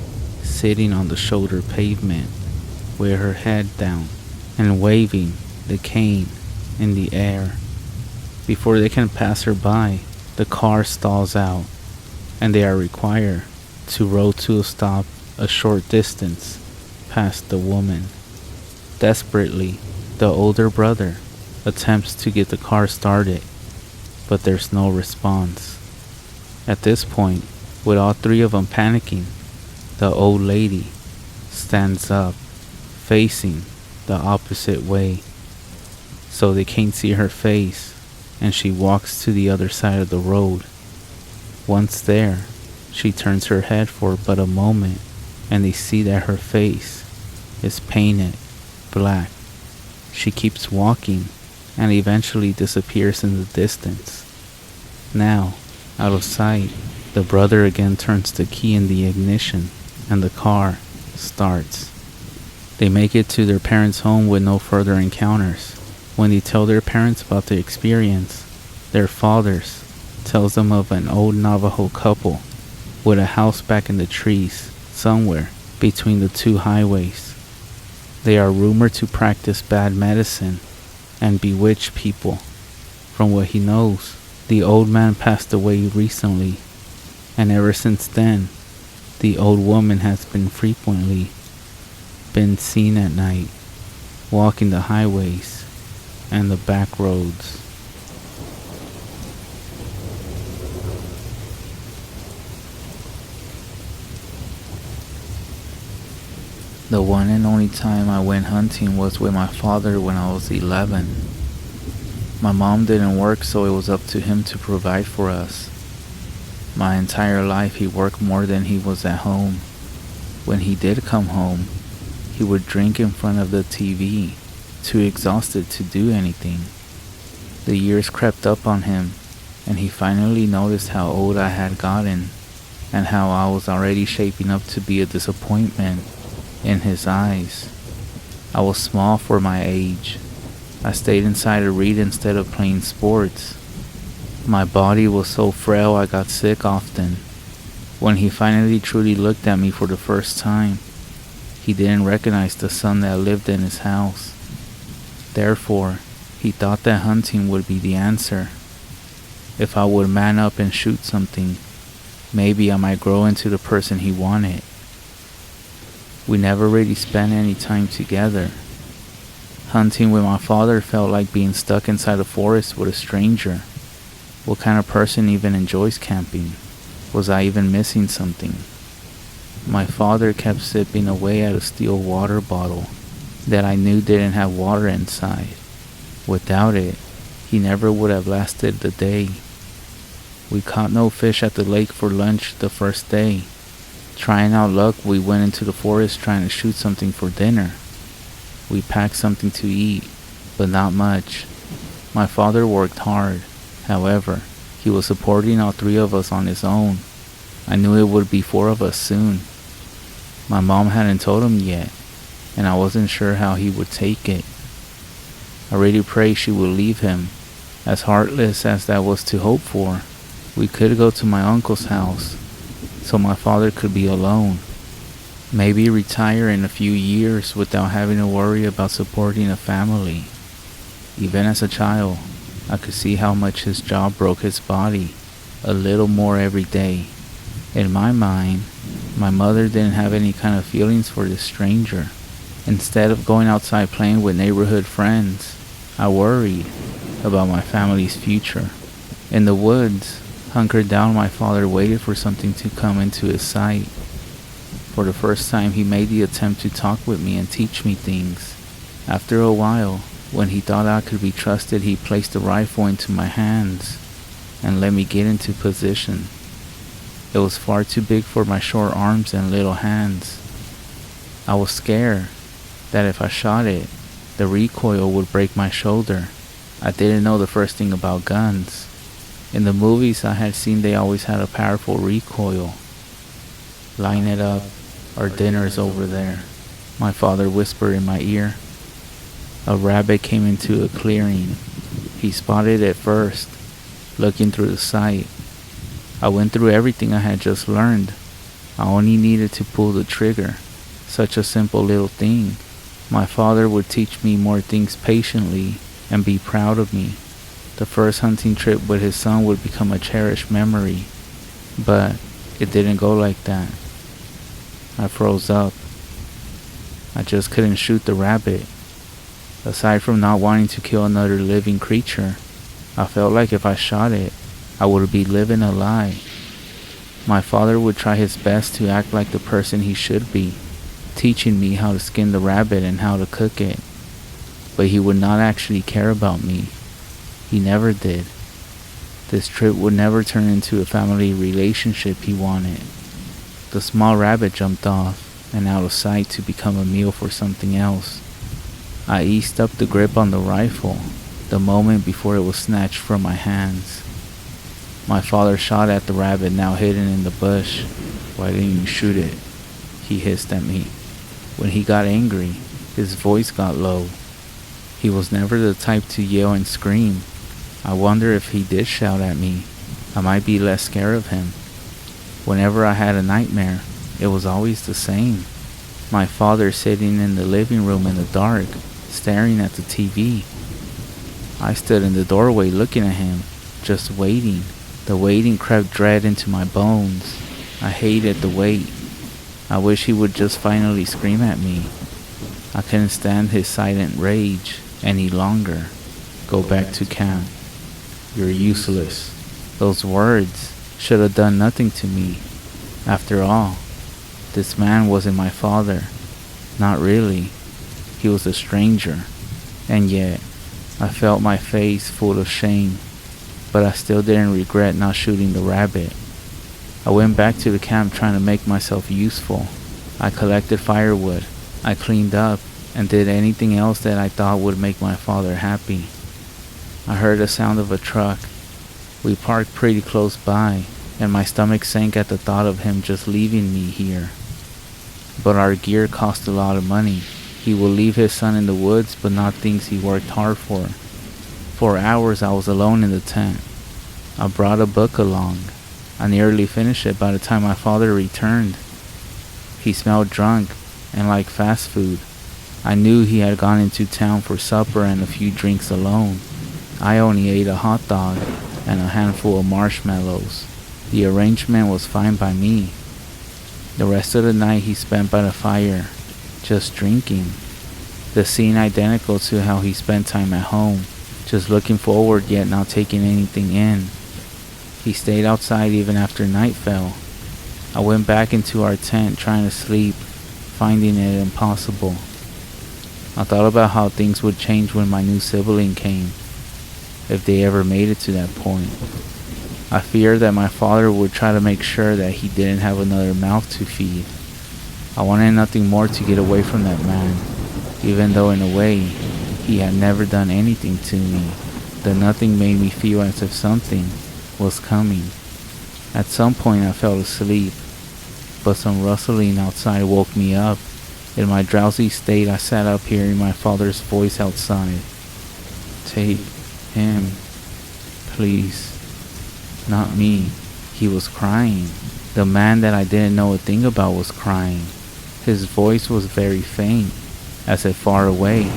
sitting on the shoulder pavement with her head down and waving the cane in the air. Before they can pass her by, the car stalls out, and they are required to roll to a stop a short distance past the woman. Desperately, the older brother attempts to get the car started, but there's no response. At this point, with all 3 of them panicking, the old lady stands up, facing the opposite way, so they can't see her face, and she walks to the other side of the road. Once there, she turns her head for but a moment, and they see that her face is painted black. She keeps walking and eventually disappears in the distance. Now, out of sight, the brother again turns the key in the ignition and the car starts. They make it to their parents' home with no further encounters. When they tell their parents about the experience, their fathers tells them of an old Navajo couple with a house back in the trees somewhere between the 2 highways. They are rumored to practice bad medicine and bewitch people. From what he knows, the old man passed away recently, and ever since then, the old woman has been frequently been seen at night, walking the highways and the back roads. The one and only time I went hunting was with my father when I was 11. My mom didn't work, so it was up to him to provide for us. My entire life he worked more than he was at home. When he did come home, he would drink in front of the TV, too exhausted to do anything. The years crept up on him, and he finally noticed how old I had gotten, and how I was already shaping up to be a disappointment in his eyes. I was small for my age. I stayed inside to read instead of playing sports. My body was so frail I got sick often. When he finally truly looked at me for the first time, he didn't recognize the son that lived in his house. Therefore, he thought that hunting would be the answer. If I would man up and shoot something, maybe I might grow into the person he wanted. We never really spent any time together. Hunting with my father felt like being stuck inside a forest with a stranger. What kind of person even enjoys camping? Was I even missing something? My father kept sipping away at a steel water bottle that I knew didn't have water inside. Without it, he never would have lasted the day. We caught no fish at the lake for lunch the first day. Trying out luck, we went into the forest trying to shoot something for dinner. We packed something to eat, but not much. My father worked hard. However, he was supporting all three of us on his own. I knew it would be four of us soon. My mom hadn't told him yet, and I wasn't sure how he would take it. I really prayed she would leave him. As heartless as that was to hope for, we could go to my uncle's house, so my father could be alone. Maybe retire in a few years without having to worry about supporting a family. Even as a child, I could see how much his job broke his body a little more every day. In my mind, my mother didn't have any kind of feelings for this stranger. Instead of going outside playing with neighborhood friends, I worried about my family's future. In the woods, hunkered down, my father waited for something to come into his sight. For the first time, he made the attempt to talk with me and teach me things. After a while, when he thought I could be trusted, he placed the rifle into my hands and let me get into position. It was far too big for my short arms and little hands. I was scared that if I shot it, the recoil would break my shoulder. I didn't know the first thing about guns. In the movies I had seen, they always had a powerful recoil. "Line it up, our dinner's over there," my father whispered in my ear. A rabbit came into a clearing. He spotted it first, looking through the sight. I went through everything I had just learned. I only needed to pull the trigger. Such a simple little thing. My father would teach me more things patiently and be proud of me. The first hunting trip with his son would become a cherished memory. But it didn't go like that. I froze up. I just couldn't shoot the rabbit. Aside from not wanting to kill another living creature, I felt like if I shot it, I would be living a lie. My father would try his best to act like the person he should be, teaching me how to skin the rabbit and how to cook it. But he would not actually care about me. He never did. This trip would never turn into a family relationship he wanted. The small rabbit jumped off and out of sight to become a meal for something else. I eased up the grip on the rifle the moment before it was snatched from my hands. My father shot at the rabbit now hidden in the bush. "Why didn't you shoot it?" he hissed at me. When he got angry, his voice got low. He was never the type to yell and scream. I wonder if he did shout at me, I might be less scared of him. Whenever I had a nightmare, it was always the same. My father sitting in the living room in the dark, staring at the TV. I stood in the doorway looking at him, just waiting. The waiting crept dread into my bones. I hated the wait. I wish he would just finally scream at me. I couldn't stand his silent rage any longer. Go back to camp. You're useless. Those words should have done nothing to me. After all, this man wasn't my father. Not really. He was a stranger. And yet, I felt my face full of shame. But I still didn't regret not shooting the rabbit. I went back to the camp trying to make myself useful. I collected firewood. I cleaned up and did anything else that I thought would make my father happy. I heard the sound of a truck. We parked pretty close by, and my stomach sank at the thought of him just leaving me here. But our gear cost a lot of money. He will leave his son in the woods, but not things he worked hard for. For hours I was alone in the tent. I brought a book along. I nearly finished it by the time my father returned. He smelled drunk and like fast food. I knew he had gone into town for supper and a few drinks alone. I only ate a hot dog and a handful of marshmallows. The arrangement was fine by me. The rest of the night he spent by the fire, just drinking. The scene identical to how he spent time at home, just looking forward yet not taking anything in. He stayed outside even after night fell. I went back into our tent trying to sleep, finding it impossible. I thought about how things would change when my new sibling came, if they ever made it to that point. I feared that my father would try to make sure that he didn't have another mouth to feed. I wanted nothing more to get away from that man, even though in a way, he had never done anything to me. The nothing made me feel as if something was coming. At some point I fell asleep, but some rustling outside woke me up. In my drowsy state I sat up hearing my father's voice outside. Take him, please. Not me. He was crying. The man that I didn't know a thing about was crying. His voice was very faint, as if far away,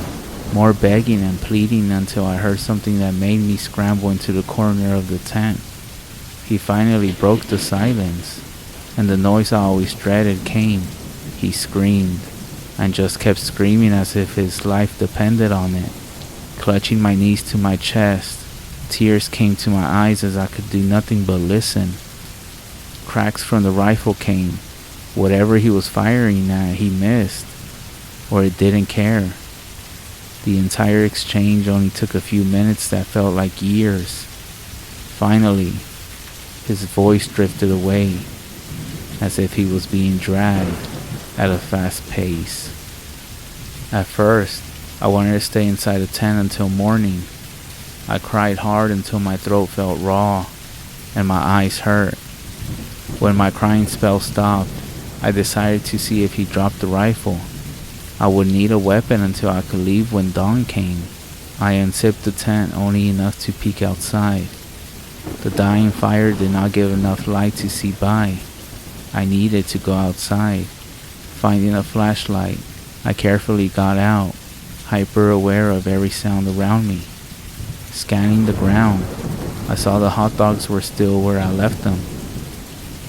more begging and pleading until I heard something that made me scramble into the corner of the tent. He finally broke the silence, and the noise I always dreaded came. He screamed, and just kept screaming as if his life depended on it. Clutching my knees to my chest, tears came to my eyes as I could do nothing but listen. Cracks from the rifle came. Whatever he was firing at, he missed, or it didn't care. The entire exchange only took a few minutes that felt like years. Finally, his voice drifted away, as if he was being dragged at a fast pace. At first, I wanted to stay inside the tent until morning. I cried hard until my throat felt raw and my eyes hurt. When my crying spell stopped, I decided to see if he dropped the rifle. I would need a weapon until I could leave when dawn came. I unzipped the tent only enough to peek outside. The dying fire did not give enough light to see by. I needed to go outside. Finding a flashlight, I carefully got out, hyper aware of every sound around me. Scanning the ground, I saw the hot dogs were still where I left them.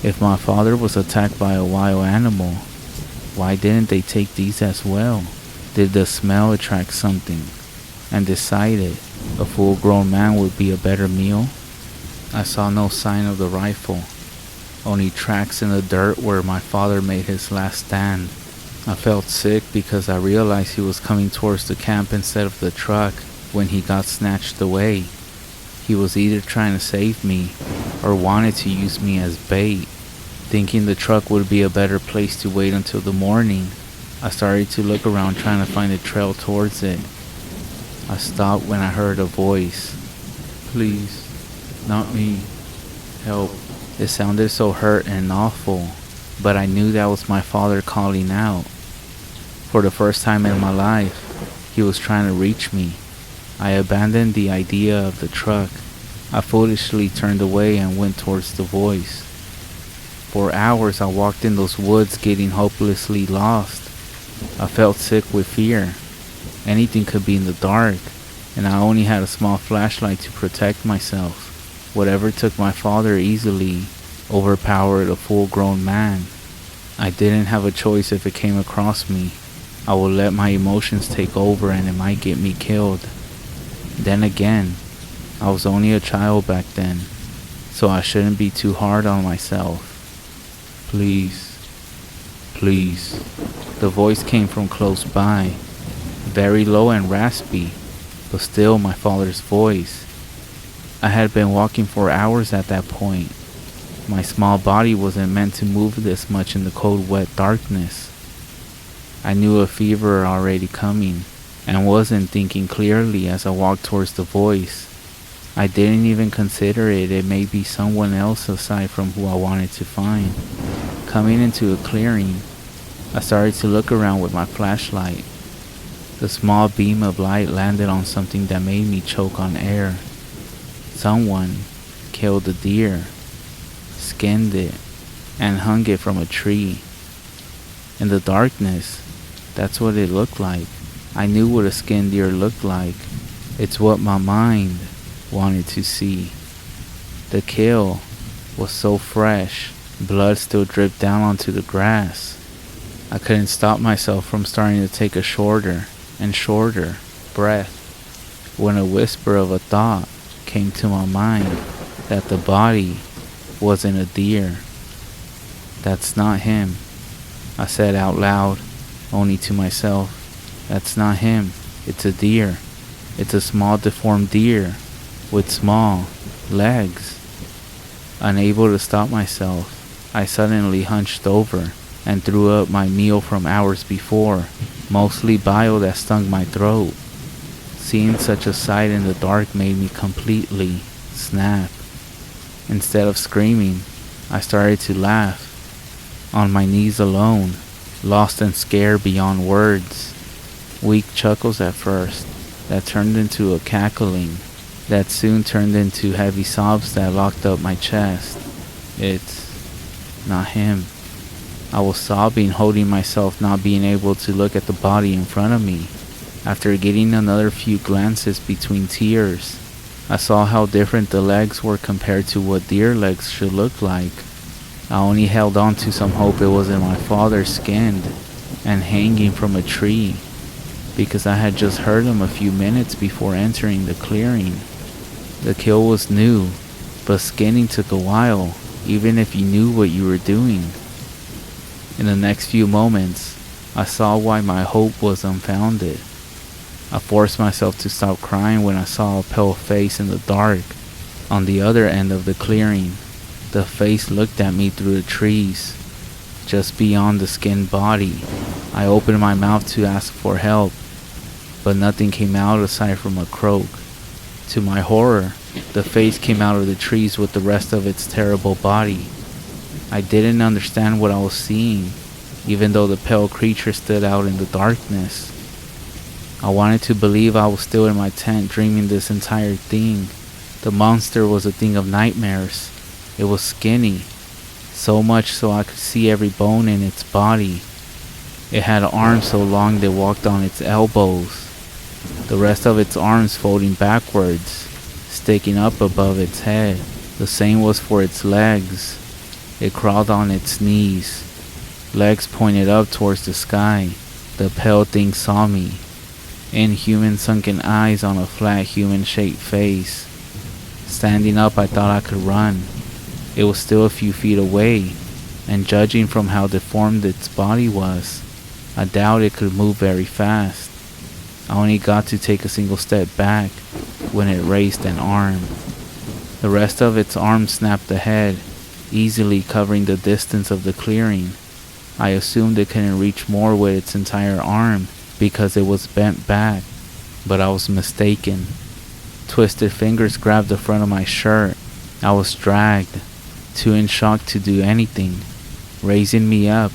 If my father was attacked by a wild animal, why didn't they take these as well? Did the smell attract something and decided a full-grown man would be a better meal? I saw no sign of the rifle, only tracks in the dirt where my father made his last stand. I felt sick because I realized he was coming towards the camp instead of the truck when he got snatched away. He was either trying to save me or wanted to use me as bait. Thinking the truck would be a better place to wait until the morning, I started to look around trying to find a trail towards it. I stopped when I heard a voice. Please, not me. Help. It sounded so hurt and awful, but I knew that was my father calling out. For the first time in my life, he was trying to reach me. I abandoned the idea of the truck. I foolishly turned away and went towards the voice. For hours I walked in those woods getting hopelessly lost. I felt sick with fear. Anything could be in the dark, and I only had a small flashlight to protect myself. Whatever took my father easily overpowered a full-grown man. I didn't have a choice if it came across me. I will let my emotions take over and it might get me killed. Then again, I was only a child back then, so I shouldn't be too hard on myself. Please, please. The voice came from close by, very low and raspy, but still my father's voice. I had been walking for hours at that point. My small body wasn't meant to move this much in the cold, wet darkness. I knew a fever already coming, and wasn't thinking clearly as I walked towards the voice. I didn't even consider it may be someone else aside from who I wanted to find. Coming into a clearing, I started to look around with my flashlight. The small beam of light landed on something that made me choke on air. Someone killed a deer, skinned it, and hung it from a tree. In the darkness, that's what it looked like. I knew what a skinned deer looked like. It's what my mind wanted to see. The kill was so fresh, blood still dripped down onto the grass. I couldn't stop myself from starting to take a shorter and shorter breath when a whisper of a thought came to my mind that the body wasn't a deer. That's not him, I said out loud, only to myself. That's not him, it's a deer. It's a small deformed deer with small legs. Unable to stop myself, I suddenly hunched over and threw up my meal from hours before, mostly bile that stung my throat. Seeing such a sight in the dark made me completely snap. Instead of screaming, I started to laugh, on my knees alone, lost and scared beyond words. Weak chuckles at first, that turned into a cackling, that soon turned into heavy sobs that locked up my chest. It's not him. I was sobbing, holding myself, not being able to look at the body in front of me. After getting another few glances between tears, I saw how different the legs were compared to what deer legs should look like. I only held on to some hope it wasn't my father skinned and hanging from a tree, because I had just heard him a few minutes before entering the clearing. The kill was new, but skinning took a while, even if you knew what you were doing. In the next few moments, I saw why my hope was unfounded. I forced myself to stop crying when I saw a pale face in the dark on the other end of the clearing. The face looked at me through the trees, just beyond the skinned body. I opened my mouth to ask for help, but nothing came out aside from a croak. To my horror, the face came out of the trees with the rest of its terrible body. I didn't understand what I was seeing, even though the pale creature stood out in the darkness. I wanted to believe I was still in my tent dreaming this entire thing. The monster was a thing of nightmares. It was skinny, so much so I could see every bone in its body. It had arms so long they walked on its elbows, the rest of its arms folding backwards, sticking up above its head. The same was for its legs. It crawled on its knees, legs pointed up towards the sky. The pale thing saw me. Inhuman sunken eyes on a flat human-shaped face. Standing up, I thought I could run. It was still a few feet away, and judging from how deformed its body was, I doubt it could move very fast. I only got to take a single step back when it raised an arm. The rest of its arm snapped ahead, easily covering the distance of the clearing. I assumed it couldn't reach more with its entire arm because it was bent back, but I was mistaken. Twisted fingers grabbed the front of my shirt. I was dragged, too in shock to do anything. Raising me up,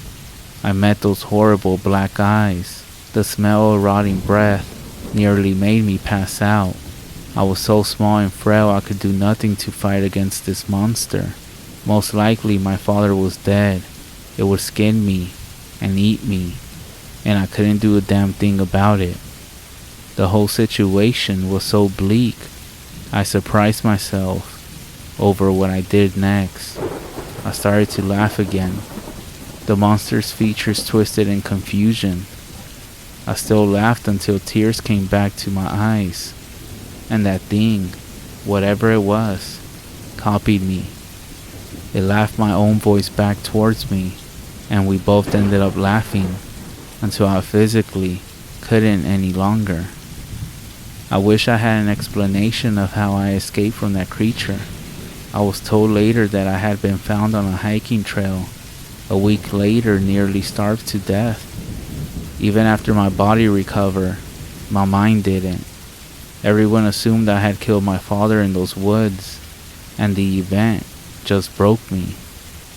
I met those horrible black eyes. The smell of rotting breath nearly made me pass out. I was so small and frail I could do nothing to fight against this monster. Most likely my father was dead. It would skin me and eat me, and I couldn't do a damn thing about it. The whole situation was so bleak, I surprised myself over what I did next. I started to laugh again. The monster's features twisted in confusion. I still laughed until tears came back to my eyes, and that thing, whatever it was, copied me. It laughed my own voice back towards me, and we both ended up laughing until I physically couldn't any longer. I wish I had an explanation of how I escaped from that creature. I was told later that I had been found on a hiking trail. A week later, nearly starved to death. Even after my body recovered, my mind didn't. Everyone assumed I had killed my father in those woods, and the event just broke me.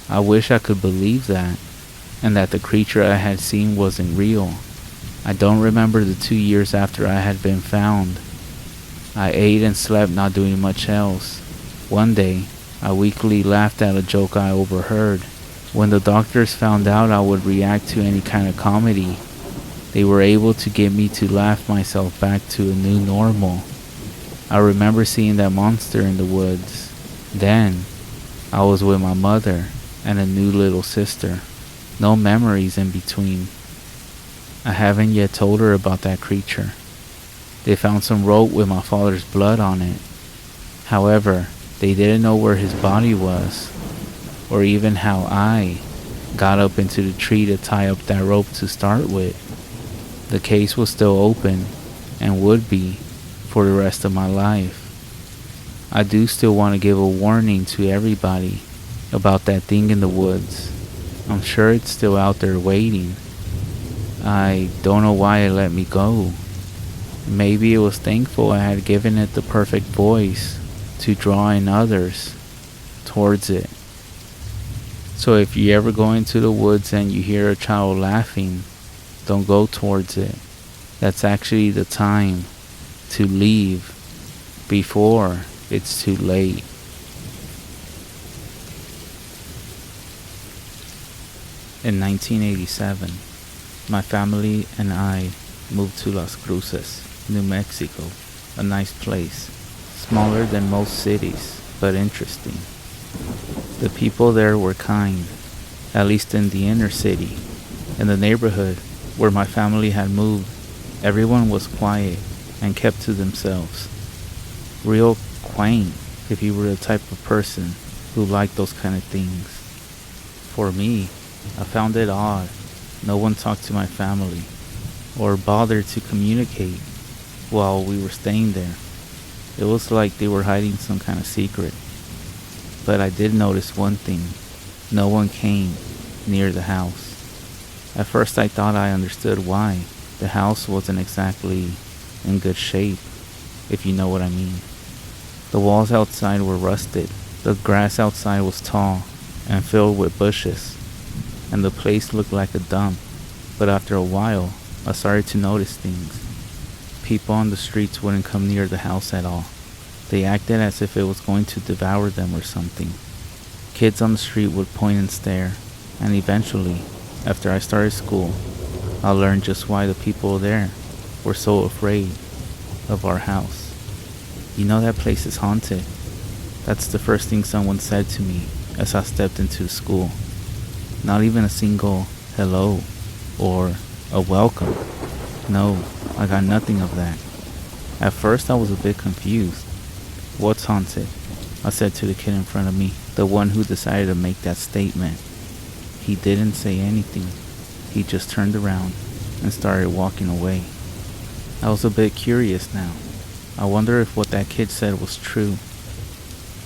I wish I could believe that, and that the creature I had seen wasn't real. I don't remember the 2 years after I had been found. I ate and slept, not doing much else. One day, I weakly laughed at a joke I overheard. When the doctors found out I would react to any kind of comedy, they were able to get me to laugh myself back to a new normal. I remember seeing that monster in the woods. Then, I was with my mother and a new little sister. No memories in between. I haven't yet told her about that creature. They found some rope with my father's blood on it. However, they didn't know where his body was, or even how I got up into the tree to tie up that rope to start with. The case was still open, and would be for the rest of my life. I do still want to give a warning to everybody about that thing in the woods. I'm sure it's still out there waiting. I don't know why it let me go. Maybe it was thankful I had given it the perfect voice to draw in others towards it. So if you ever go into the woods and you hear a child laughing, don't go towards it. That's actually the time to leave before it's too late. In 1987, my family and I moved to Las Cruces, New Mexico, a nice place, smaller than most cities, but interesting. The people there were kind, at least in the inner city. In the neighborhood where my family had moved, everyone was quiet and kept to themselves. Real quaint if you were the type of person who liked those kind of things. For me, I found it odd. No one talked to my family or bothered to communicate while we were staying there. It was like they were hiding some kind of secret. But I did notice one thing. No one came near the house. At first I thought I understood why. The house wasn't exactly in good shape, if you know what I mean. The walls outside were rusted. The grass outside was tall and filled with bushes, and the place looked like a dump. But after a while, I started to notice things. People on the streets wouldn't come near the house at all. They acted as if it was going to devour them or something. Kids on the street would point and stare, and eventually, after I started school, I learned just why the people there were so afraid of our house. You know that place is haunted. That's the first thing someone said to me as I stepped into school. Not even a single hello or a welcome. No, I got nothing of that. At first I was a bit confused. What's haunted? I said to the kid in front of me, the one who decided to make that statement. He didn't say anything. He just turned around and started walking away. I was a bit curious now. I wonder if what that kid said was true,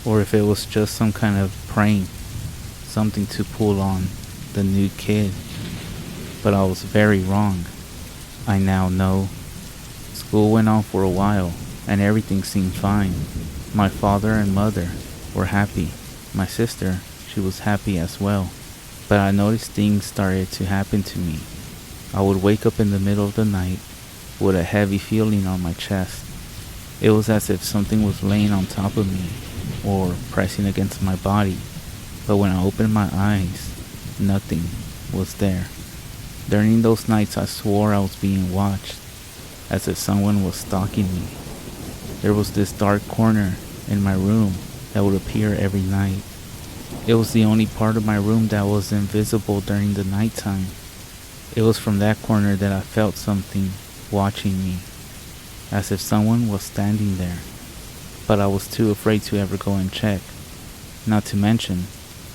or if it was just some kind of prank, something to pull on the new kid. But I was very wrong. I now know. School went on for a while, and everything seemed fine. My father and mother were happy. My sister, she was happy as well. But I noticed things started to happen to me. I would wake up in the middle of the night with a heavy feeling on my chest. It was as if something was laying on top of me or pressing against my body. But when I opened my eyes, nothing was there. During those nights I swore I was being watched, as if someone was stalking me. There was this dark corner in my room that would appear every night. It was the only part of my room that was invisible during the nighttime. It was from that corner that I felt something watching me, as if someone was standing there, but I was too afraid to ever go and check. Not to mention,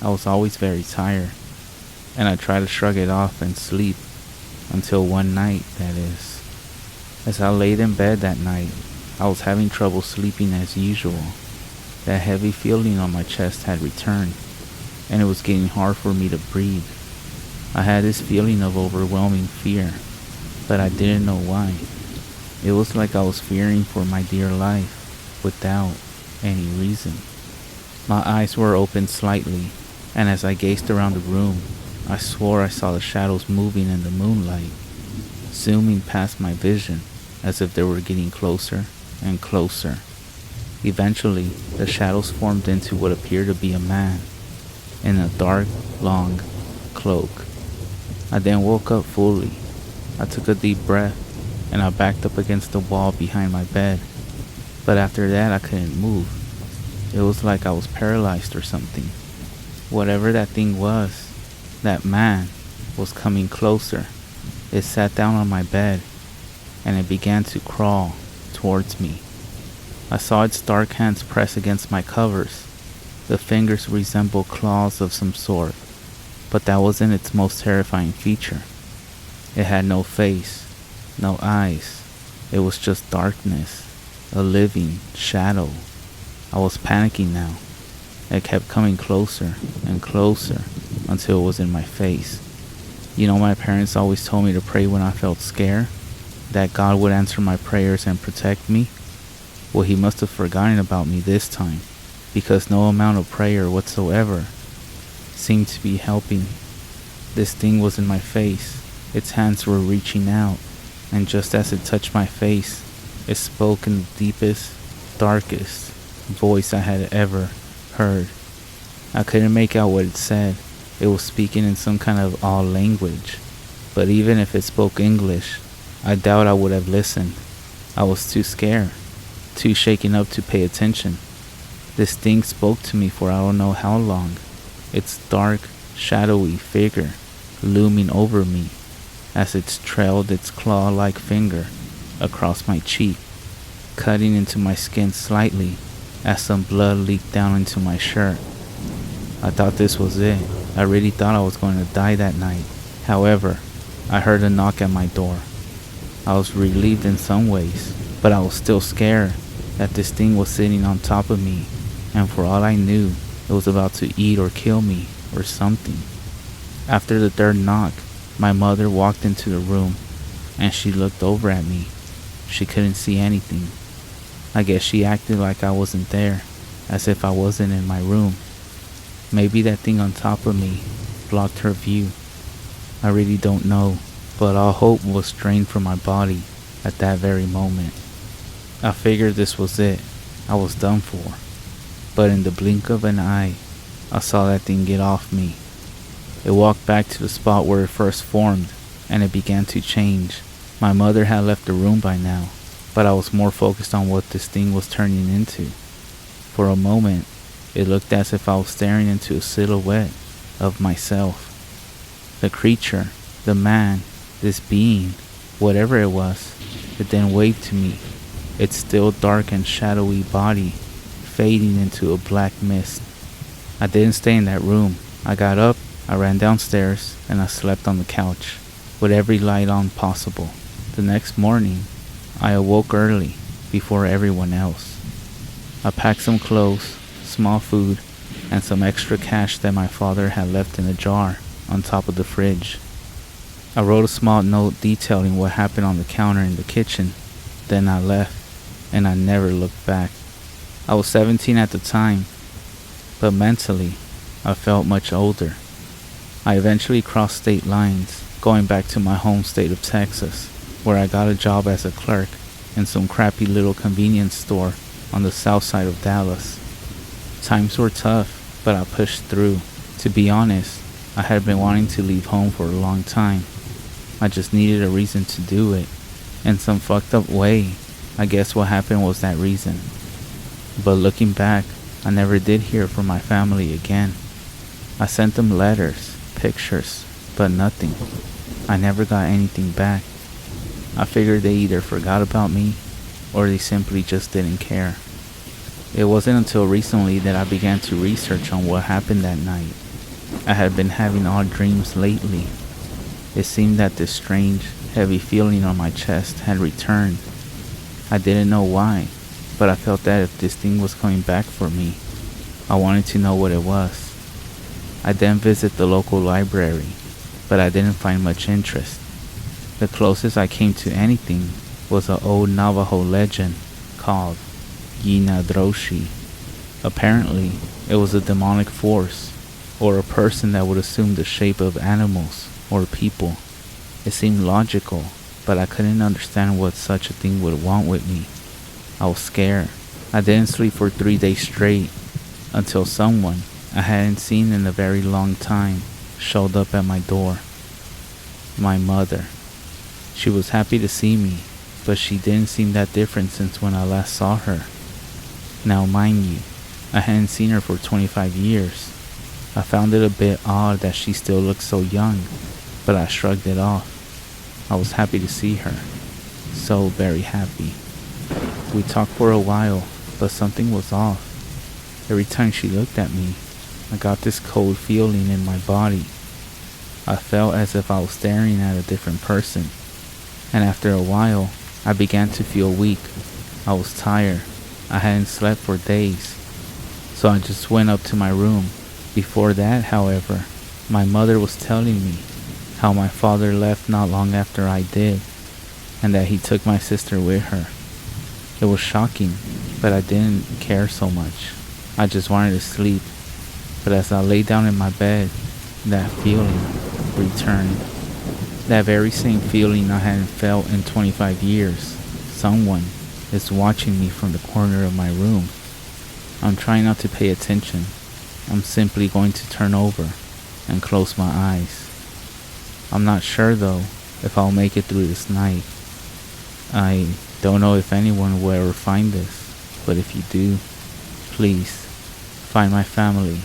I was always very tired, and I tried to shrug it off and sleep, until one night, that is. As I laid in bed that night, I was having trouble sleeping as usual. That heavy feeling on my chest had returned, and it was getting hard for me to breathe. I had this feeling of overwhelming fear, but I didn't know why. It was like I was fearing for my dear life, without any reason. My eyes were open slightly, and as I gazed around the room, I swore I saw the shadows moving in the moonlight, zooming past my vision as if they were getting closer and closer. Eventually, the shadows formed into what appeared to be a man, in a dark, long cloak. I then woke up fully. I took a deep breath, and I backed up against the wall behind my bed. But after that, I couldn't move. It was like I was paralyzed or something. Whatever that thing was, that man, was coming closer. It sat down on my bed, and it began to crawl towards me. I saw its dark hands press against my covers. The fingers resembled claws of some sort, but that wasn't its most terrifying feature. It had no face, no eyes. It was just darkness, a living shadow. I was panicking now. It kept coming closer and closer until it was in my face. You know, my parents always told me to pray when I felt scared, that God would answer my prayers and protect me. Well, he must have forgotten about me this time, because no amount of prayer whatsoever seemed to be helping. This thing was in my face. Its hands were reaching out, and just as it touched my face, it spoke in the deepest, darkest voice I had ever heard. I couldn't make out what it said. It was speaking in some kind of odd language, but even if it spoke English, I doubt I would have listened. I was too scared, too shaken up to pay attention. This thing spoke to me for I don't know how long, its dark, shadowy figure looming over me as it trailed its claw-like finger across my cheek, cutting into my skin slightly as some blood leaked down into my shirt. I thought this was it. I really thought I was going to die that night. However, I heard a knock at my door. I was relieved in some ways, but I was still scared that this thing was sitting on top of me, and for all I knew, it was about to eat or kill me or something. After the third knock, my mother walked into the room, and she looked over at me. She couldn't see anything. I guess she acted like I wasn't there, as if I wasn't in my room. Maybe that thing on top of me blocked her view. I really don't know, but all hope was drained from my body at that very moment. I figured this was it. I was done for. But in the blink of an eye, I saw that thing get off me. It walked back to the spot where it first formed, and it began to change. My mother had left the room by now, but I was more focused on what this thing was turning into. For a moment, it looked as if I was staring into a silhouette of myself. The creature, the man, this being, whatever it was, it then waved to me, its still dark and shadowy body fading into a black mist. I didn't stay in that room. I got up, I ran downstairs, and I slept on the couch, with every light on possible. The next morning, I awoke early, before everyone else. I packed some clothes, small food, and some extra cash that my father had left in a jar on top of the fridge. I wrote a small note detailing what happened on the counter in the kitchen. Then I left, and I never looked back. I was 17 at the time, but mentally, I felt much older. I eventually crossed state lines, going back to my home state of Texas, where I got a job as a clerk in some crappy little convenience store on the south side of Dallas. Times were tough, but I pushed through. To be honest, I had been wanting to leave home for a long time. I just needed a reason to do it. In some fucked up way, I guess what happened was that reason. But looking back, I never did hear from my family again. I sent them letters, pictures, but nothing. I never got anything back. I figured they either forgot about me or they simply just didn't care. It wasn't until recently that I began to research on what happened that night. I had been having odd dreams lately. It seemed that this strange, heavy feeling on my chest had returned. I didn't know why, but I felt that if this thing was coming back for me, I wanted to know what it was. I then visited the local library, but I didn't find much interest. The closest I came to anything was an old Navajo legend called Yinadroshi. Apparently, it was a demonic force, or a person that would assume the shape of animals or people. It seemed logical, but I couldn't understand what such a thing would want with me. I was scared. I didn't sleep for 3 days straight, until someone I hadn't seen in a very long time showed up at my door. My mother. She was happy to see me, but she didn't seem that different since when I last saw her. Now mind you, I hadn't seen her for 25 years. I found it a bit odd that she still looked so young, but I shrugged it off. I was happy to see her. So very happy. We talked for a while, but something was off. Every time she looked at me, I got this cold feeling in my body. I felt as if I was staring at a different person. And after a while, I began to feel weak. I was tired. I hadn't slept for days. So I just went up to my room. Before that, however, my mother was telling me how my father left not long after I did, and that he took my sister with her. It was shocking, but I didn't care so much. I just wanted to sleep. But as I lay down in my bed, that feeling returned. That very same feeling I hadn't felt in 25 years. Someone is watching me from the corner of my room. I'm trying not to pay attention. I'm simply going to turn over and close my eyes. I'm not sure though if I'll make it through this night. I don't know if anyone will ever find this, but if you do, please find my family,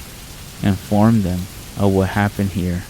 inform them of what happened here,